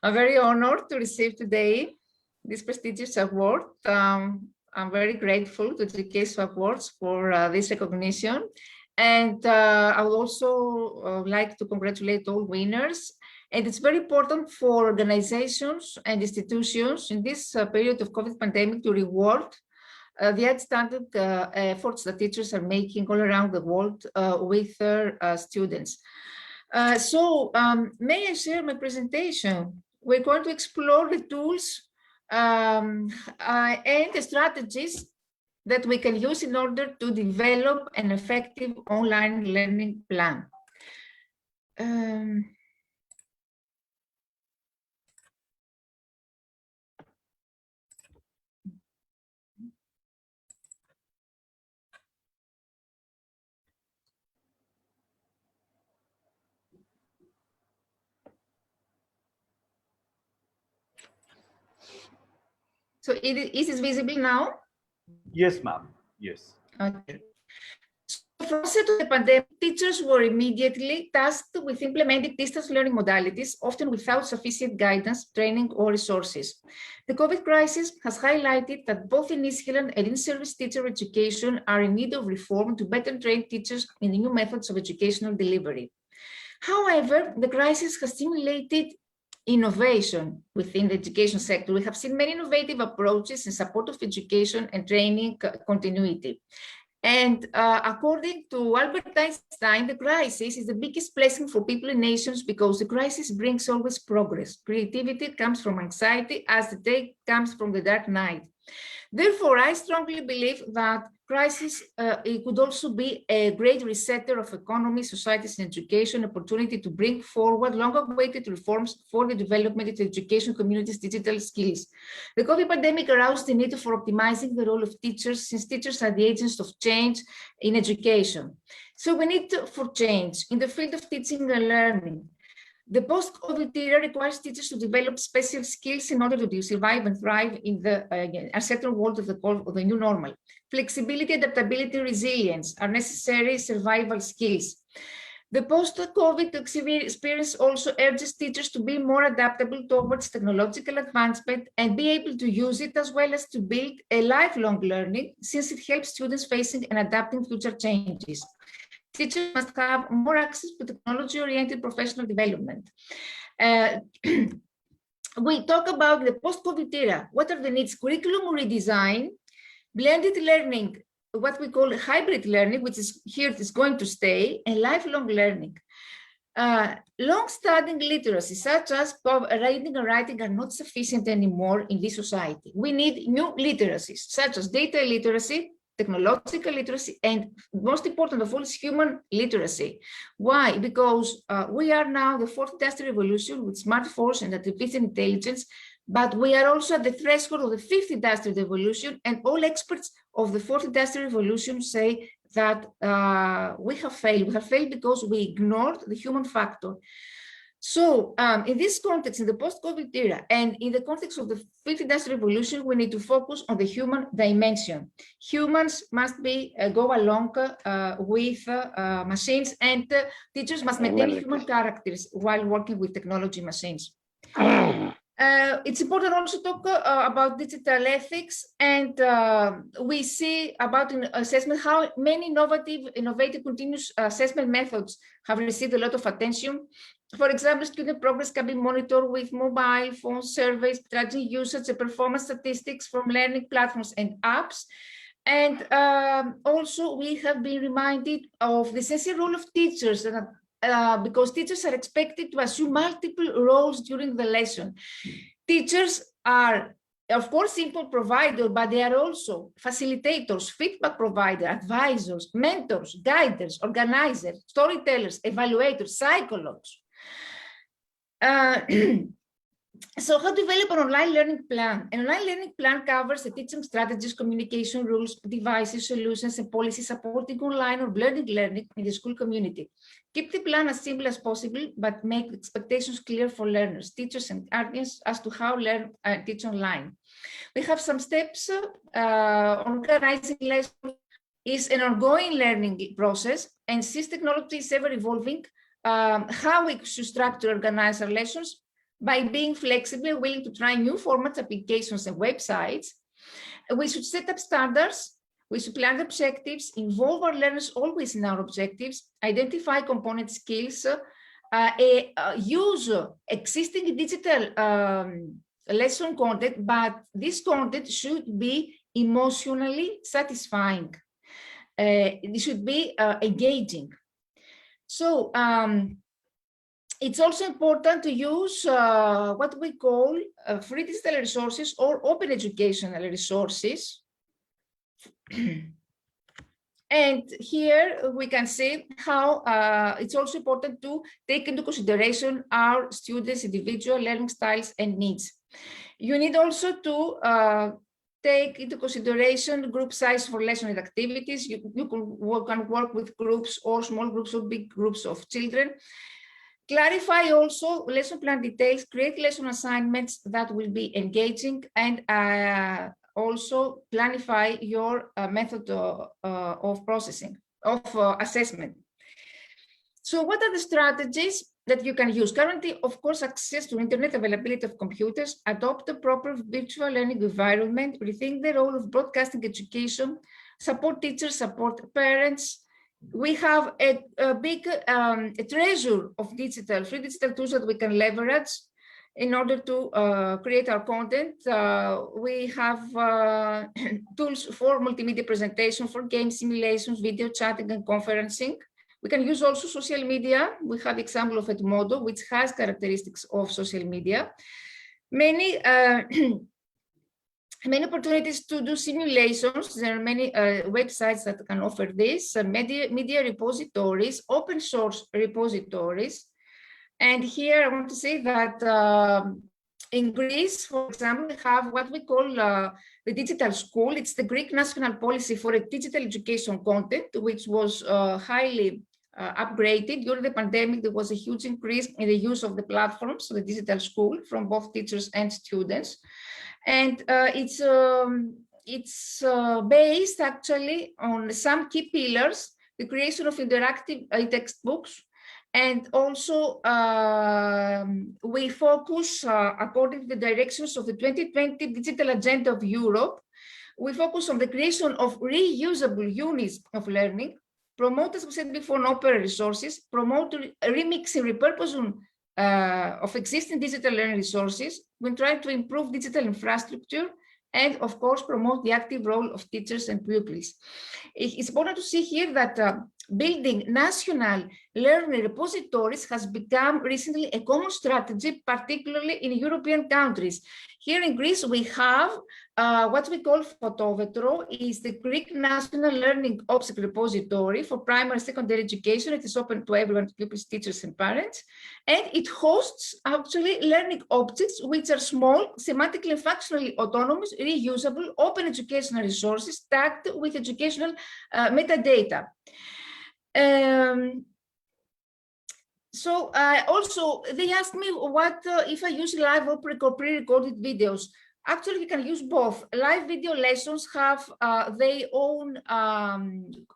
I'm very honored to receive today this prestigious award. I'm very grateful to the Education Awards for this recognition. And I would also like to congratulate all winners. And it's very important for organizations and institutions in this period of COVID pandemic to reward the outstanding efforts that teachers are making all around the world with their students. May I share my presentation? We're going to explore the tools and the strategies that we can use in order to develop an effective online learning plan. So is it visible now? Yes, ma'am. Yes. Okay. So from the onset of the pandemic, teachers were immediately tasked with implementing distance learning modalities, often without sufficient guidance, training, or resources. The COVID crisis has highlighted that both initial and in-service teacher education are in need of reform to better train teachers in the new methods of educational delivery. However, the crisis has stimulated innovation within the education sector. We have seen many innovative approaches in support of education and training continuity. And according to Albert Einstein, the crisis is the biggest blessing for people and nations because the crisis brings always progress. Creativity comes from anxiety as the day comes from the dark night. Therefore, I strongly believe that crisis it could also be a great resetter of economy, societies, and education, opportunity to bring forward long-awaited reforms for the development of the education community's digital skills. The COVID pandemic aroused the need for optimizing the role of teachers, since teachers are the agents of change in education. So we need for change in the field of teaching and learning. The post-COVID era requires teachers to develop special skills in order to survive and thrive in the uncertain world of the new normal. Flexibility, adaptability, resilience are necessary survival skills. The post-COVID experience also urges teachers to be more adaptable towards technological advancement and be able to use it as well as to build a lifelong learning, since it helps students facing and adapting future changes. Teachers must have more access to technology-oriented professional development. We talk about the post-COVID era. What are the needs? Curriculum redesign, blended learning, what we call hybrid learning, which is here is going to stay, and lifelong learning. Long-standing literacy, such as reading and writing, are not sufficient anymore in this society. We need new literacies, such as data literacy, technological literacy, and most important of all is human literacy. Why? Because we are now the fourth industrial revolution with smartphones and artificial intelligence, but we are also at the threshold of the fifth industrial revolution, and all experts of the fourth industrial revolution say that we have failed. We have failed because we ignored the human factor. So in this context, in the post-COVID era, and in the context of the fifth industrial revolution, we need to focus on the human dimension. Humans must go along with machines, and teachers must maintain human characters while working with technology machines. It's important also to talk about digital ethics, and we see about assessment how many innovative continuous assessment methods have received a lot of attention. For example, student progress can be monitored with mobile phone surveys, tracking usage and performance statistics from learning platforms and apps. And also, we have been reminded of the essential role of teachers, because teachers are expected to assume multiple roles during the lesson. Teachers are, of course, input providers, but they are also facilitators, feedback providers, advisors, mentors, guiders, organizers, storytellers, evaluators, psychologists. So how to develop an online learning plan? An online learning plan covers the teaching strategies, communication rules, devices, solutions, and policies supporting online or blended learning in the school community. Keep the plan as simple as possible, but make expectations clear for learners, teachers, and audience as to how learn and teach online. We have some steps. Organizing lessons is an ongoing learning process, and since technology is ever evolving, how we should structure, organize our lessons by being flexible, willing to try new formats, applications, and websites. We should set up standards. We should plan objectives, involve our learners always in our objectives, identify component skills, use existing digital lesson content, but this content should be emotionally satisfying. It should be engaging. So it's also important to use what we call free digital resources or open educational resources. And here we can see how it's also important to take into consideration our students' individual learning styles and needs. You need also to take into consideration group size for lesson and activities. You can work with groups or small groups or big groups of children. Clarify also lesson plan details, create lesson assignments that will be engaging, and also planify your method of processing, of assessment. So what are the strategies that you can use? Currently, of course, access to internet, availability of computers, adopt a proper virtual learning environment, rethink the role of broadcasting education, support teachers, support parents. We have a big treasure of free digital tools that we can leverage in order to create our content. We have tools for multimedia presentation, for game simulations, video chatting, and conferencing. We can use also social media. We have example of Edmodo, which has characteristics of social media. Many many opportunities to do simulations. There are many websites that can offer this, media repositories, open source repositories. And here I want to say that in Greece, for example, we have what we call the digital school. It's the Greek national policy for a digital education content, which was highly upgraded. During the pandemic, there was a huge increase in the use of the platforms, so the digital school, from both teachers and students. And it's based actually on some key pillars: the creation of interactive textbooks, and also we focus, according to the directions of the 2020 Digital Agenda of Europe, we focus on the creation of reusable units of learning, promote, as we said before, open resources, promote remixing, repurposing of existing digital learning resources. We try to improve digital infrastructure, and of course, promote the active role of teachers and pupils. It's important to see here that building national learning repositories has become recently a common strategy, particularly in European countries. Here in Greece, we have what we call Photovetro, is the Greek National Learning Object Repository for primary and secondary education. It is open to everyone, pupils, teachers, and parents. And it hosts actually learning objects which are small, semantically and functionally autonomous, reusable, open educational resources tagged with educational metadata. So also they asked me what if I use live or pre-recorded videos. Actually, you can use both. Live video lessons have their own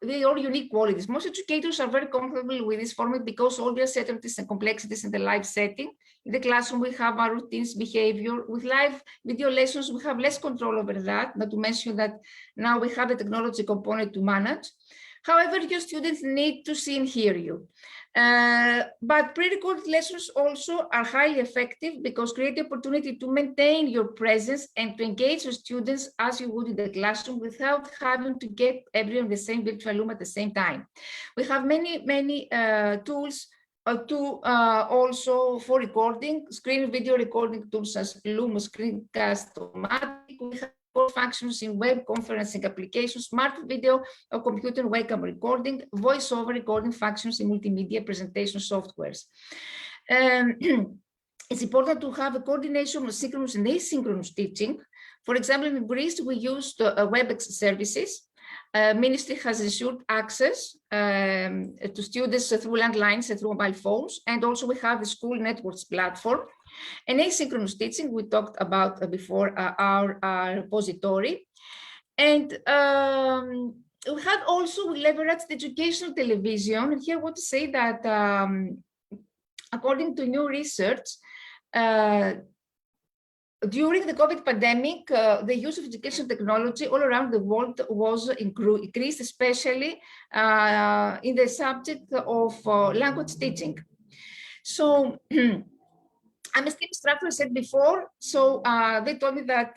unique qualities. Most educators are very comfortable with this format because all the uncertainties and complexities in the live setting. In the classroom, we have our routines, behavior. With live video lessons, we have less control over that. Not to mention that now we have the technology component to manage. However, your students need to see and hear you. But pre-recorded lessons also are highly effective because create the opportunity to maintain your presence and to engage your students as you would in the classroom without having to get everyone in the same virtual room at the same time. We have many tools also for recording, screen video recording tools as Loom, Screencast-O-Matic. We have functions in web conferencing applications, smart video or computer webcam recording, voice-over recording functions in multimedia presentation softwares. It's important to have a coordination of synchronous and asynchronous teaching. For example, in Greece, we used WebEx services. Ministry has ensured access to students through landlines and through mobile phones. And also we have the school networks platform. And asynchronous teaching, we talked about before our repository. And we had also leveraged educational television. And here I want to say that according to new research, during the COVID pandemic, the use of educational technology all around the world was increased, especially in the subject of language teaching. So I'm a STEM instructor, I said before, so they told me that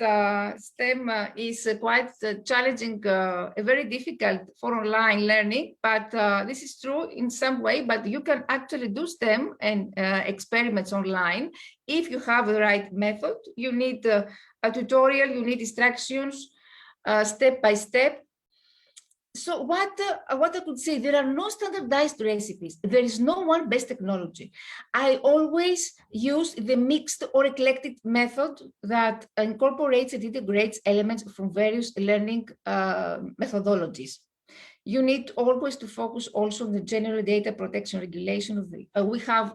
STEM is quite challenging, very difficult for online learning, but this is true in some way, but you can actually do STEM and experiments online if you have the right method. You need a tutorial, you need instructions, step by step. So what I could say, there are no standardized recipes. There is no one best technology. I always use the mixed or eclectic method that incorporates and integrates elements from various learning methodologies. you need always to focus also on the general data protection regulation of the, we have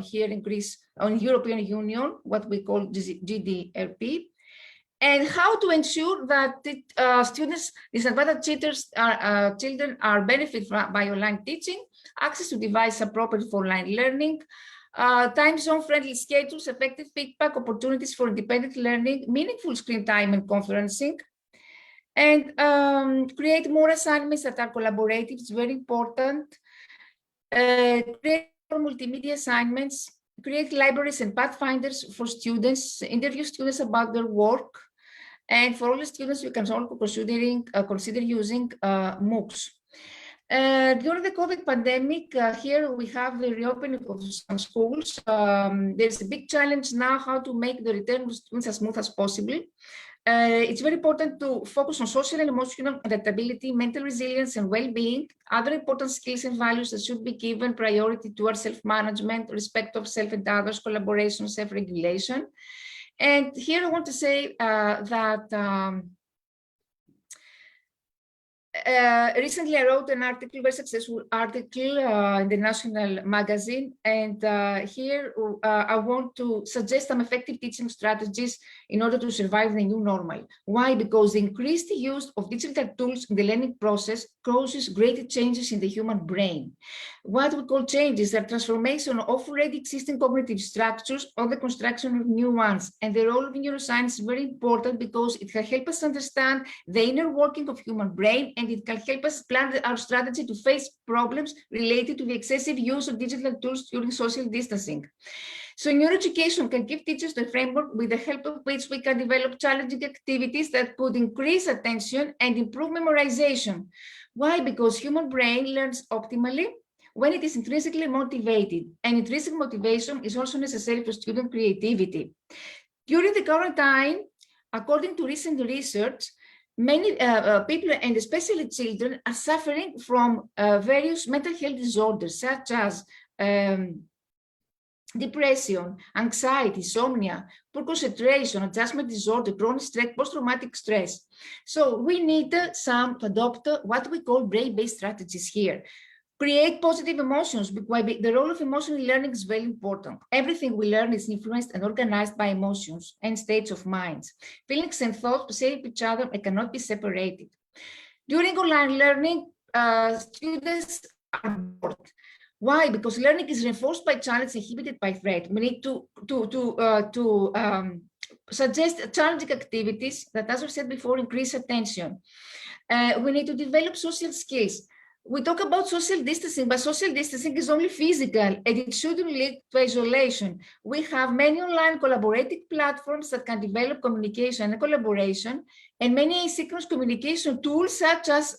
here in Greece, on European Union, what we call GDPR, and how to ensure that students, disadvantaged children are benefit by online teaching, access to devices appropriate for online learning, time zone friendly schedules, effective feedback, opportunities for independent learning, meaningful screen time and conferencing, and create more assignments that are collaborative. It's very important. Create more multimedia assignments, create libraries and pathfinders for students, interview students about their work. And for all the students, we can also consider using MOOCs. During the COVID pandemic, here we have the reopening of some schools. There's a big challenge now how to make the return of students as smooth as possible. It's very important to focus on social and emotional adaptability, mental resilience, and well-being. Other important skills and values that should be given priority towards self-management, respect of self and others, collaboration, self-regulation. And here I want to say that recently I wrote an article, very successful article in the national magazine, and here I want to suggest some effective teaching strategies in order to survive the new normal. Why? Because the increased use of digital tools in the learning process causes greater changes in the human brain. What we call changes are transformation of already existing cognitive structures or the construction of new ones. And the role of neuroscience is very important because it can help us understand the inner working of human brain, and it can help us plan our strategy to face problems related to the excessive use of digital tools during social distancing. So neuroeducation can give teachers the framework with the help of which we can develop challenging activities that could increase attention and improve memorization. Why? Because human brain learns optimally when it is intrinsically motivated, and intrinsic motivation is also necessary for student creativity. During the current time, according to recent research, many people, and especially children, are suffering from various mental health disorders such as depression, anxiety, insomnia, poor concentration, adjustment disorder, chronic stress, post-traumatic stress. So we need to adopt what we call brain-based strategies here. Create positive emotions, because the role of emotional learning is very important. Everything we learn is influenced and organized by emotions and states of minds. Feelings and thoughts shape each other and cannot be separated. During online learning, students are bored. Why? Because learning is reinforced by challenge, inhibited by threat. We need to suggest challenging activities that, as I said before, increase attention. We need to develop social skills. We talk about social distancing, but social distancing is only physical, and it shouldn't lead to isolation. We have many online collaborative platforms that can develop communication and collaboration, and many asynchronous communication tools such as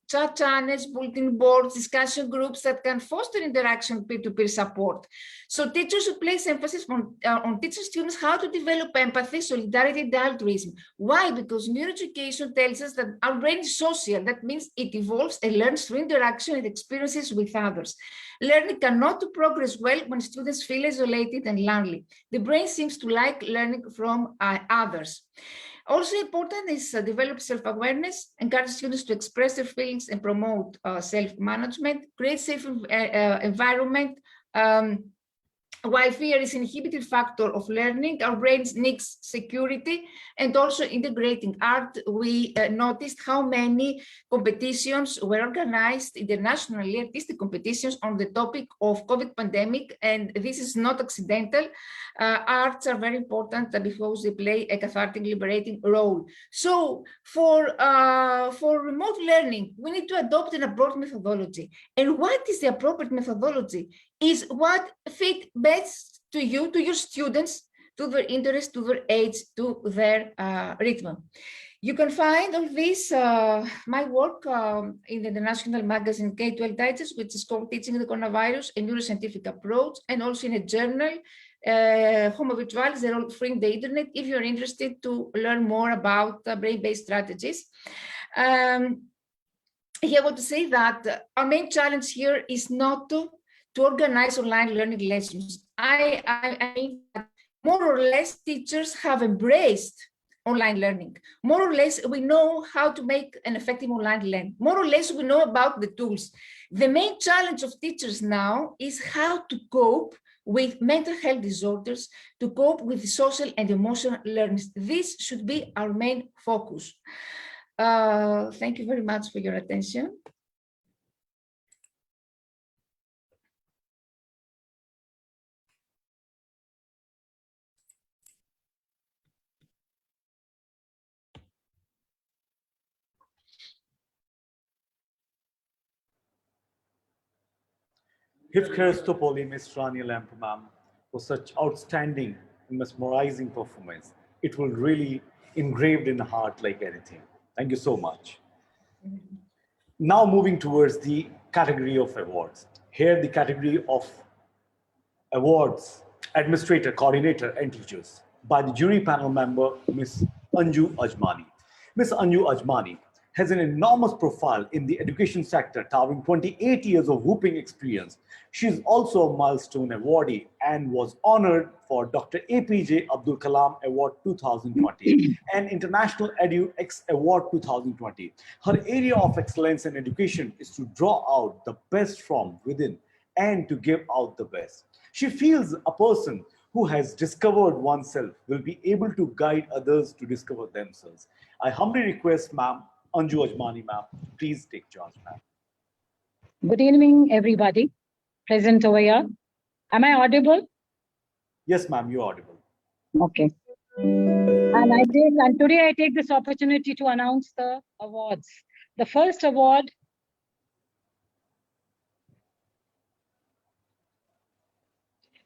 chat channels, bulletin boards, discussion groups that can foster interaction, peer-to-peer support. So teachers should place emphasis on teaching students how to develop empathy, solidarity, and altruism. Why? Because neuroeducation tells us that our brain is social. That means it evolves and learns through interaction and experiences with others. Learning cannot progress well when students feel isolated and lonely. The brain seems to like learning from others. Also important is develop self-awareness, encourage students to express their feelings and promote self-management, create safe environment. While fear is an inhibiting factor of learning, our brains needs security and also integrating art. We noticed how many competitions were organized internationally, artistic competitions on the topic of COVID pandemic, and this is not accidental. Arts are very important because they play a cathartic, liberating role. So for remote learning, we need to adopt an appropriate methodology. And what is the appropriate methodology? Is what fit best to you, to your students, to their interest, to their age, to their rhythm. You can find all this, my work in the national magazine K-12 Digest, which is called Teaching the Coronavirus, a Neuroscientific Approach, and also in a journal, Homo Virtualis, they're all free on the internet if you're interested to learn more about brain-based strategies. Here I want to say that our main challenge here is not to organize online learning lessons. I mean, more or less, teachers have embraced online learning. More or less, we know how to make an effective online learning. More or less, we know about the tools. The main challenge of teachers now is how to cope with mental health disorders, to cope with social and emotional learning. This should be our main focus. Thank you very much for your attention. Hifkerstopoli, Ms. Rani Lamp, ma'am, for such outstanding and mesmerizing performance. It will really engraved in the heart like anything. Thank you so much. Now moving towards the category of awards. Here the category of awards, administrator, coordinator, and teachers by the jury panel member, Ms. Anju Ajmani. Ms. Anju Ajmani has an enormous profile in the education sector, towering 28 years of whooping experience. She is also a milestone awardee and was honored for Dr. APJ Abdul Kalam Award 2020 and International EduX Award 2020. Her area of excellence in education is to draw out the best from within and to give out the best. She feels a person who has discovered oneself will be able to guide others to discover themselves. I humbly request, ma'am, Anju Ajmani, ma'am, please take charge, ma'am. Good evening, everybody present over here. Am I audible? Yes, ma'am, you're audible. Okay. And today I take this opportunity to announce the awards. The first award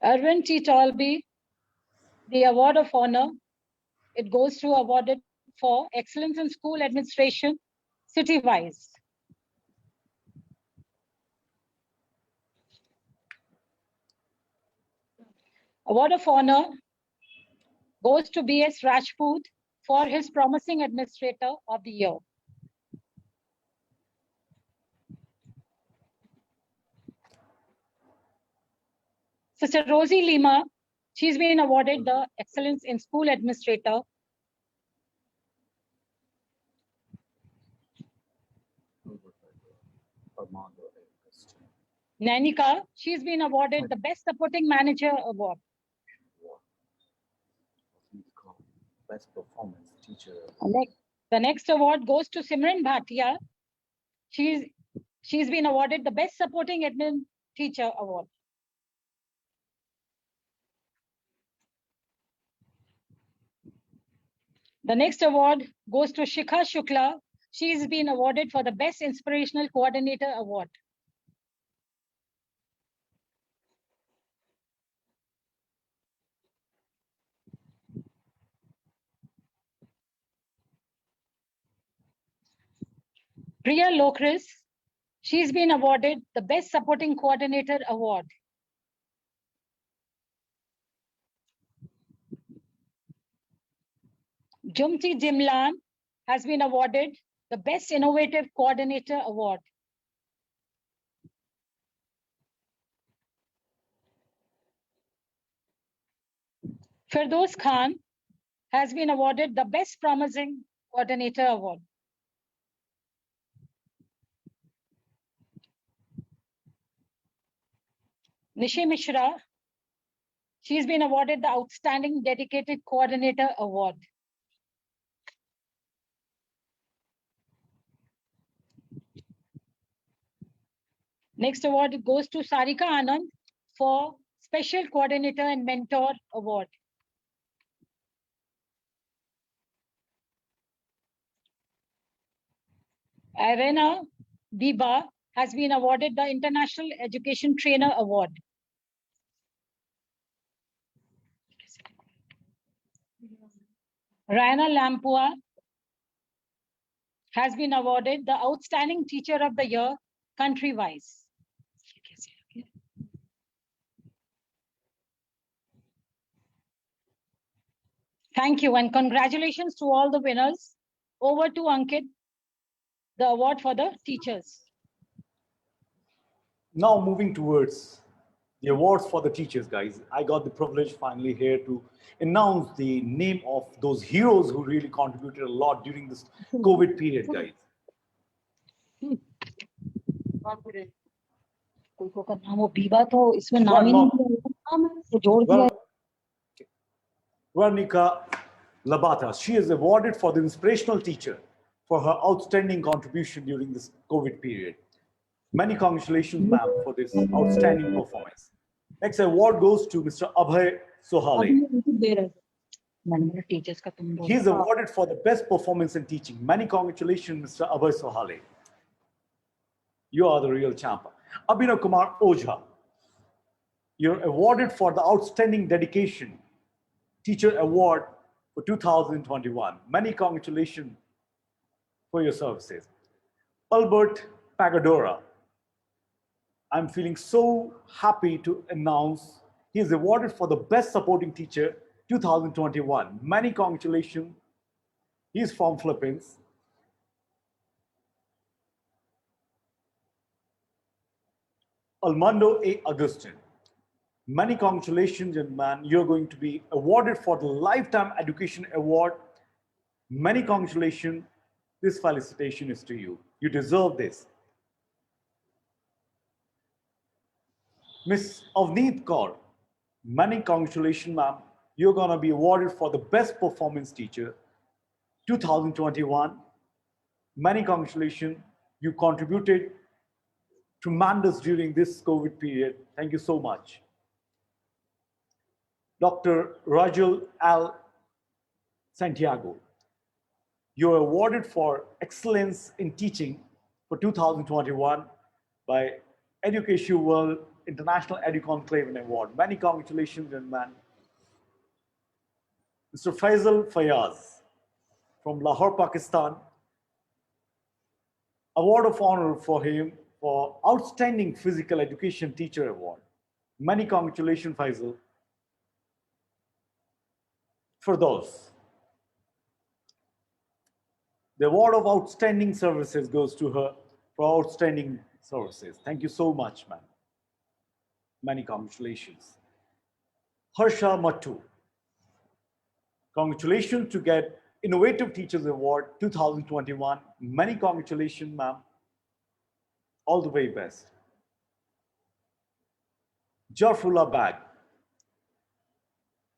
Erwin T. Tolby, the Award of Honor. It goes to awarded for excellence in school administration, city-wise. Award of Honor goes to B.S. Rajput for his promising administrator of the year. Sister Rosie Lima, she's been awarded the Excellence in School Administrator. Nanika, she's been awarded the Best Supporting Manager Award. Best performance teacher. The next award goes to Simran Bhatia. She's been awarded the Best Supporting Admin Teacher Award. The next award goes to Shikha Shukla. She's been awarded for the Best Inspirational Coordinator Award. Priya Lokris, she's been awarded the Best Supporting Coordinator Award. Jumti Jimlan has been awarded the Best Innovative Coordinator Award. Firdaus Khan has been awarded the Best Promising Coordinator Award. Nishi Mishra, she's been awarded the Outstanding Dedicated Coordinator Award. Next award goes to Sarika Anand for Special Coordinator and Mentor Award. Irena Biba has been awarded the International Education Trainer Award. Raina Lampua has been awarded the Outstanding Teacher of the Year country-wise. Thank you and congratulations to all the winners. Over to Ankit, the award for the teachers. Now moving towards the awards for the teachers, guys. I got the privilege finally here to announce the name of those heroes who really contributed a lot during this COVID period, guys. Veronica Labata, she is awarded for the inspirational teacher for her outstanding contribution during this COVID period. Many congratulations, ma'am, for this outstanding performance. Next award goes to Mr. Abhay Sohale. He is awarded for the best performance in teaching. Many congratulations, Mr. Abhay Sohale. You are the real champ. Abhinav Kumar Ojha, you're awarded for the outstanding dedication teacher award for 2021. Many congratulations for your services. Albert Pagadora, I'm feeling so happy to announce he is awarded for the best supporting teacher 2021. Many congratulations. He is from Philippines. Almando A. Agustin. Many congratulations, young man. You're going to be awarded for the Lifetime Education Award. Many congratulations. This felicitation is to you. You deserve this. Miss Avneet Kaur, many congratulations, ma'am. You're going to be awarded for the Best Performance Teacher 2021. Many congratulations. You contributed tremendous during this COVID period. Thank you so much. Dr. Rajul Al Santiago, you're awarded for excellence in teaching for 2021 by Education World International Conclave Award. Many congratulations, young man. Mr. Faisal Fayaz from Lahore, Pakistan. Award of honor for him for Outstanding Physical Education Teacher Award. Many congratulations, Faisal. For those, the award of outstanding services goes to her for outstanding services. Thank you so much, ma'am. Many congratulations. Harsha Mattu, congratulations to get Innovative Teachers Award 2021. Many congratulations, ma'am. All the very best. Jarfullah Bag,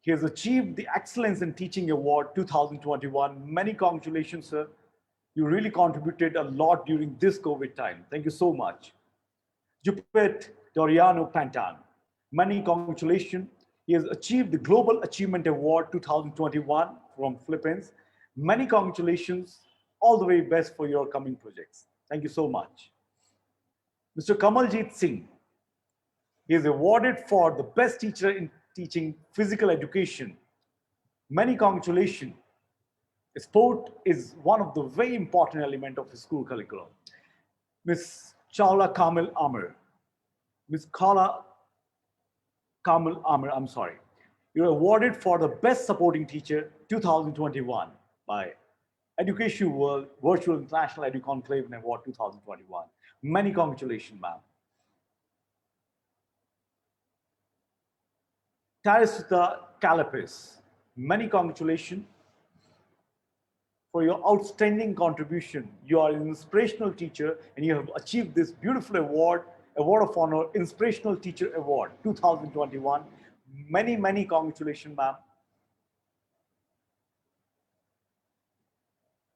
he has achieved the Excellence in Teaching Award 2021. Many congratulations, sir. You really contributed a lot during this COVID time. Thank you so much. Jupet Doriano Pantan, many congratulations. He has achieved the Global Achievement Award 2021 from Philippines. Many congratulations. All the very best for your coming projects. Thank you so much. Mr. Kamaljit Singh, he is awarded for the Best Teacher in Teaching Physical Education. Many congratulations. Sport is one of the very important elements of the school curriculum. Ms. Chawla Kamil Amir, Ms. Kala Kamil Amir, I'm sorry. You're awarded for the Best Supporting Teacher 2021 by Education World Virtual International Conclave Award 2021. Many congratulations, ma'am. Tarisita Calapis, many congratulations for your outstanding contribution. You are an inspirational teacher and you have achieved this beautiful award, Award of Honor, Inspirational Teacher Award 2021. Many, many congratulations, ma'am.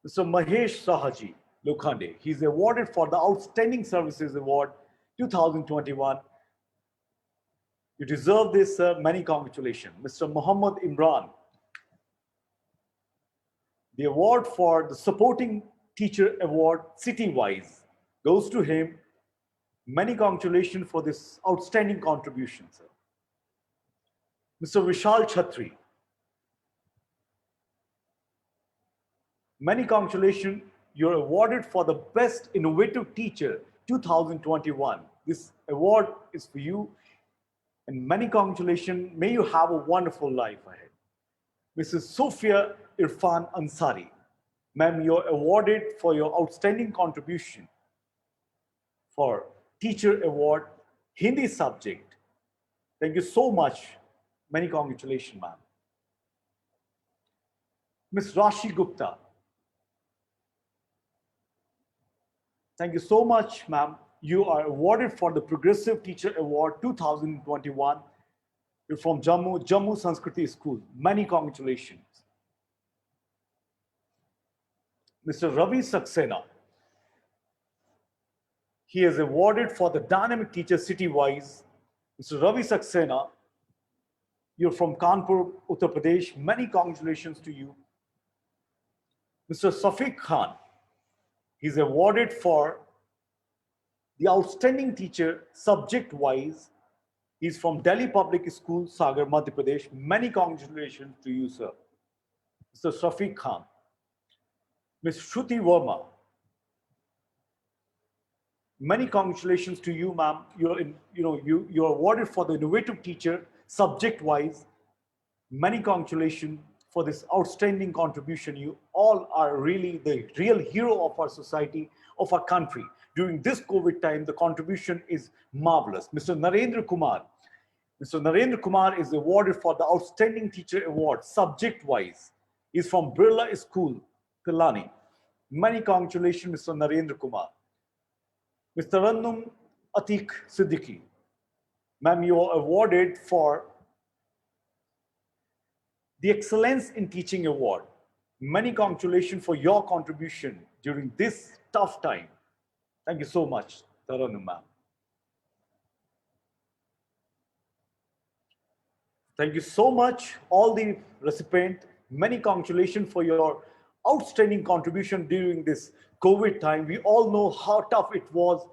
Mr. Mahesh Sahaji Lokhande, he's awarded for the Outstanding Services Award 2021. You deserve this, sir. Many congratulations. Mr. Muhammad Imran, the award for the Supporting Teacher Award city-wise goes to him. Many congratulations for this outstanding contribution, sir. Mr. Vishal Chhatri, many congratulations. You're awarded for the Best Innovative Teacher 2021. This award is for you. And many congratulations. May you have a wonderful life ahead. Mrs. Sophia Irfan Ansari, ma'am, you're awarded for your outstanding contribution for Teacher Award, Hindi subject, Thank you so much. Many congratulations, ma'am. Ms. Rashi Gupta. Thank you so much, ma'am. You are awarded for the Progressive Teacher Award 2021. You're from Jammu Sanskriti School. Many congratulations. Mr. Ravi Saxena. He is awarded for the Dynamic Teacher City-wise. Mr. Ravi Saxena, you're from Kanpur, Uttar Pradesh. Many congratulations to you. Mr. Safiq Khan, he's awarded for the Outstanding Teacher subject-wise. He's from Delhi Public School, Sagar, Madhya Pradesh. Many congratulations to you, sir. Mr. Safiq Khan. Ms. Shruti Verma. Many congratulations to you, ma'am. You're awarded for the Innovative Teacher subject-wise. Many congratulations for this outstanding contribution. You all are really the real hero of our society, of our country. During this COVID time, the contribution is marvelous. Mr. Narendra Kumar. Mr. Narendra Kumar is awarded for the Outstanding Teacher Award, subject-wise. He's from Birla School, Pilani. Many congratulations, Mr. Narendra Kumar. Mr. Rannum Atik Siddiqui. Ma'am, you are awarded for the Excellence in Teaching Award. Many congratulations for your contribution during this tough time. Thank you so much, Taranu ma'am. Thank you so much, all the recipients. Many congratulations for your outstanding contribution during this COVID time. We all know how tough it was,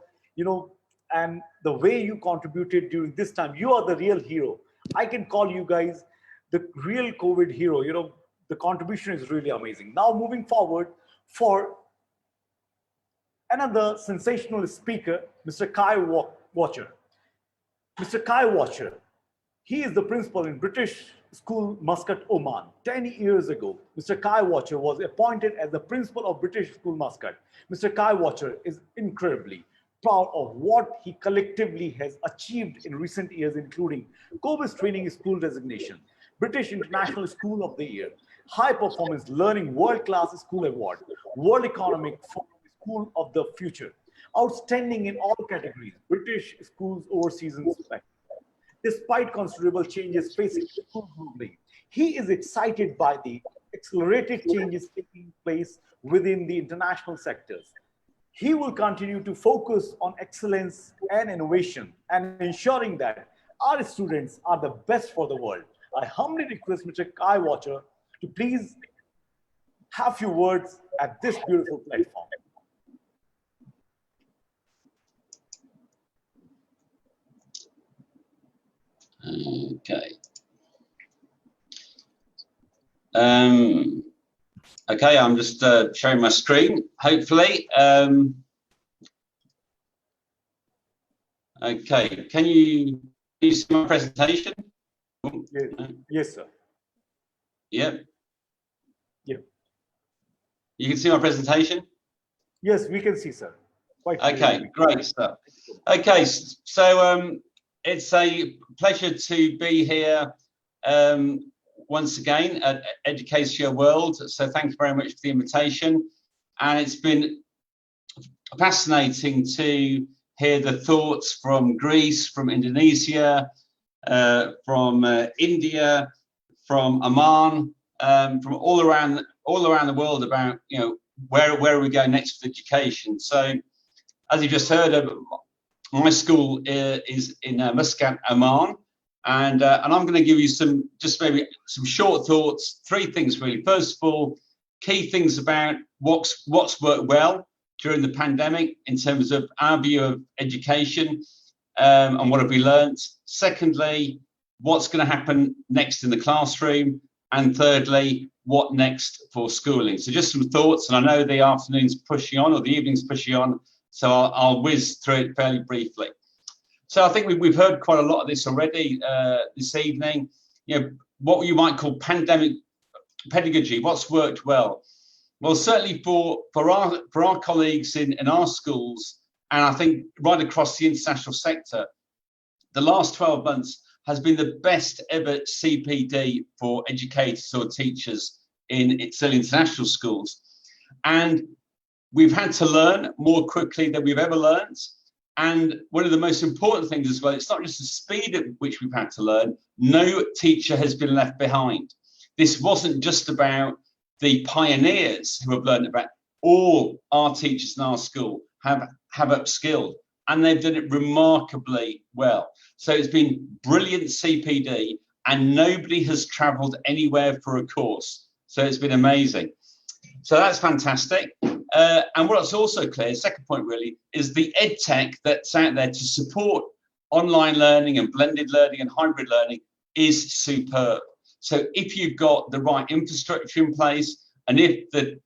and the way you contributed during this time. You are the real hero. I can call you guys the real COVID hero. The contribution is really amazing. Now moving forward for another sensational speaker, Mr. Kai Watcher. Mr. Kai Watcher, he is the principal in British School, Muscat, Oman. 10 years ago, Mr. Kai Watcher was appointed as the principal of British School, Muscat. Mr. Kai Watcher is incredibly proud of what he collectively has achieved in recent years, including COBIS Training School designation, British International School of the Year, High Performance Learning World-Class School Award, World Economic Forum School of the Future, outstanding in all categories, British schools overseas inspection. Despite considerable changes facing schools globally, he is excited by the accelerated changes taking place within the international sectors. He will continue to focus on excellence and innovation and ensuring that our students are the best for the world. I humbly request Mr. Kai Watcher to please have few words at this beautiful platform. Okay. Okay, I'm just sharing my screen, hopefully. Okay, can you see my presentation? Yes, sir. Yep. Yep. You can see my presentation? Yes, we can see, sir. Quite okay, great stuff. Okay, so it's a pleasure to be here once again at Education World. So thanks very much for the invitation. And it's been fascinating to hear the thoughts from Greece, from Indonesia, from India, from Oman, from all around the world about where we go next with education. So as you just heard, my school is in Muscat, Oman, and I'm going to give you maybe some short thoughts. Three things really. First of all, key things about what's worked well during the pandemic in terms of our view of education and what have we learnt. Secondly, what's going to happen next in the classroom, and thirdly, what next for schooling. So just some thoughts, and I know the afternoon's pushing on or the evening's pushing on, so I'll whiz through it fairly briefly. So I think we've heard quite a lot of this already this evening. What you might call pandemic pedagogy. What's worked well? Well, certainly for our colleagues in our schools, and I think right across the international sector, the last 12 months has been the best ever CPD for educators or teachers in certainly international schools. And we've had to learn more quickly than we've ever learned. And one of the most important things as well, it's not just the speed at which we've had to learn, no teacher has been left behind. This wasn't just about the pioneers who have learned about. All our teachers in our school have upskilled, and they've done it remarkably well. So it's been brilliant CPD, and nobody has traveled anywhere for a course. So it's been amazing. So that's fantastic. And what's also clear, second point really, is the ed tech that's out there to support online learning and blended learning and hybrid learning is superb. So if you've got the right infrastructure in place, and if the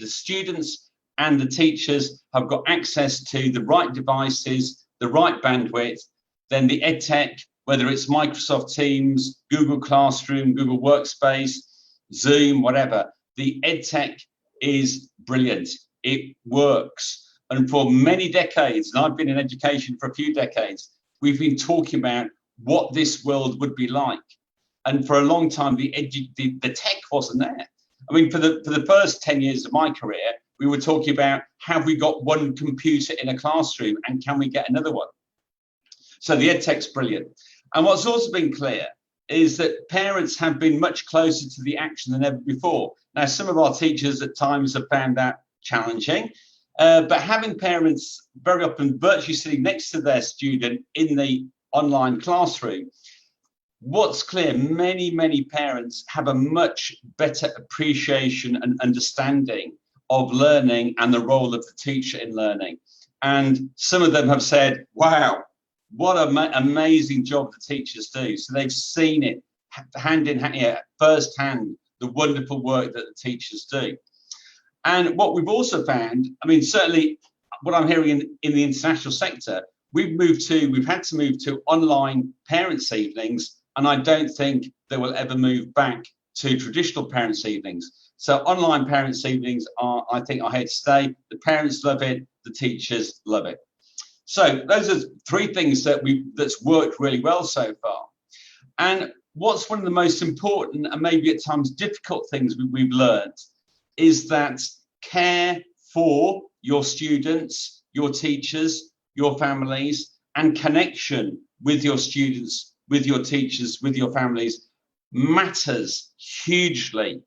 students and the teachers have got access to the right devices, the right bandwidth, then the ed tech, whether it's Microsoft Teams, Google Classroom, Google Workspace, Zoom, whatever, the ed tech is brilliant. It works. And for many decades, and I've been in education for a few decades, we've been talking about what this world would be like. And for a long time, the tech wasn't there. I mean, for the first 10 years of my career, we were talking about, have we got one computer in a classroom and can we get another one? So the ed tech's brilliant. And what's also been clear is that parents have been much closer to the action than ever before. Now, some of our teachers at times have found that challenging, but having parents very often virtually sitting next to their student in the online classroom, what's clear, many parents have a much better appreciation and understanding of learning and the role of the teacher in learning. And some of them have said, wow, what an amazing job the teachers do. So they've seen it hand in hand, firsthand, the wonderful work that the teachers do. And what we've also found, I mean, certainly what I'm hearing in the international sector, we've had to move to online parents' evenings, and I don't think they will ever move back to traditional parents' evenings. So online parents' evenings are, I think, here to stay. The parents love it, the teachers love it. So those are three things that's worked really well so far. And what's one of the most important and maybe at times difficult things we've learned is that care for your students, your teachers, your families, and connection with your students, with your teachers, with your families matters hugely,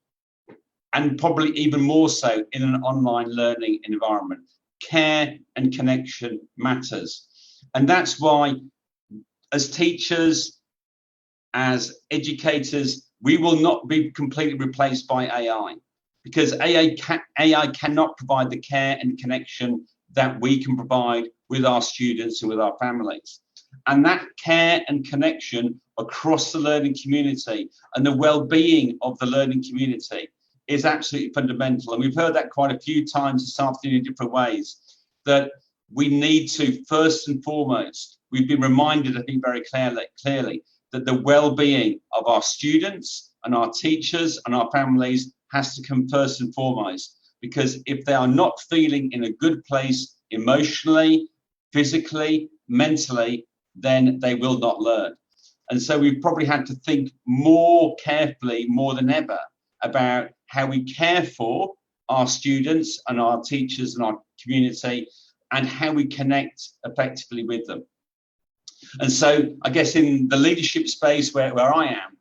and probably even more so in an online learning environment. Care and connection matters. And that's why as teachers, as educators, we will not be completely replaced by AI, because AI cannot provide the care and connection that we can provide with our students and with our families. And that care and connection across the learning community and the well-being of the learning community is absolutely fundamental. And we've heard that quite a few times this afternoon in different ways, that we need to, first and foremost, we've been reminded, I think, very clearly that the well-being of our students and our teachers and our families has to come first and foremost, because if they are not feeling in a good place emotionally, physically, mentally, then they will not learn. And so we've probably had to think more carefully, more than ever, about how we care for our students and our teachers and our community, and how we connect effectively with them. And so I guess in the leadership space where I am,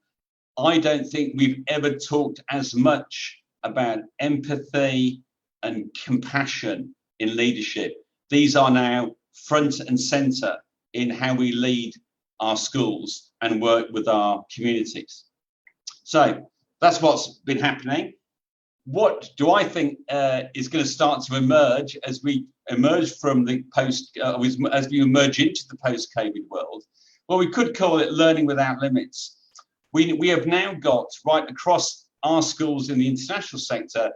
I don't think we've ever talked as much about empathy and compassion in leadership. These are now front and center in how we lead our schools and work with our communities. So that's what's been happening. What do I think is going to start to emerge as we emerge from the as we emerge into the post-COVID world? Well, we could call it learning without limits. We have now got right across our schools in the international sector,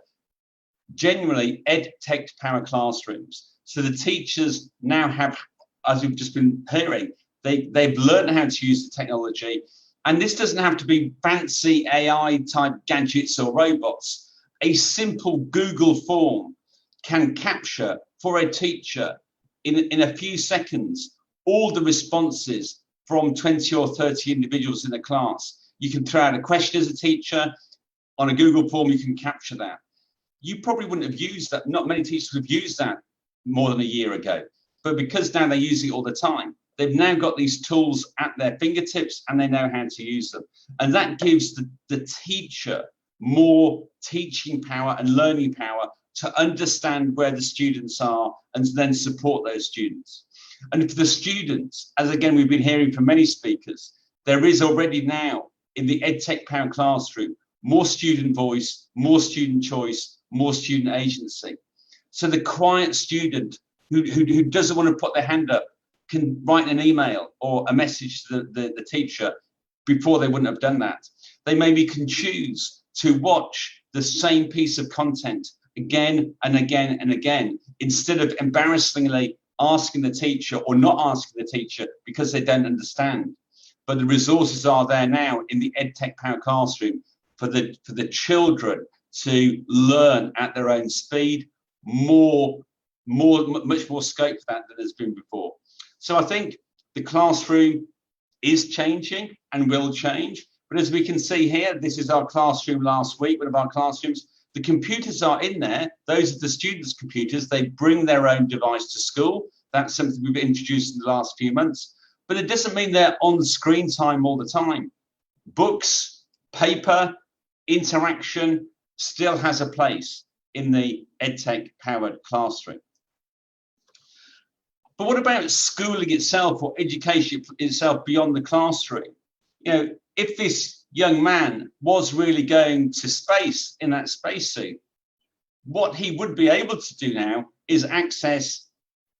genuinely ed tech power classrooms. So the teachers now have, as we've just been hearing, they've learned how to use the technology. And this doesn't have to be fancy AI type gadgets or robots. A simple Google form can capture for a teacher in a few seconds all the responses from 20 or 30 individuals in a class. You can throw out a question as a teacher. On a Google form, you can capture that. You probably wouldn't have used that. Not many teachers would have used that more than a year ago. But because now they use it all the time, they've now got these tools at their fingertips and they know how to use them. And that gives the teacher more teaching power and learning power to understand where the students are and to then support those students. And for the students, as again, we've been hearing from many speakers, there is already now in the EdTech Power Classroom, more student voice, more student choice, more student agency. So the quiet student who doesn't want to put their hand up can write an email or a message to the teacher. Before they wouldn't have done that. They maybe can choose to watch the same piece of content again and again and again, instead of embarrassingly asking the teacher or not asking the teacher because they don't understand. But the resources are there now in the EdTech Power Classroom for the children to learn at their own speed, much more scope for that than there's been before. So I think the classroom is changing and will change. But as we can see here, this is our classroom last week, one of our classrooms. The computers are in there. Those are the students' computers. They bring their own device to school. That's something we've introduced in the last few months. But it doesn't mean they're on screen time all the time. Books, paper, interaction still has a place in the EdTech powered classroom. But what about schooling itself or education itself beyond the classroom? You know, if this young man was really going to space in that spacesuit, what he would be able to do now is access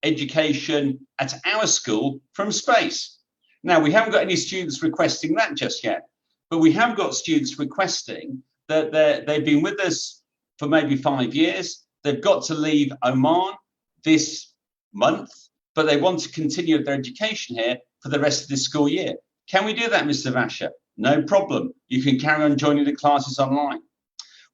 education at our school from space. Now, we haven't got any students requesting that just yet, but we have got students requesting that they've been with us for maybe 5 years. They've got to leave Oman this month, but they want to continue their education here for the rest of this school year. Can we do that, Mr. Vasha? No problem. You can carry on joining the classes online.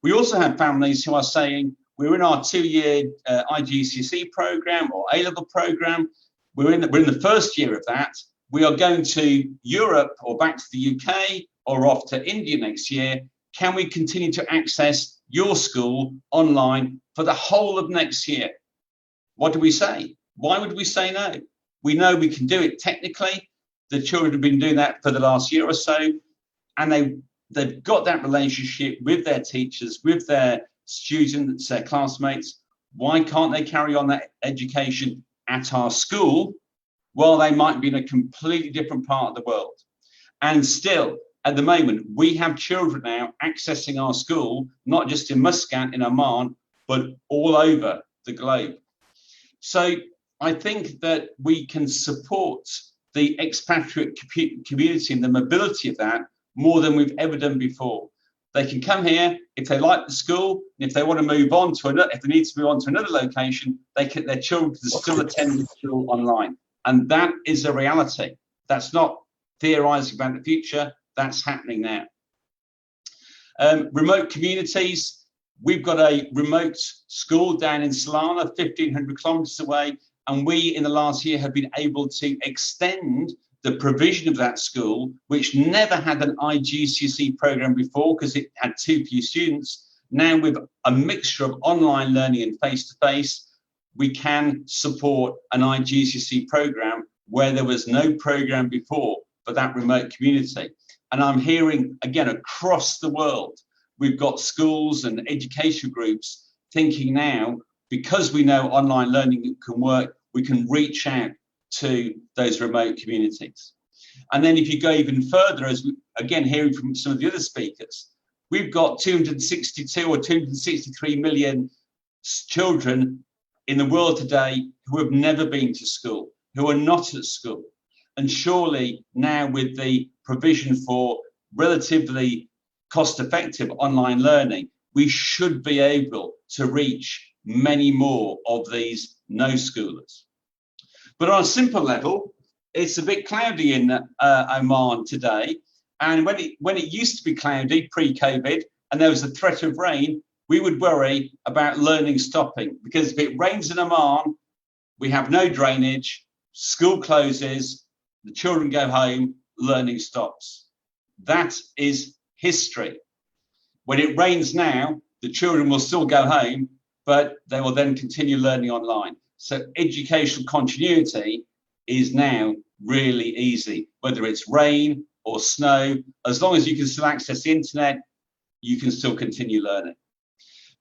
We also have families who are saying, we're in our 2-year IGCSE program or A-level program. We're in the first year of that. We are going to Europe or back to the UK or off to India next year. Can we continue to access your school online for the whole of next year? What do we say? Why would we say no? We know we can do it technically. The children have been doing that for the last year or so, and they've got that relationship with their teachers, with their students, their classmates. Why can't they carry on that education at our school while they might be in a completely different part of the world? And still, at the moment, we have children now accessing our school, not just in Muscat, in Oman, but all over the globe. So I think that we can support the expatriate community and the mobility of that more than we've ever done before. They can come here if they like the school, and if they want to move on to another, if they need to move on to another location, their children can still attend the school online. And that is a reality. That's not theorizing about the future, that's happening now. Remote communities, we've got a remote school down in Solana, 1,500 kilometers away, and we in the last year have been able to extend the provision of that school, which never had an IGCSE program before because it had too few students. Now with a mixture of online learning and face-to-face, we can support an IGCSE program where there was no program before for that remote community. And I'm hearing, again, across the world, we've got schools and education groups thinking now, because we know online learning can work, we can reach out to those remote communities. And then if you go even further, as we, again, hearing from some of the other speakers, we've got 262 or 263 million children in the world today who have never been to school, who are not at school. And surely now with the provision for relatively cost-effective online learning, we should be able to reach many more of these no-schoolers. But on a simple level, it's a bit cloudy in Oman today. And when it used to be cloudy pre-COVID and there was a threat of rain, we would worry about learning stopping, because if it rains in Oman, we have no drainage, school closes, the children go home, learning stops. That is history. When it rains now, the children will still go home, but they will then continue learning online. So educational continuity is now really easy, whether it's rain or snow. As long as you can still access the internet, you can still continue learning.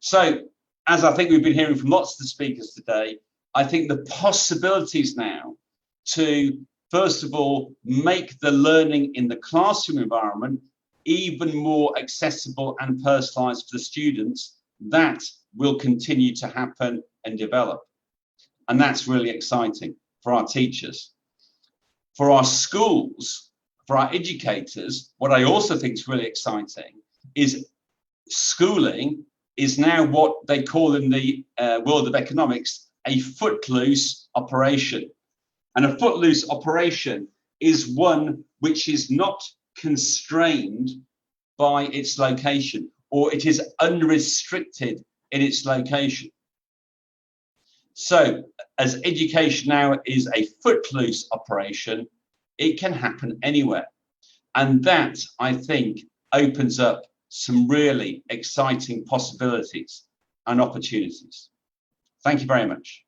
So, as I think we've been hearing from lots of the speakers today, I think the possibilities now to, first of all, make the learning in the classroom environment even more accessible and personalized for the students, that will continue to happen and develop. And that's really exciting for our teachers. For our schools, for our educators, what I also think is really exciting is schooling is now what they call in the world of economics a footloose operation. And a footloose operation is one which is not constrained by its location, or it is unrestricted in its location. So as education now is a footloose operation, it can happen anywhere. And that, I think, opens up some really exciting possibilities and opportunities. Thank you very much.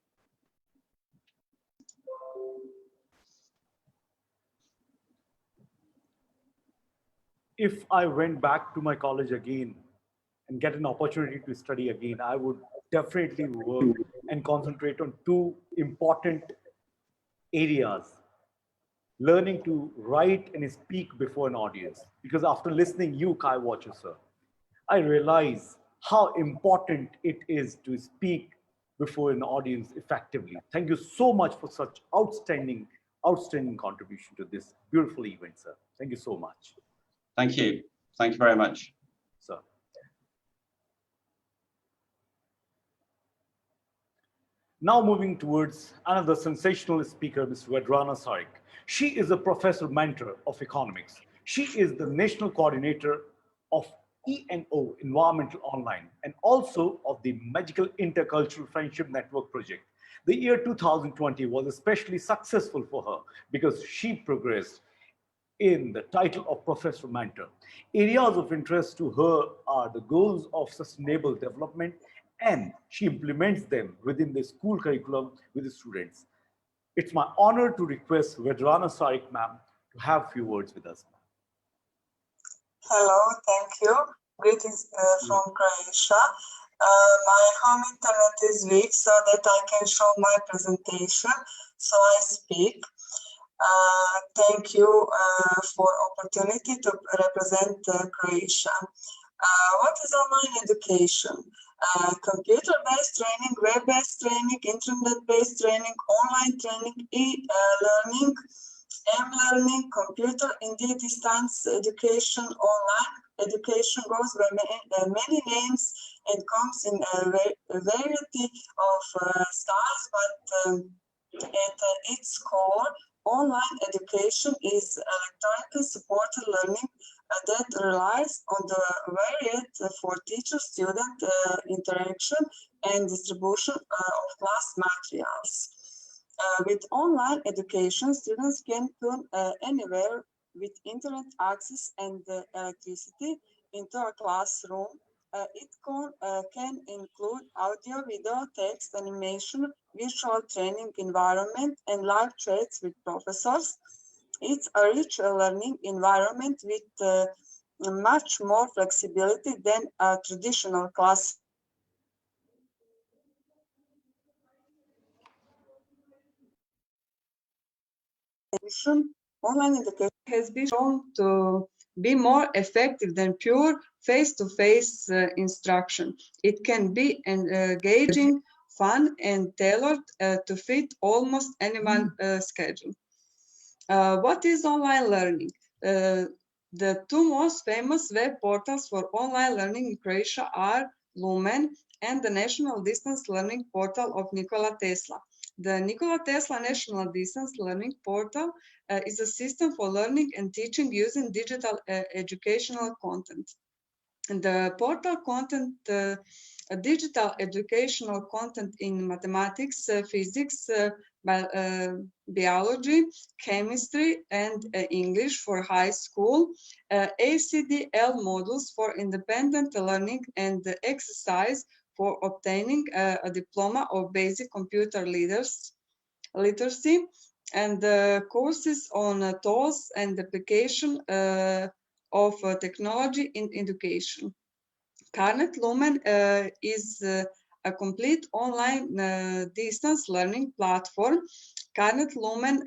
If I went back to my college again and get an opportunity to study again, I would definitely work and concentrate on two important areas. Learning to write and speak before an audience. Because after listening you, Kai Watcher, sir, I realize how important it is to speak before an audience effectively. Thank you so much for such outstanding contribution to this beautiful event, sir. Thank you so much. Thank you. Thank you very much. Sir. Now moving towards another sensational speaker, Ms. Vedrana Sarik. She is a professor mentor of economics. She is the national coordinator of ENO, Environmental Online, and also of the Magical Intercultural Friendship Network project. The year 2020 was especially successful for her because she progressed in the title of Professor Mentor. Areas of interest to her are the goals of sustainable development, and she implements them within the school curriculum with the students. It's my honor to request Vedrana Sarik ma'am to have a few words with us. Hello, thank you. Greetings from Croatia. My home internet is weak so that I can show my presentation, so I speak. Thank you for opportunity to represent Croatia. What is online education? Computer-based training, web-based training, internet-based training, online training, e-learning, m-learning, computer, indeed distance education, online education goes by many names and comes in a variety of styles, but at its core, online education is electronically supported learning that relies on the varied for teacher-student interaction and distribution of class materials. With online education, students can turn anywhere with internet access and electricity into a classroom. It can include audio, video, text, animation, visual training environment, and live chats with professors. It's a rich learning environment with much more flexibility than a traditional class. Online education has been shown to be more effective than pure face-to-face instruction. It can be engaging, fun, and tailored to fit almost anyone's schedule. What is online learning? The two most famous web portals for online learning in Croatia are Lumen and the National Distance Learning Portal of Nikola Tesla. The Nikola Tesla National Distance Learning Portal is a system for learning and teaching using digital educational content. The portal content, digital educational content in mathematics, physics, biology, chemistry, and English for high school, ACDL modules for independent learning and exercise for obtaining a diploma of basic computer literacy, and courses on tools and application of technology in education. Carnet Lumen is a complete online distance learning platform. Carnet Lumen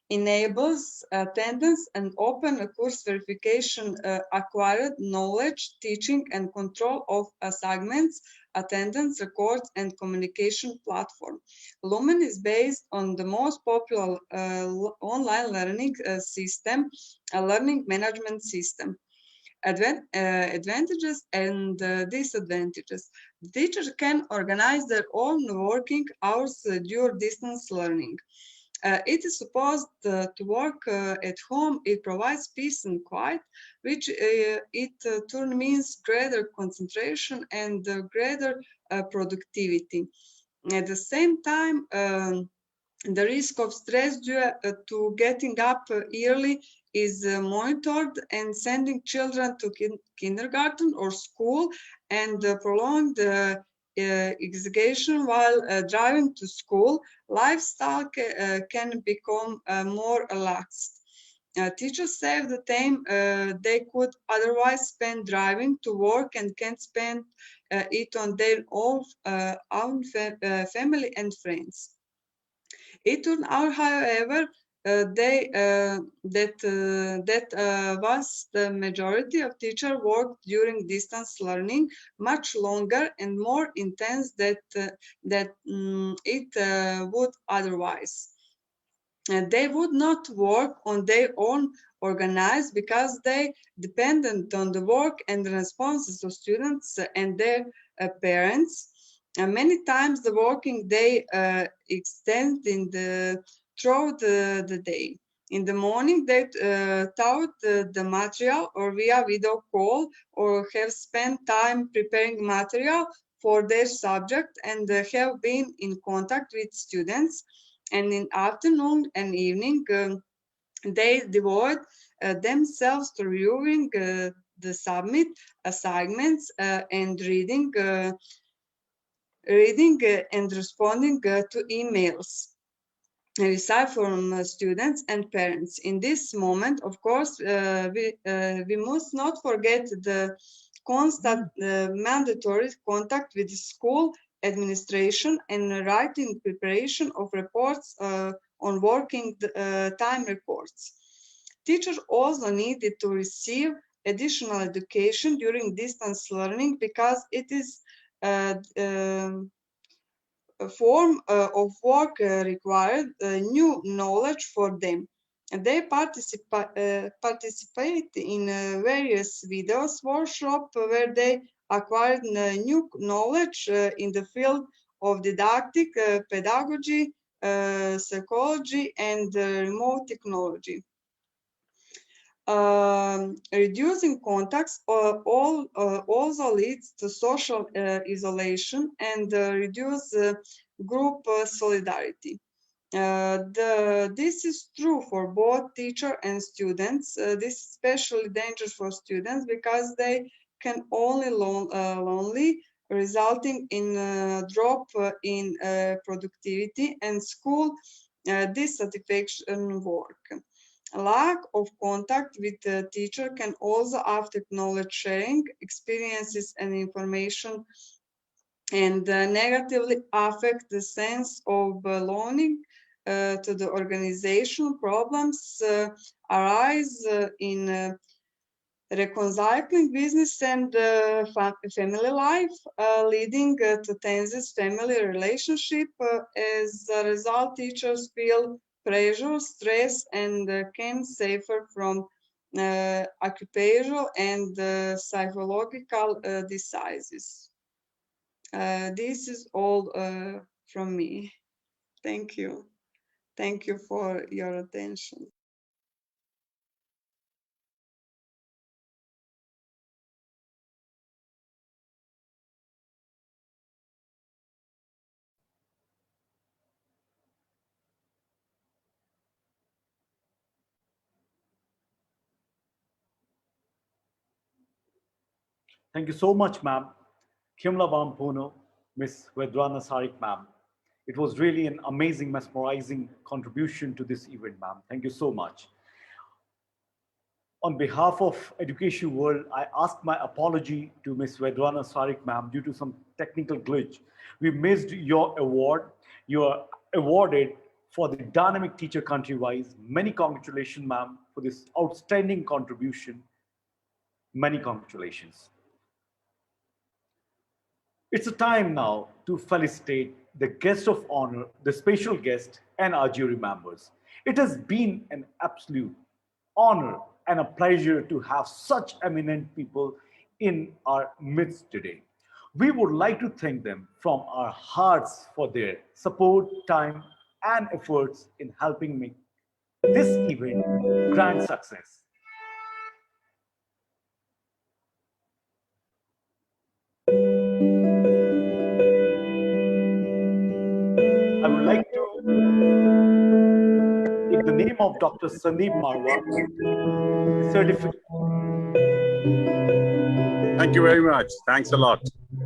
enables attendance and open course verification, acquired knowledge, teaching and control of assignments, attendance records, and communication platform. Lumen is based on the most popular online learning system, a learning management system. Advantages and disadvantages. The teachers can organize their own working hours during distance learning. It is supposed to work at home. It provides peace and quiet, which it turn means greater concentration and greater productivity. At the same time, the risk of stress due to getting up early is monitored, and sending children to kindergarten or school and prolonged execution while driving to school, lifestyle can become more relaxed. Teachers save the time they could otherwise spend driving to work and can spend it on their own family and friends. It turned out, however, that was the majority of teachers worked during distance learning much longer and more intense than it would otherwise. They would not work on their own organized because they depended on the work and the responses of students and their parents. Many times the working day extended throughout the day. In the morning, they taught the material or via video call, or have spent time preparing material for their subject and have been in contact with students. And in afternoon and evening, they devote themselves to reviewing the submit assignments and reading and responding to emails received from students and parents. In this moment, of course, we must not forget the constant mandatory contact with the school administration and writing preparation of reports on working time reports. Teachers also needed to receive additional education during distance learning because it is a form of work required new knowledge for them. And they participate in various videos workshops where they acquired new knowledge in the field of didactic, pedagogy, psychology, and remote technology. Reducing contacts also leads to social isolation and reduce group solidarity. This is true for both teacher and students. This is especially dangerous for students because they can only lonely, resulting in a drop in productivity and school dissatisfaction work. Lack of contact with the teacher can also affect knowledge sharing, experiences, and information, and negatively affect the sense of belonging to the organization. Problems arise in reconciling business and family life, leading to tense family relationship. As a result, teachers feel pressure, stress, and can suffer from occupational and psychological diseases. This is all from me. Thank you. Thank you for your attention. Thank you so much, ma'am. Kimla Bampono, Miss Vedrana Sarik, ma'am. It was really an amazing, mesmerizing contribution to this event, ma'am. Thank you so much. On behalf of Education World, I ask my apology to Ms. Vedrana Sarik, ma'am, due to some technical glitch. We missed your award. You are awarded for the Dynamic Teacher Countrywise. Many congratulations, ma'am, for this outstanding contribution. Many congratulations. It's a time now to felicitate the guest of honor, the special guest, and our jury members. It has been an absolute honor and a pleasure to have such eminent people in our midst today. We would like to thank them from our hearts for their support, time, and efforts in helping make this event a grand success. I would like to take the name of Dr. Sandeep Marwa, certificate. Thank you very much. Thanks a lot.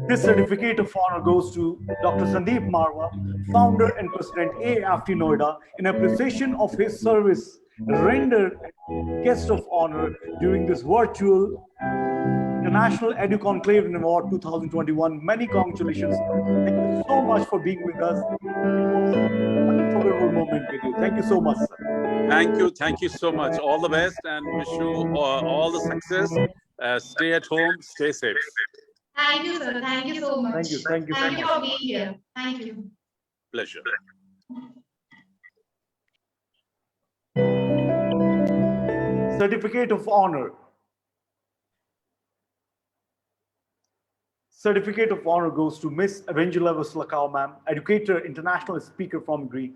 This certificate of honor goes to Dr. Sandeep Marwa, founder and president AFT Noida, in appreciation of his service rendered guest of honor during this virtual International Edu Conclave Award 2021. Many congratulations. Thank you so much for being with us. It was an unforgettable moment with you. Thank you so much, sir. Thank you. Thank you so much. All the best and wish you all the success. Stay at home. Stay safe. Thank you, sir. Thank you so much. Thank you. Thank you so Thank you much. for being here. Thank you. Pleasure. Certificate of honor. Certificate of honor goes to Miss Evangela Vasilakau, ma'am, educator, international speaker from Greece.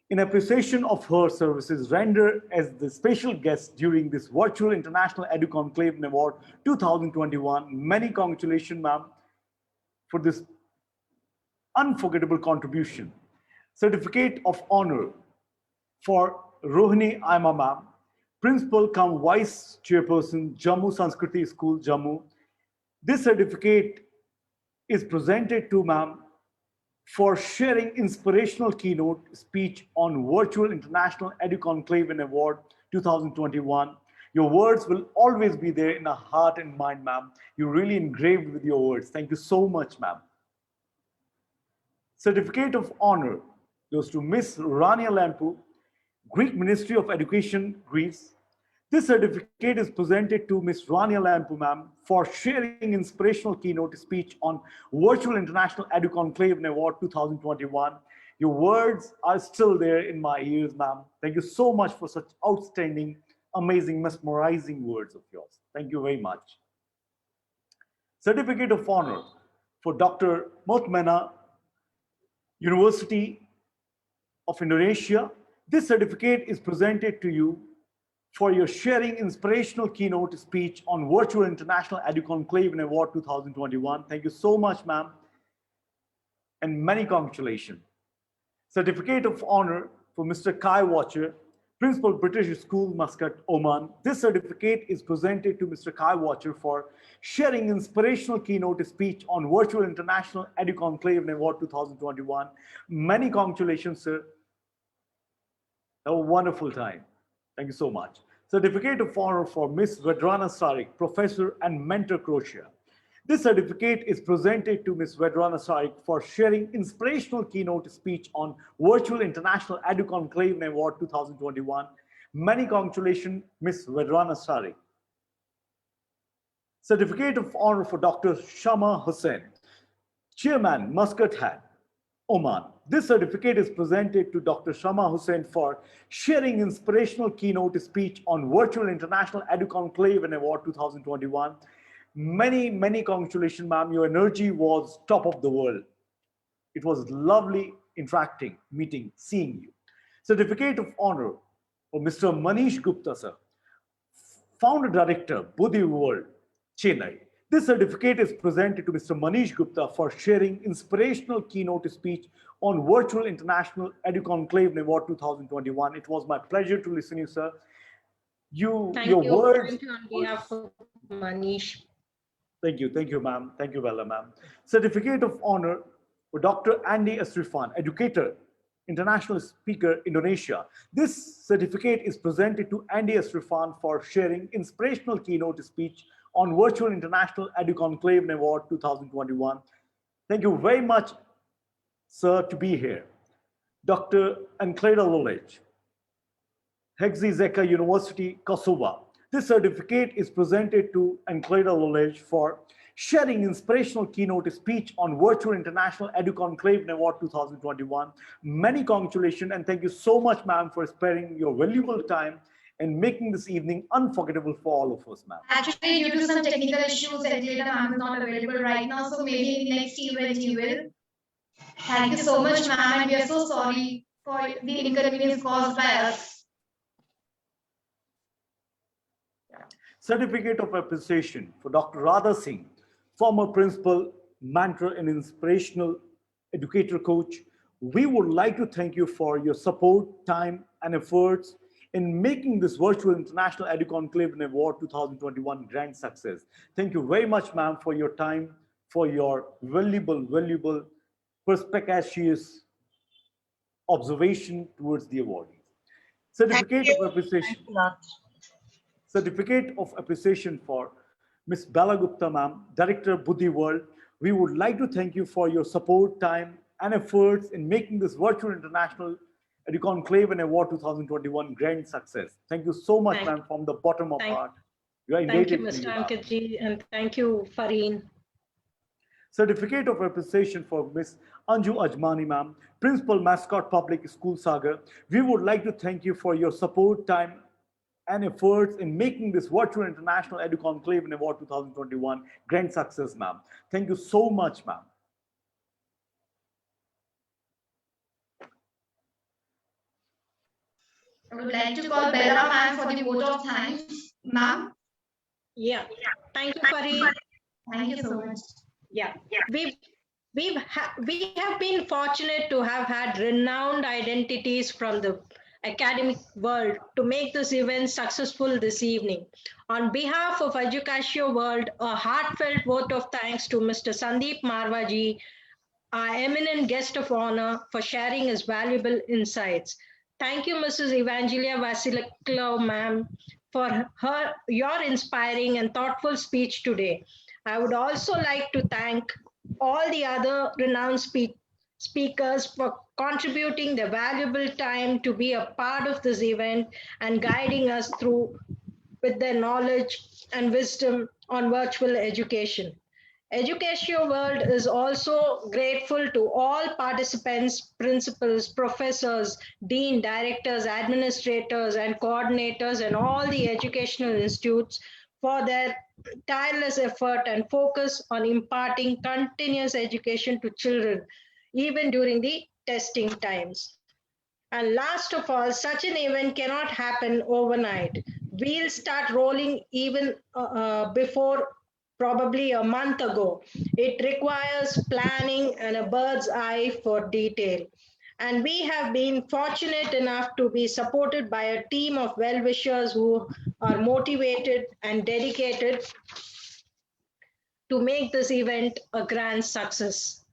In appreciation of her services rendered as the special guest during this virtual International Edu Conclave Award 2021, many congratulations, ma'am, for this unforgettable contribution. Certificate of honor for Rohini Aima, ma'am, principal cum vice chairperson, Jammu Sanskriti School, Jammu. This certificate is presented to ma'am for sharing inspirational keynote speech on virtual International Edu Conclave Award 2021. Your words will always be there in our heart and mind, ma'am. You're really engraved with your words. Thank you so much, ma'am. Certificate of honor goes to Miss Rania Lampu, Greek Ministry of Education, Greece. This certificate is presented to Ms. Rania Lampu, ma'am, for sharing inspirational keynote speech on Virtual International Edu Conclave Award 2021. Your words are still there in my ears, ma'am. Thank you so much for such outstanding, amazing, mesmerizing words of yours. Thank you very much. Certificate of honor for Dr. Motmana, University of Indonesia. This certificate is presented to you for your sharing inspirational keynote speech on Virtual International Edu Conclave Award 2021. Thank you so much, ma'am, and many congratulations. Certificate of honor for Mr. Kai Watcher, Principal British School, Muscat, Oman. This certificate is presented to Mr. Kai Watcher for sharing inspirational keynote speech on Virtual International Edu Conclave Award 2021. Many congratulations, sir. Have a wonderful time. Thank you so much. Certificate of honor for Ms. Vedrana Sarik, Professor and Mentor, Croatia. This certificate is presented to Ms. Vedrana Sarik for sharing inspirational keynote speech on Virtual International Edu Conclave Award 2021. Many congratulations, Ms. Vedrana Sarik. Certificate of honor for Dr. Shama Hussain, Chairman, Muscat Hat, Oman. This certificate is presented to Dr. Shama Hussain for sharing inspirational keynote speech on Virtual International Edu Conclave Award 2021. Many congratulations, ma'am. Your energy was top of the world. It was lovely interacting, meeting, seeing you. Certificate of honor for Mr. Manish Gupta, sir, Founder Director, Buddhi World, Chennai. This certificate is presented to Mr. Manish Gupta for sharing inspirational keynote speech on Virtual International Edu Conclave Award 2021. It was my pleasure to listen to you, sir. Your words. Thank you on behalf of Manish. Thank you, ma'am. Thank you, Bella, ma'am. Certificate of Honor for Dr. Andy Asrifan, educator, international speaker, Indonesia. This certificate is presented to Andy Asrifan for sharing inspirational keynote speech on Virtual International EduConclave Award 2021. Thank you very much, sir, to be here. Dr. Ancleda Lulich, Hexi Zeka University, Kosovo. This certificate is presented to Ancleda Lulich for sharing inspirational keynote speech on Virtual International EduConclave Award 2021. Many congratulations and thank you so much, ma'am, for sparing your valuable time and making this evening unforgettable for all of us, ma'am. Actually, due to some technical issues, Angela ma'am is not available right now, so maybe in the next event he will. Thank you so much, ma'am, and we are so sorry for the inconvenience caused by us. Certificate of Appreciation for Dr. Radha Singh, former principal, mentor, and inspirational educator coach. We would like to thank you for your support, time, and efforts in making this Virtual International EduConclave Award 2021 grand success. Thank you very much, ma'am, for your time, for your valuable, perspicacious observation towards the awardees. Certificate of Appreciation. Certificate of Appreciation for Ms. Bala Gupta, ma'am, Director, Buddhi World. We would like to thank you for your support, time, and efforts in making this Virtual International EduConclave Award 2021 grand success. Thank you so much, ma'am, from the bottom of our heart. You are Thank you, indebted to Mr. you, Ankitji, and thank you, Fareen. Certificate of Appreciation for Ms. Anju Ajmani, ma'am, Principal, Mascot Public School, Sagar. We would like to thank you for your support, time, and efforts in making this Virtual International EduConclave Award 2021 grand success, ma'am. Thank you so much, ma'am. I would like to call Bella ma'am for the vote of thanks. Ma'am? Yeah. Thank you, Fareen. Thank you so much. Yeah. We have been fortunate to have had renowned identities from the academic world to make this event successful this evening. On behalf of Educatio World, a heartfelt vote of thanks to Mr. Sandeep Marwaji, our eminent guest of honor, for sharing his valuable insights. Thank you, Mrs. Evangelia Vasiliklo, ma'am, for your inspiring and thoughtful speech today. I would also like to thank all the other renowned speakers for contributing their valuable time to be a part of this event and guiding us through with their knowledge and wisdom on virtual education. Educatio World is also grateful to all participants, principals, professors, dean, directors, administrators, and coordinators, and all the educational institutes for their tireless effort and focus on imparting continuous education to children, even during the testing times. And last of all, such an event cannot happen overnight. We'll start rolling even before probably a month ago. It requires planning and a bird's eye for detail. And we have been fortunate enough to be supported by a team of well-wishers who are motivated and dedicated to make this event a grand success.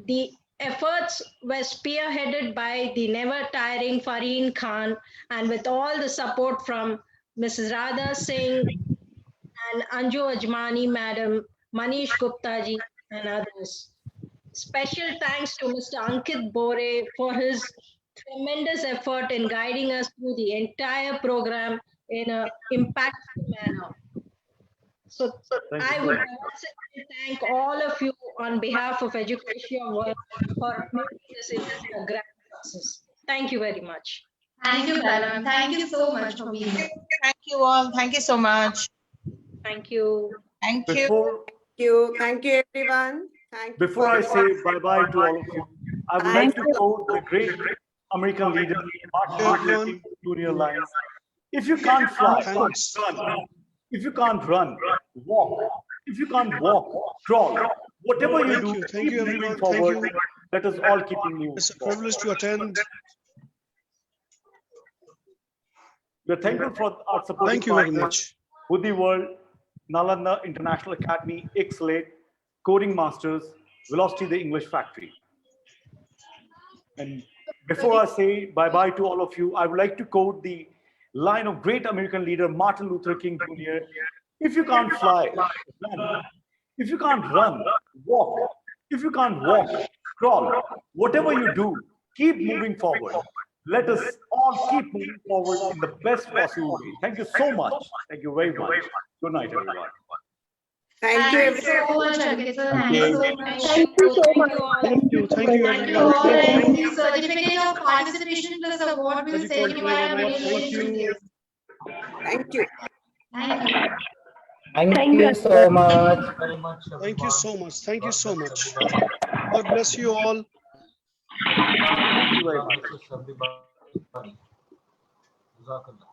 The efforts were spearheaded by the never-tiring Fareen Khan, and with all the support from Mrs. Radha Singh and Anju Ajmani Madam, Manish Gupta ji, and others. Special thanks to Mr. Ankit Bore for his tremendous effort in guiding us through the entire program in an impactful manner. So I would once again thank all of you on behalf of Educatio World for making this event a grand success. Thank you very much. Thank you, Bella. Thank you so much for being here. Thank you all. Thank you so much. Thank you. Thank you. Thank you, everyone. Thank you. Before I say bye-bye to all of you, I would like to quote the great American leader, Martin Luther King Jr. lines. If you can't fly, run. If you can't run, walk. If you can't walk, crawl. Whatever you do, keep moving forward. Let us all keep moving. It's a privilege to attend. We are thankful for our support. Thank you very much. Buddhi World, Nalanda International Academy, Ixlate, Coding Masters, Velocity the English Factory. And before I say bye-bye to all of you, I would like to quote the line of great American leader Martin Luther King Jr. If you can't fly, run. If you can't run, walk. If you can't walk, crawl. Whatever you do, keep moving forward. Let us all keep moving forward in the best possible way. Thank you so much. Thank you very much. Good night, everyone. Thank you, Thank you so everyone. much, Ankit sir. Thank Thank you you. so much. Thank you so much. Thank you, Thank you all. everyone. And the certificate of participation plus award will send you via Thank mail. you. Thank you. Thank you. Thank you so much. Thank you so much. Thank you so much. God bless you all. Thank you very much.